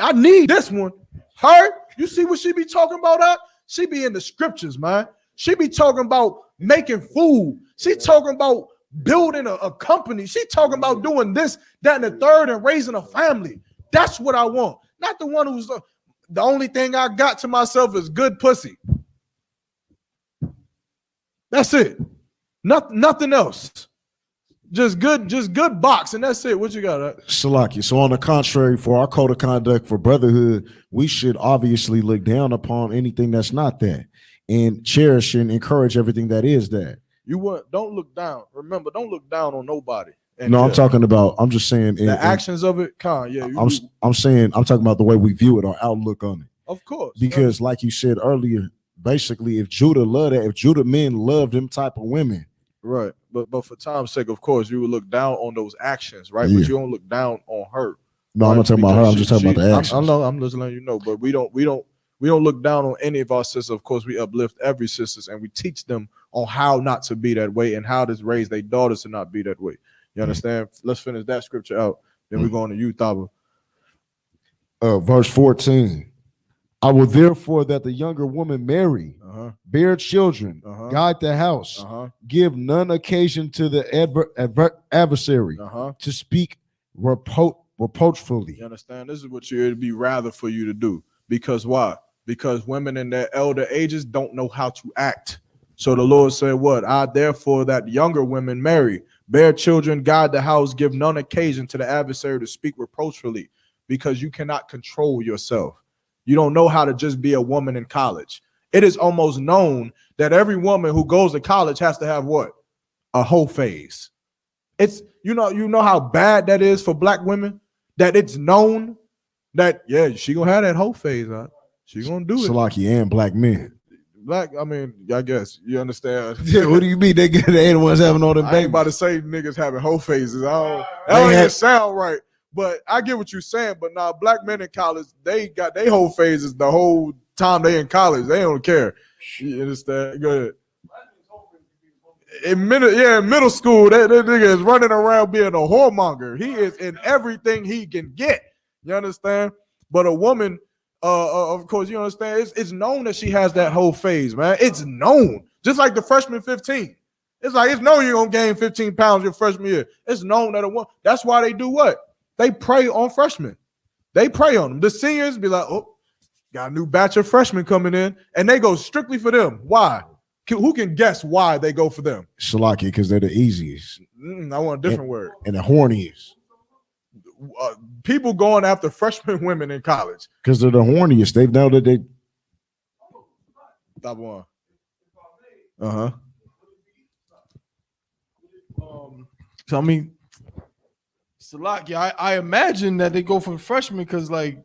this one. Her, you see what she be talking about? She be in the scriptures, man. She be talking about making food. She talking about building a company. She talking about doing this, that, and the third, and raising a family. That's what I want. Not the one who's the only thing I got to myself is good pussy. That's it. Nothing else. Just good box, and that's it. What you got? Salaki. So on the contrary, for our code of conduct for brotherhood, we should obviously look down upon anything that's not that, and cherish and encourage everything that is that. Don't look down. Remember, don't look down on nobody. No, I'm just saying the actions of it. I'm talking about the way we view it, our outlook on it. Of course. Because like you said earlier, basically, if Judah men love them type of women. Right. But for time's sake, of course, you would look down on those actions, right? Yeah. But you don't look down on her. No, right? I'm not talking about her. I'm just talking about the actions. I'm just letting you know. But we don't look down on any of our sisters. Of course, we uplift every sisters, and we teach them on how not to be that way and how to raise their daughters to not be that way. You understand? Let's finish that scripture out. Then we're going to you, Thaba. Verse 14. I will therefore that the younger woman marry bear children, Uh-huh. guide the house, Uh-huh. give none occasion to the adversary to speak reproachfully. You understand? This is what it'd be rather for you to do. Because why? Because women in their elder ages don't know how to act. So the Lord said, what? I therefore that younger women marry, bear children, guide the house, give none occasion to the adversary to speak reproachfully, because you cannot control yourself. You don't know how to just be a woman in college. It is almost known that every woman who goes to college has to have what? A whole phase. It's you know how bad that is for black women, that it's known that she gonna have that whole phase. She gonna do it. Salaki and black men. Black, I mean, I guess you understand. Yeah, what do you mean they the ones having all the I ain't babies? about to say niggas having whole phases. That don't even sound right. But I get what you're saying. But now black men in college, they got their whole phases the whole time they in college. They don't care. You understand? Go ahead. In middle school, that nigga is running around being a whoremonger. He is in everything he can get. You understand? But a woman, of course, you understand, it's known that she has that whole phase, man. It's known. Just like the freshman 15. It's known you're going to gain 15 pounds your freshman year. It's known that a woman, that's why they do what? They prey on freshmen. They prey on them. The seniors be like, oh, got a new batch of freshmen coming in, and they go strictly for them. Why? Who can guess why they go for them? Shalaki, because they're the easiest. I want a different word. And the horniest. People going after freshman women in college. Because they're the horniest. They know that they. Top one. So I mean, Salaki, I imagine that they go for freshmen because like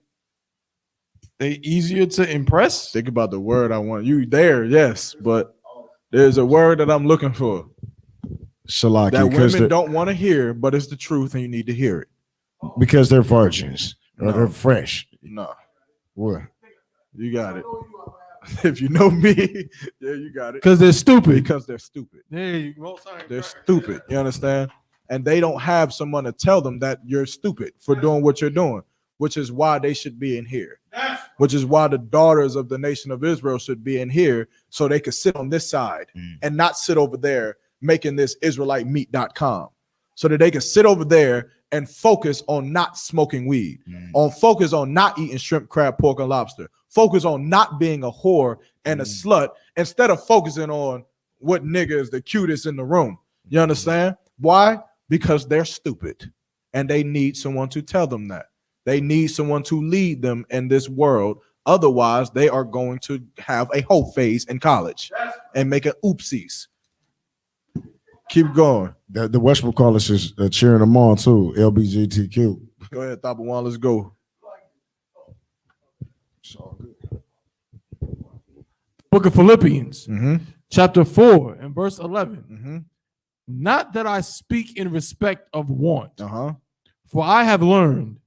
they easier to impress. Think about the word I want. You there, yes, but there's a word that I'm looking for. Shalaki, that women don't want to hear, but it's the truth, and you need to hear it. Because they're virgins. Or they're fresh. No. What? You got it. If you know me, yeah, you got it. Because they're stupid. Because they're stupid. There you go. Sorry. They're stupid. You understand? And they don't have someone to tell them that you're stupid for doing what you're doing, which is why they should be in here. Which is why the daughters of the nation of Israel should be in here, so they could sit on this side and not sit over there making this IsraeliteMeat.com, so that they can sit over there and focus on not smoking weed, on focus on not eating shrimp, crab, pork, and lobster, focus on not being a whore and a slut, instead of focusing on what nigga is the cutest in the room. You understand? Why? Because they're stupid, and they need someone to tell them that. They need someone to lead them in this world. Otherwise, they are going to have a whole phase in college and make an oopsies. Keep going. The Westbrook College is cheering them on too. LBGTQ. Go ahead, Top One. Let's go. Book of Philippians, chapter 4 and verse 11. Not that I speak in respect of want, for I have learned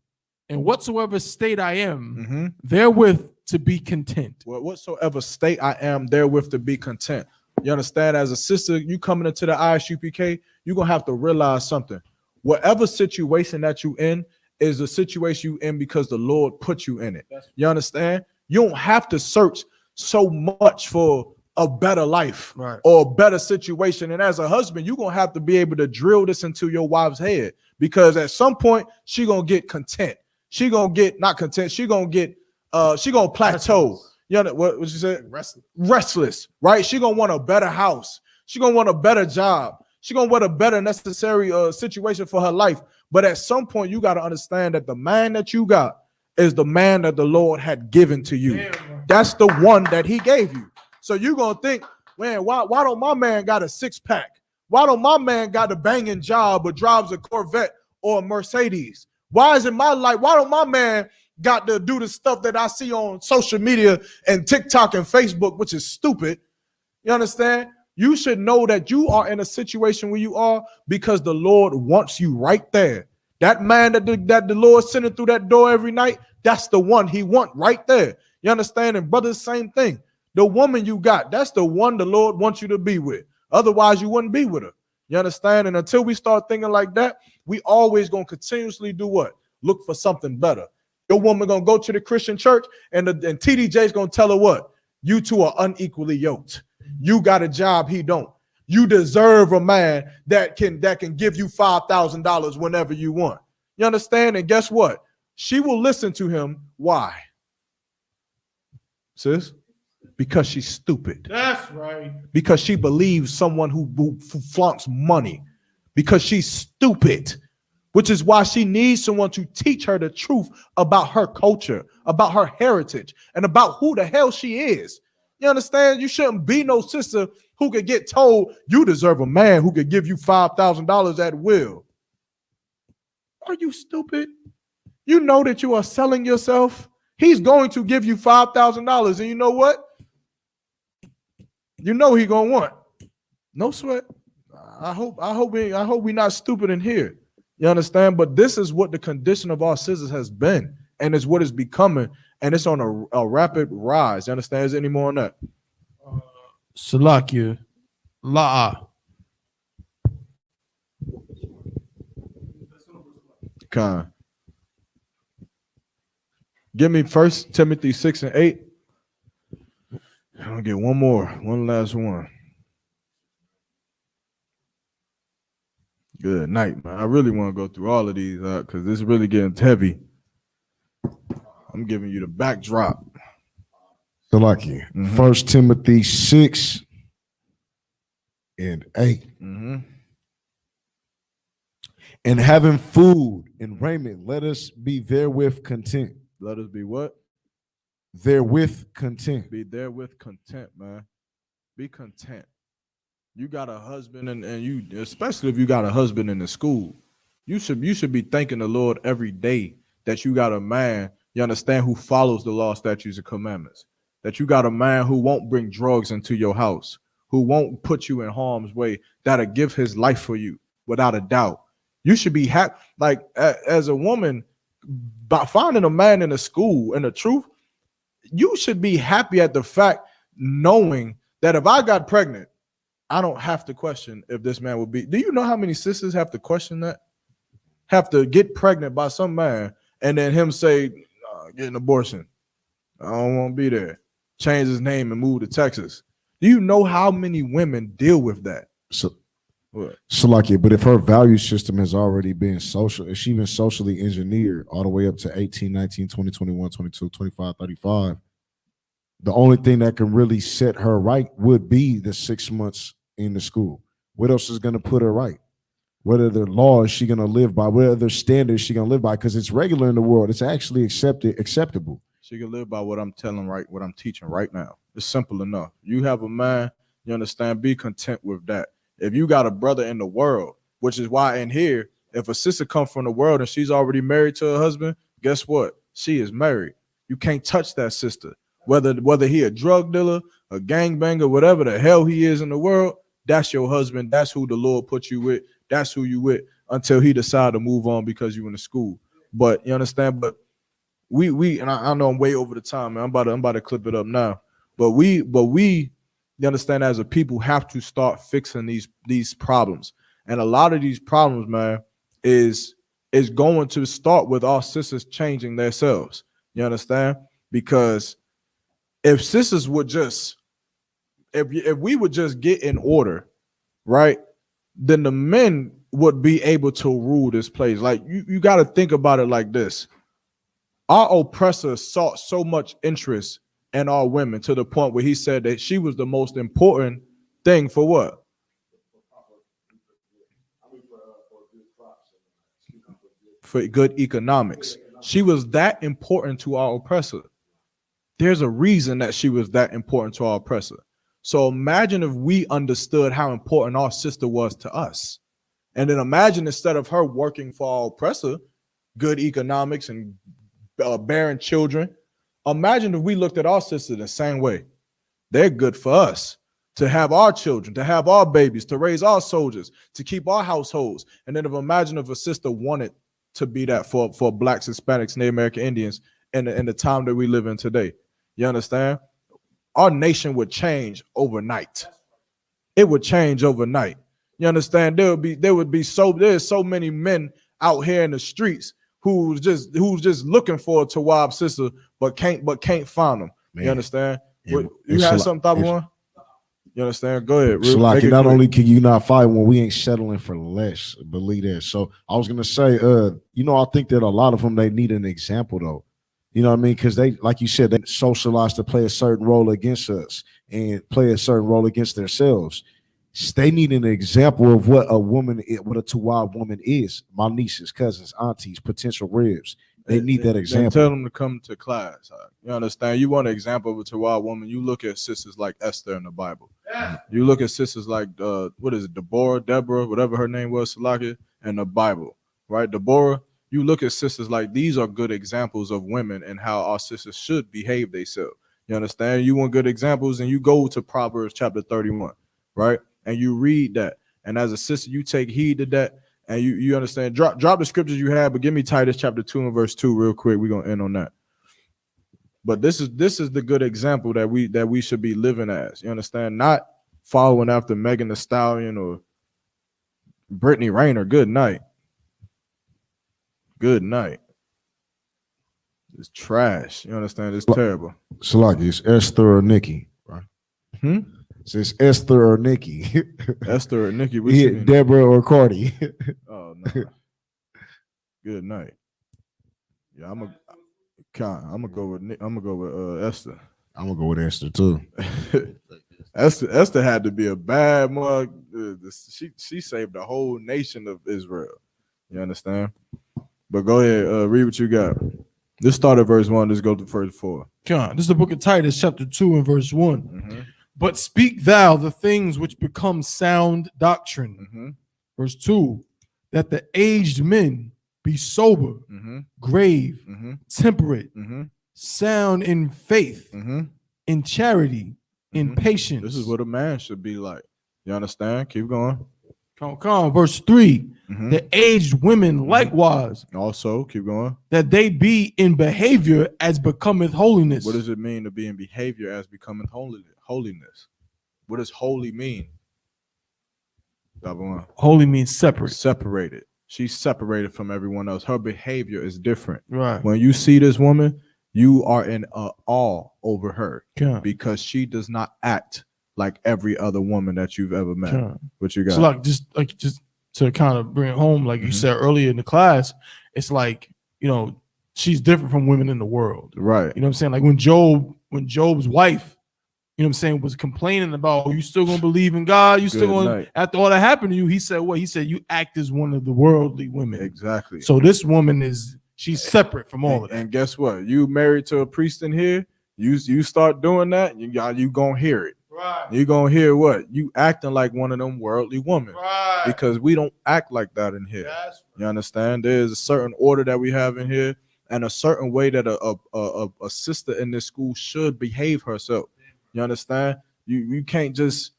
in whatsoever state I am, therewith to be content. Well, whatsoever state I am, therewith to be content. You understand? As a sister, you coming into the ISUPK, you're going to have to realize something. Whatever situation that you in is a situation you in because the Lord put you in it. You understand? You don't have to search so much for a better life or a better situation. And as a husband, you're going to have to be able to drill this into your wife's head, because at some point she going to get content. She going to get not content. She going to plateau. You know what you said? Restless, right? She gonna want a better house. She gonna want a better job. She gonna want a better necessary situation for her life. But at some point, you got to understand that the man that you got is the man that the Lord had given to you. That's the one that He gave you. So you gonna think, man, why don't my man got a 6-pack? Why don't my man got a banging job or drives a Corvette or a Mercedes? Why is it my life? Why don't my man got to do the stuff that I see on social media and TikTok and Facebook, which is stupid? You understand? You should know that you are in a situation where you are because the Lord wants you right there. That man that the Lord sending through that door every night, that's the one He want right there. You understand? And brothers, same thing. The woman you got, that's the one the Lord wants you to be with. Otherwise, you wouldn't be with her. You understand? And until we start thinking like that, we always going to continuously do what? Look for something better. Your woman gonna go to the Christian church, and TDJ's gonna tell her what? You two are unequally yoked. You got a job, he don't. You deserve a man that can give you $5,000 whenever you want. You understand? And guess what? She will listen to him. Why? Sis? Because she's stupid. That's right. Because she believes someone who flaunts money. Because she's stupid. Which is why she needs someone to teach her the truth about her culture, about her heritage, and about who the hell she is. You understand? You shouldn't be no sister who could get told you deserve a man who could give you $5,000 at will. Are you stupid? You know that you are selling yourself. He's going to give you $5,000, and you know what? You know he's gonna want. No sweat. I hope we're not stupid in here. You understand? But this is what the condition of our sisters has been, and it's what it's becoming, and it's on a rapid rise. You understand? Is there any more on that? Salakia. La'a. Con. Give me 1 Timothy 6 and 8. I'm gonna get one last one. Good night, man. I really want to go through all of these because this is really getting heavy. I'm giving you the backdrop. So like you, 1 Timothy 6 and 8. And having food and raiment, let us be therewith content. Let us be what? Therewith content. Be therewith content, man. Be content. You got a husband, and you, especially if you got a husband in the school, you should be thanking the Lord every day that you got a man, you understand, who follows the law, statutes, and commandments. That you got a man who won't bring drugs into your house, who won't put you in harm's way, that'll give his life for you without a doubt. You should be happy, like as a woman, by finding a man in the school. And the truth, you should be happy at the fact, knowing that if I got pregnant, I don't have to question if this man would be. Do you know how many sisters have to question that? Have to get pregnant by some man and then him say, get an abortion. I don't want to be there. Change his name and move to Texas. Do you know how many women deal with that? So, what? So like it, but if her value system has already been social, if she's been socially engineered all the way up to 18, 19, 20, 21, 22, 25, 35, the only thing that can really set her right would be the 6 months in the school. What else is going to put her right? What other laws is she going to live by? What other standards is she going to live by? Because it's regular in the world. It's actually acceptable. She can live by what I'm telling right, what I'm teaching right now. It's simple enough. You have a man, you understand, be content with that. If you got a brother in the world, which is why in here, if a sister comes from the world and she's already married to her husband, guess what? She is married. You can't touch that sister. Whether he a drug dealer, a gangbanger, whatever the hell he is in the world, that's your husband. That's who the Lord put you with. That's who you with until he decide to move on because you in the school. But you understand? But we and I know I'm way over the time, man. I'm about to clip it up now. But we, you understand, as a people have to start fixing these problems. And a lot of these problems, man, is going to start with our sisters changing themselves. You understand? Because if sisters would just, if we would just get in order, right, then the men would be able to rule this place. Like you got to think about it like this. Our oppressor sought so much interest in our women to the point where he said that she was the most important thing for what? For good economics. She was that important to our oppressor. There's a reason that she was that important to our oppressor. So imagine if we understood how important our sister was to us. And then imagine, instead of her working for our oppressor, good economics and bearing children, imagine if we looked at our sister the same way. They're good for us, to have our children, to have our babies, to raise our soldiers, to keep our households. And then imagine if a sister wanted to be that for Blacks, Hispanics, Native American Indians in the time that we live in today. You understand? Our nation would change overnight. It would change overnight. You understand? There's so many men out here in the streets who's just looking for a Tawab sister, but can't find them. Man. You understand? What, you had something, Thought One? You understand? Go ahead. So like, not only can you not fight when we ain't settling for less, believe that. So I was gonna say, I think that a lot of them, they need an example though. You know what I mean? Because they, like you said, they socialize to play a certain role against us and play a certain role against themselves. They need an example of what a woman, what a Tawab woman is. My nieces, cousins, aunties, potential ribs. They need that example. Tell them to come to class. You understand? You want an example of a Tawab woman, you look at sisters like Esther in the Bible. Yeah. You look at sisters like, Deborah, whatever her name was, Salaki, in the Bible, right? Deborah, you look at sisters like these are good examples of women and how our sisters should behave themselves. You understand? You want good examples, and you go to Proverbs Chapter 31, right? And you read that. And as a sister, you take heed to that. And you understand, drop the scriptures you have, but give me Titus chapter 2 and verse 2 real quick. We're gonna end on that. But this is the good example that we should be living as. You understand? Not following after Megan Thee Stallion or Brittany Rayner. Good night. Good night. It's trash. You understand? It's terrible. So like, it's Esther or Nikki, right? So it's Esther or Nikki. Esther or Nikki. Deborah or Cardi. Oh no. Good night. Yeah, I'm gonna go with Esther. I'm gonna go with Esther too. Esther had to be a bad mug. She saved the whole nation of Israel. You understand? But go ahead, read what you got. Let's start at verse 1. Let's go to verse 4. This is the book of Titus, chapter 2 and verse 1. But speak thou the things which become sound doctrine. Verse 2, that the aged men be sober, grave, temperate, sound in faith, in charity, in patience. This is what a man should be like. You understand? Keep going. Come on. Verse 3, the aged women likewise. Also, keep going. That they be in behavior as becometh holiness. What does it mean to be in behavior as becoming holiness? What does holy mean? Holy means separate. Separated. She's separated from everyone else. Her behavior is different. Right. When you see this woman, you are in awe over her because she does not act like every other woman that you've ever met. What you got? So just to kind of bring it home, like you said earlier in the class, it's like, she's different from women in the world. Right. You know what I'm saying? Like when Job's wife, was complaining about, you still gonna believe in God? You still gonna, after all that happened to you, he said what? He said, you act as one of the worldly women. Exactly. So this woman she's separate from all of that. And guess what? You married to a priest in here, you start doing that, you gonna hear it. Right. You're gonna hear what? You acting like one of them worldly women. Right. Because we don't act like that in here. Right. You understand? There's a certain order that we have in here and a certain way that a sister in this school should behave herself. You understand? You can't just,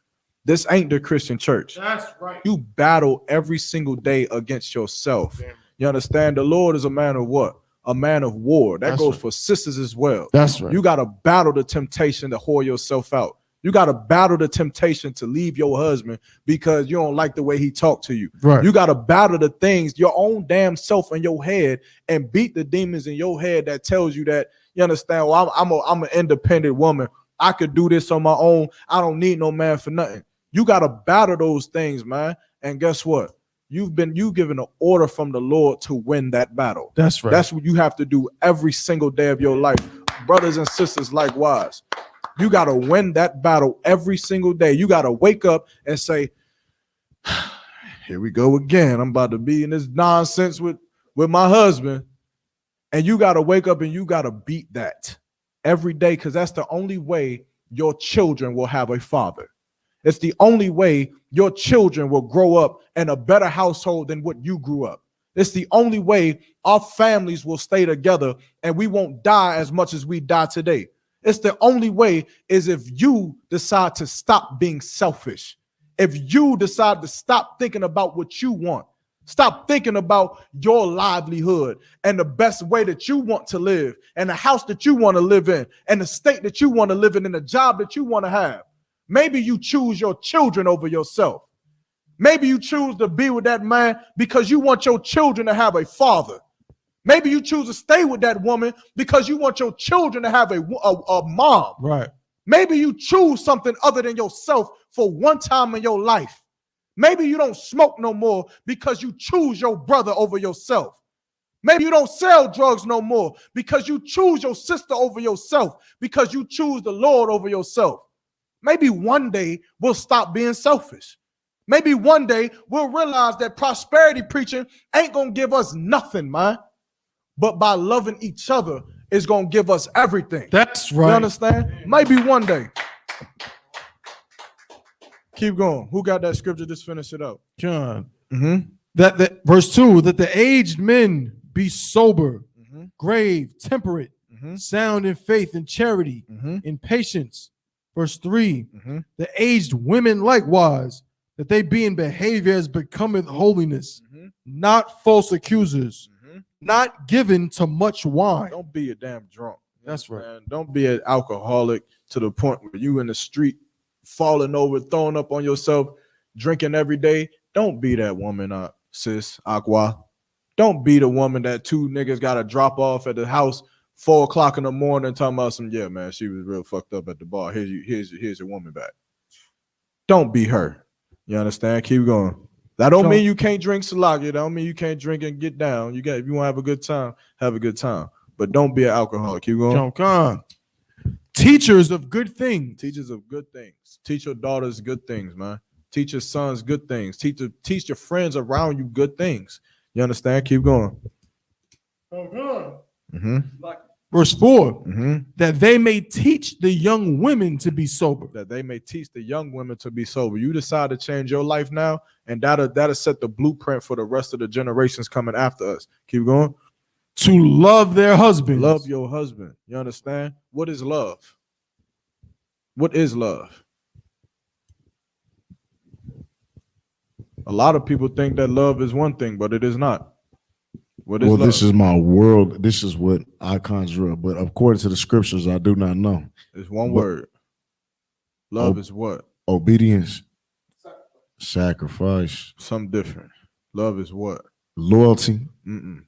this ain't the Christian church. That's right. You battle every single day against yourself. Damn. You understand? The Lord is a man of what? A man of war. That goes for sisters as well. That's right. You got to battle the temptation to whore yourself out. You got to battle the temptation to leave your husband because you don't like the way he talked to you. Right. You got to battle the things, your own damn self in your head, and beat the demons in your head that tells you that, you understand, well, I'm an independent woman. I could do this on my own. I don't need no man for nothing. You got to battle those things, man. And guess what? You given an order from the Lord to win that battle. That's right. That's what you have to do every single day of your life. Brothers and sisters, likewise. You got to win that battle every single day. You got to wake up and say, here we go again. I'm about to be in this nonsense with my husband. And you got to wake up and you got to beat that every day, because that's the only way your children will have a father. It's the only way your children will grow up in a better household than what you grew up. It's the only way our families will stay together and we won't die as much as we die today. It's the only way is if you decide to stop being selfish. If you decide to stop thinking about what you want, stop thinking about your livelihood and the best way that you want to live and the house that you want to live in and the state that you want to live in and the job that you want to have. Maybe you choose your children over yourself. Maybe you choose to be with that man because you want your children to have a father. Maybe you choose to stay with that woman because you want your children to have a mom. Right. Maybe you choose something other than yourself for one time in your life. Maybe you don't smoke no more because you choose your brother over yourself. Maybe you don't sell drugs no more because you choose your sister over yourself, because you choose the Lord over yourself. Maybe one day we'll stop being selfish. Maybe one day we'll realize that prosperity preaching ain't going to give us nothing, man. But by loving each other, it's going to give us everything. That's right. You understand? Maybe one day. Keep going. Who got that scripture? Just finish it up. John. Mm-hmm. That verse 2, that the aged men be sober, Mm-hmm. grave, temperate, Mm-hmm. sound in faith and charity, Mm-hmm. in patience. Verse 3, Mm-hmm. the aged women likewise, that they be in behavior as becometh holiness, Mm-hmm. not false accusers, Mm-hmm. not given to much wine. Don't be a damn drunk. That's right. Man, don't be an alcoholic to the point where you in the street falling over, throwing up on yourself, drinking every day. Don't be that woman, sis, Aqua. Don't be the woman that two niggas got to drop off at the house 4 o'clock in the morning talking about some, yeah, man, she was real fucked up at the bar. Here's your woman back. Don't be her. You understand? Keep going. That don't mean you can't drink Salagi. That don't mean you can't drink and get down. If you want to have a good time, have a good time. But don't be an alcoholic. Keep going. John Con. Teachers of good things. Teachers of good things. Teach your daughters good things, man. Teach your sons good things. Teach your friends around you good things. You understand? Keep going. Mm-hmm. Verse 4, Mm-hmm. that they may teach the young women to be sober. That they may teach the young women to be sober. You decide to change your life now, and that'll set the blueprint for the rest of the generations coming after us. Keep going. To love their husbands. Love your husband. You understand? What is love? What is love? A lot of people think that love is one thing, but it is not. What is Well, love? this is my world. This is what I conjure up. But according to the scriptures, I do not know. It's one What- word. Love is what? Obedience, sacrifice, Something different. Love is what? loyalty. Mm-mm.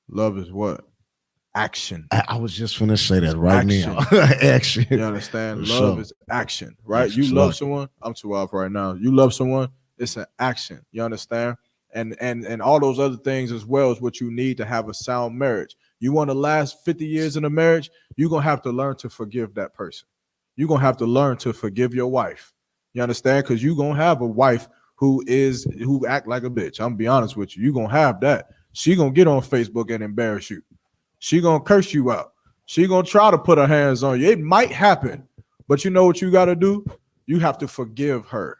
Love is what? Action. I was just finna say that right now. Action. You understand? For Love sure. is action, right? Action. You love Like- someone. I'm too off right now. You love someone. It's an action. You understand? And all those other things as well is what you need to have a sound marriage. You want to last 50 years in a marriage, you're going to have to learn to forgive that person. You're going to have to learn to forgive your wife. You understand? Because you're going to have a wife who act like a bitch. I'm going to be honest with you. You're going to have that. She going to get on Facebook and embarrass you. She going to curse you out. She going to try to put her hands on you. It might happen. But you know what you got to do? You have to forgive her.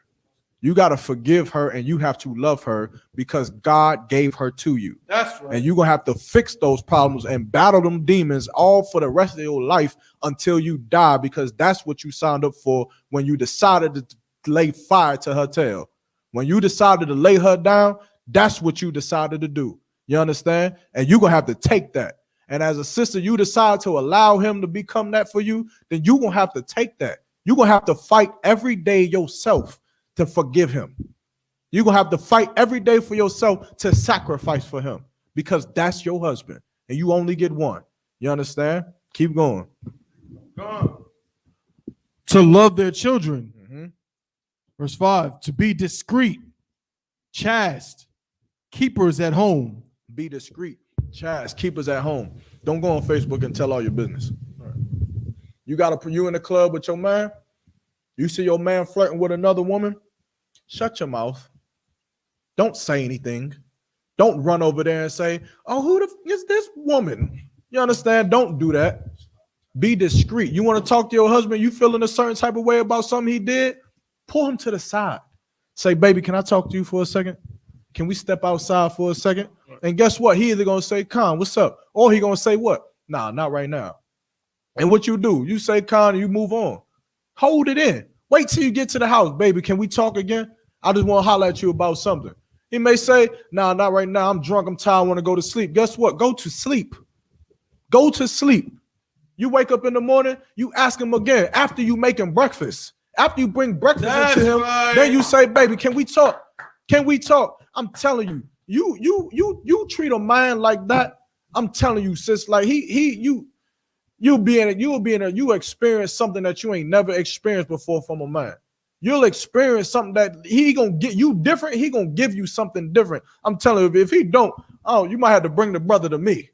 You got to forgive her, and you have to love her because God gave her to you. That's right. And you're going to have to fix those problems and battle them demons all for the rest of your life until you die, because that's what you signed up for when you decided to lay fire to her tail. When you decided to lay her down, that's what you decided to do. You understand? And you're going to have to take that. And as a sister, you decide to allow him to become that for you, then you're going to have to take that. You're going to have to fight every day yourself to forgive him. You're going to have to fight every day for yourself to sacrifice for him, because that's your husband and you only get one. You understand? Keep going. To love their children. Mm-hmm. Verse 5, to be discreet, chaste, keepers at home. Be discreet. Chaste, keep us at home. Don't go on Facebook and tell all your business. You in the club with your man. You see your man flirting with another woman. Shut your mouth. Don't say anything. Don't run over there and say, oh, who the f is this woman? You understand? Don't do that. Be discreet. You want to talk to your husband, you feeling a certain type of way about something he did, pull him to the side. Say, baby, can I talk to you for a second? Can we step outside for a second? And guess what? He either going to say, Con, what's up? Or he going to say what? Nah, not right now. And what you do, you say, Con, and you move on. Hold it in. Wait till you get to the house. Baby, can we talk again? I just want to holler at you about something. He may say, nah, not right now. I'm drunk. I'm tired. I want to go to sleep. Guess what? Go to sleep. Go to sleep. You wake up in the morning, you ask him again after you make him breakfast. After you bring breakfast into him, then you say, baby, can we talk? Can we talk? I'm telling you, you treat a man like that. I'm telling you, sis, like you you experience something that you ain't never experienced before from a man. You'll experience something that he gonna get you different. He gonna give you something different. I'm telling you, if he don't, oh, you might have to bring the brother to me.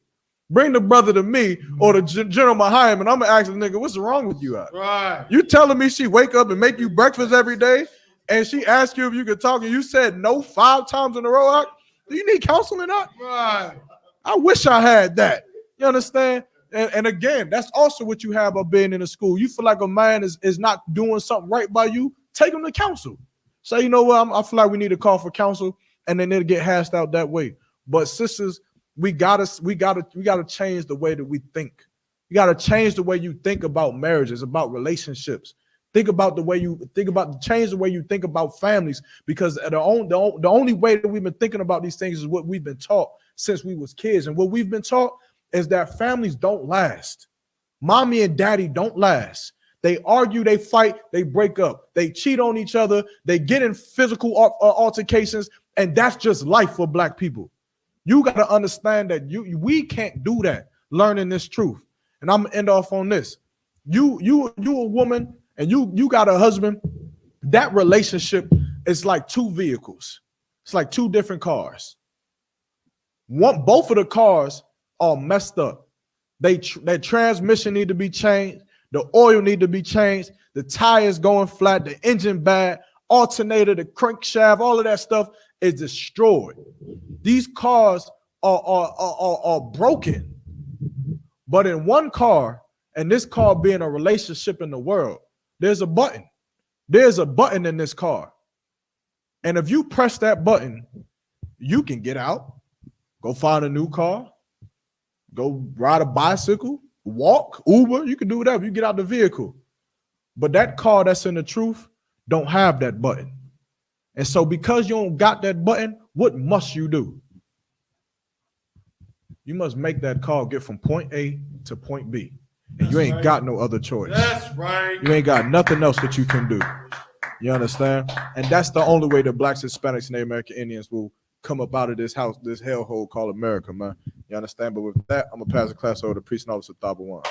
Bring the brother to me or the general behind him, and I'm gonna ask the nigga, what's wrong with you? Right. You telling me she wake up and make you breakfast every day, and she asked you if you could talk, and you said no 5 times in a row? Do you need counseling? Right. I wish I had that. You understand? And again, that's also what you have of being in a school. You feel like a man is not doing something right by you, take him to counsel. Say, you know what, I feel like we need to call for counsel, and then it'll get hashed out that way. But sisters, we gotta change the way that we think. You gotta change the way you think about marriages, about relationships. Change the way you think about families, because the only way that we've been thinking about these things is what we've been taught since we was kids. And what we've been taught is that families don't last. Mommy and daddy don't last. They argue, they fight, they break up, they cheat on each other, they get in physical altercations, and that's just life for black people. You got to understand that we can't do that. Learning this truth, and I'm gonna end off on this. You a woman, and you got a husband. That relationship is like 2 vehicles. It's like 2 different cars. Both of the cars are messed up. That transmission need to be changed. The oil need to be changed. The tires going flat. The engine bad. Alternator, the crankshaft, all of that stuff is destroyed. These cars are broken. But in one car, and this car being a relationship in the world, there's a button. There's a button in this car. And if you press that button, you can get out, go find a new car, go ride a bicycle, walk, Uber, you can do whatever. You get out the vehicle. But that car that's in the truth don't have that button. And so because you don't got that button, what must you do? You must make that car get from point A to point B. And you ain't got no other choice. That's right. You ain't got nothing else that you can do. You understand? And that's the only way that blacks, Hispanics, and Native American Indians will come up out of this house, this hellhole called America, man. You understand? But with that, I'm going to pass the class over to Priest and Officer Thaba One.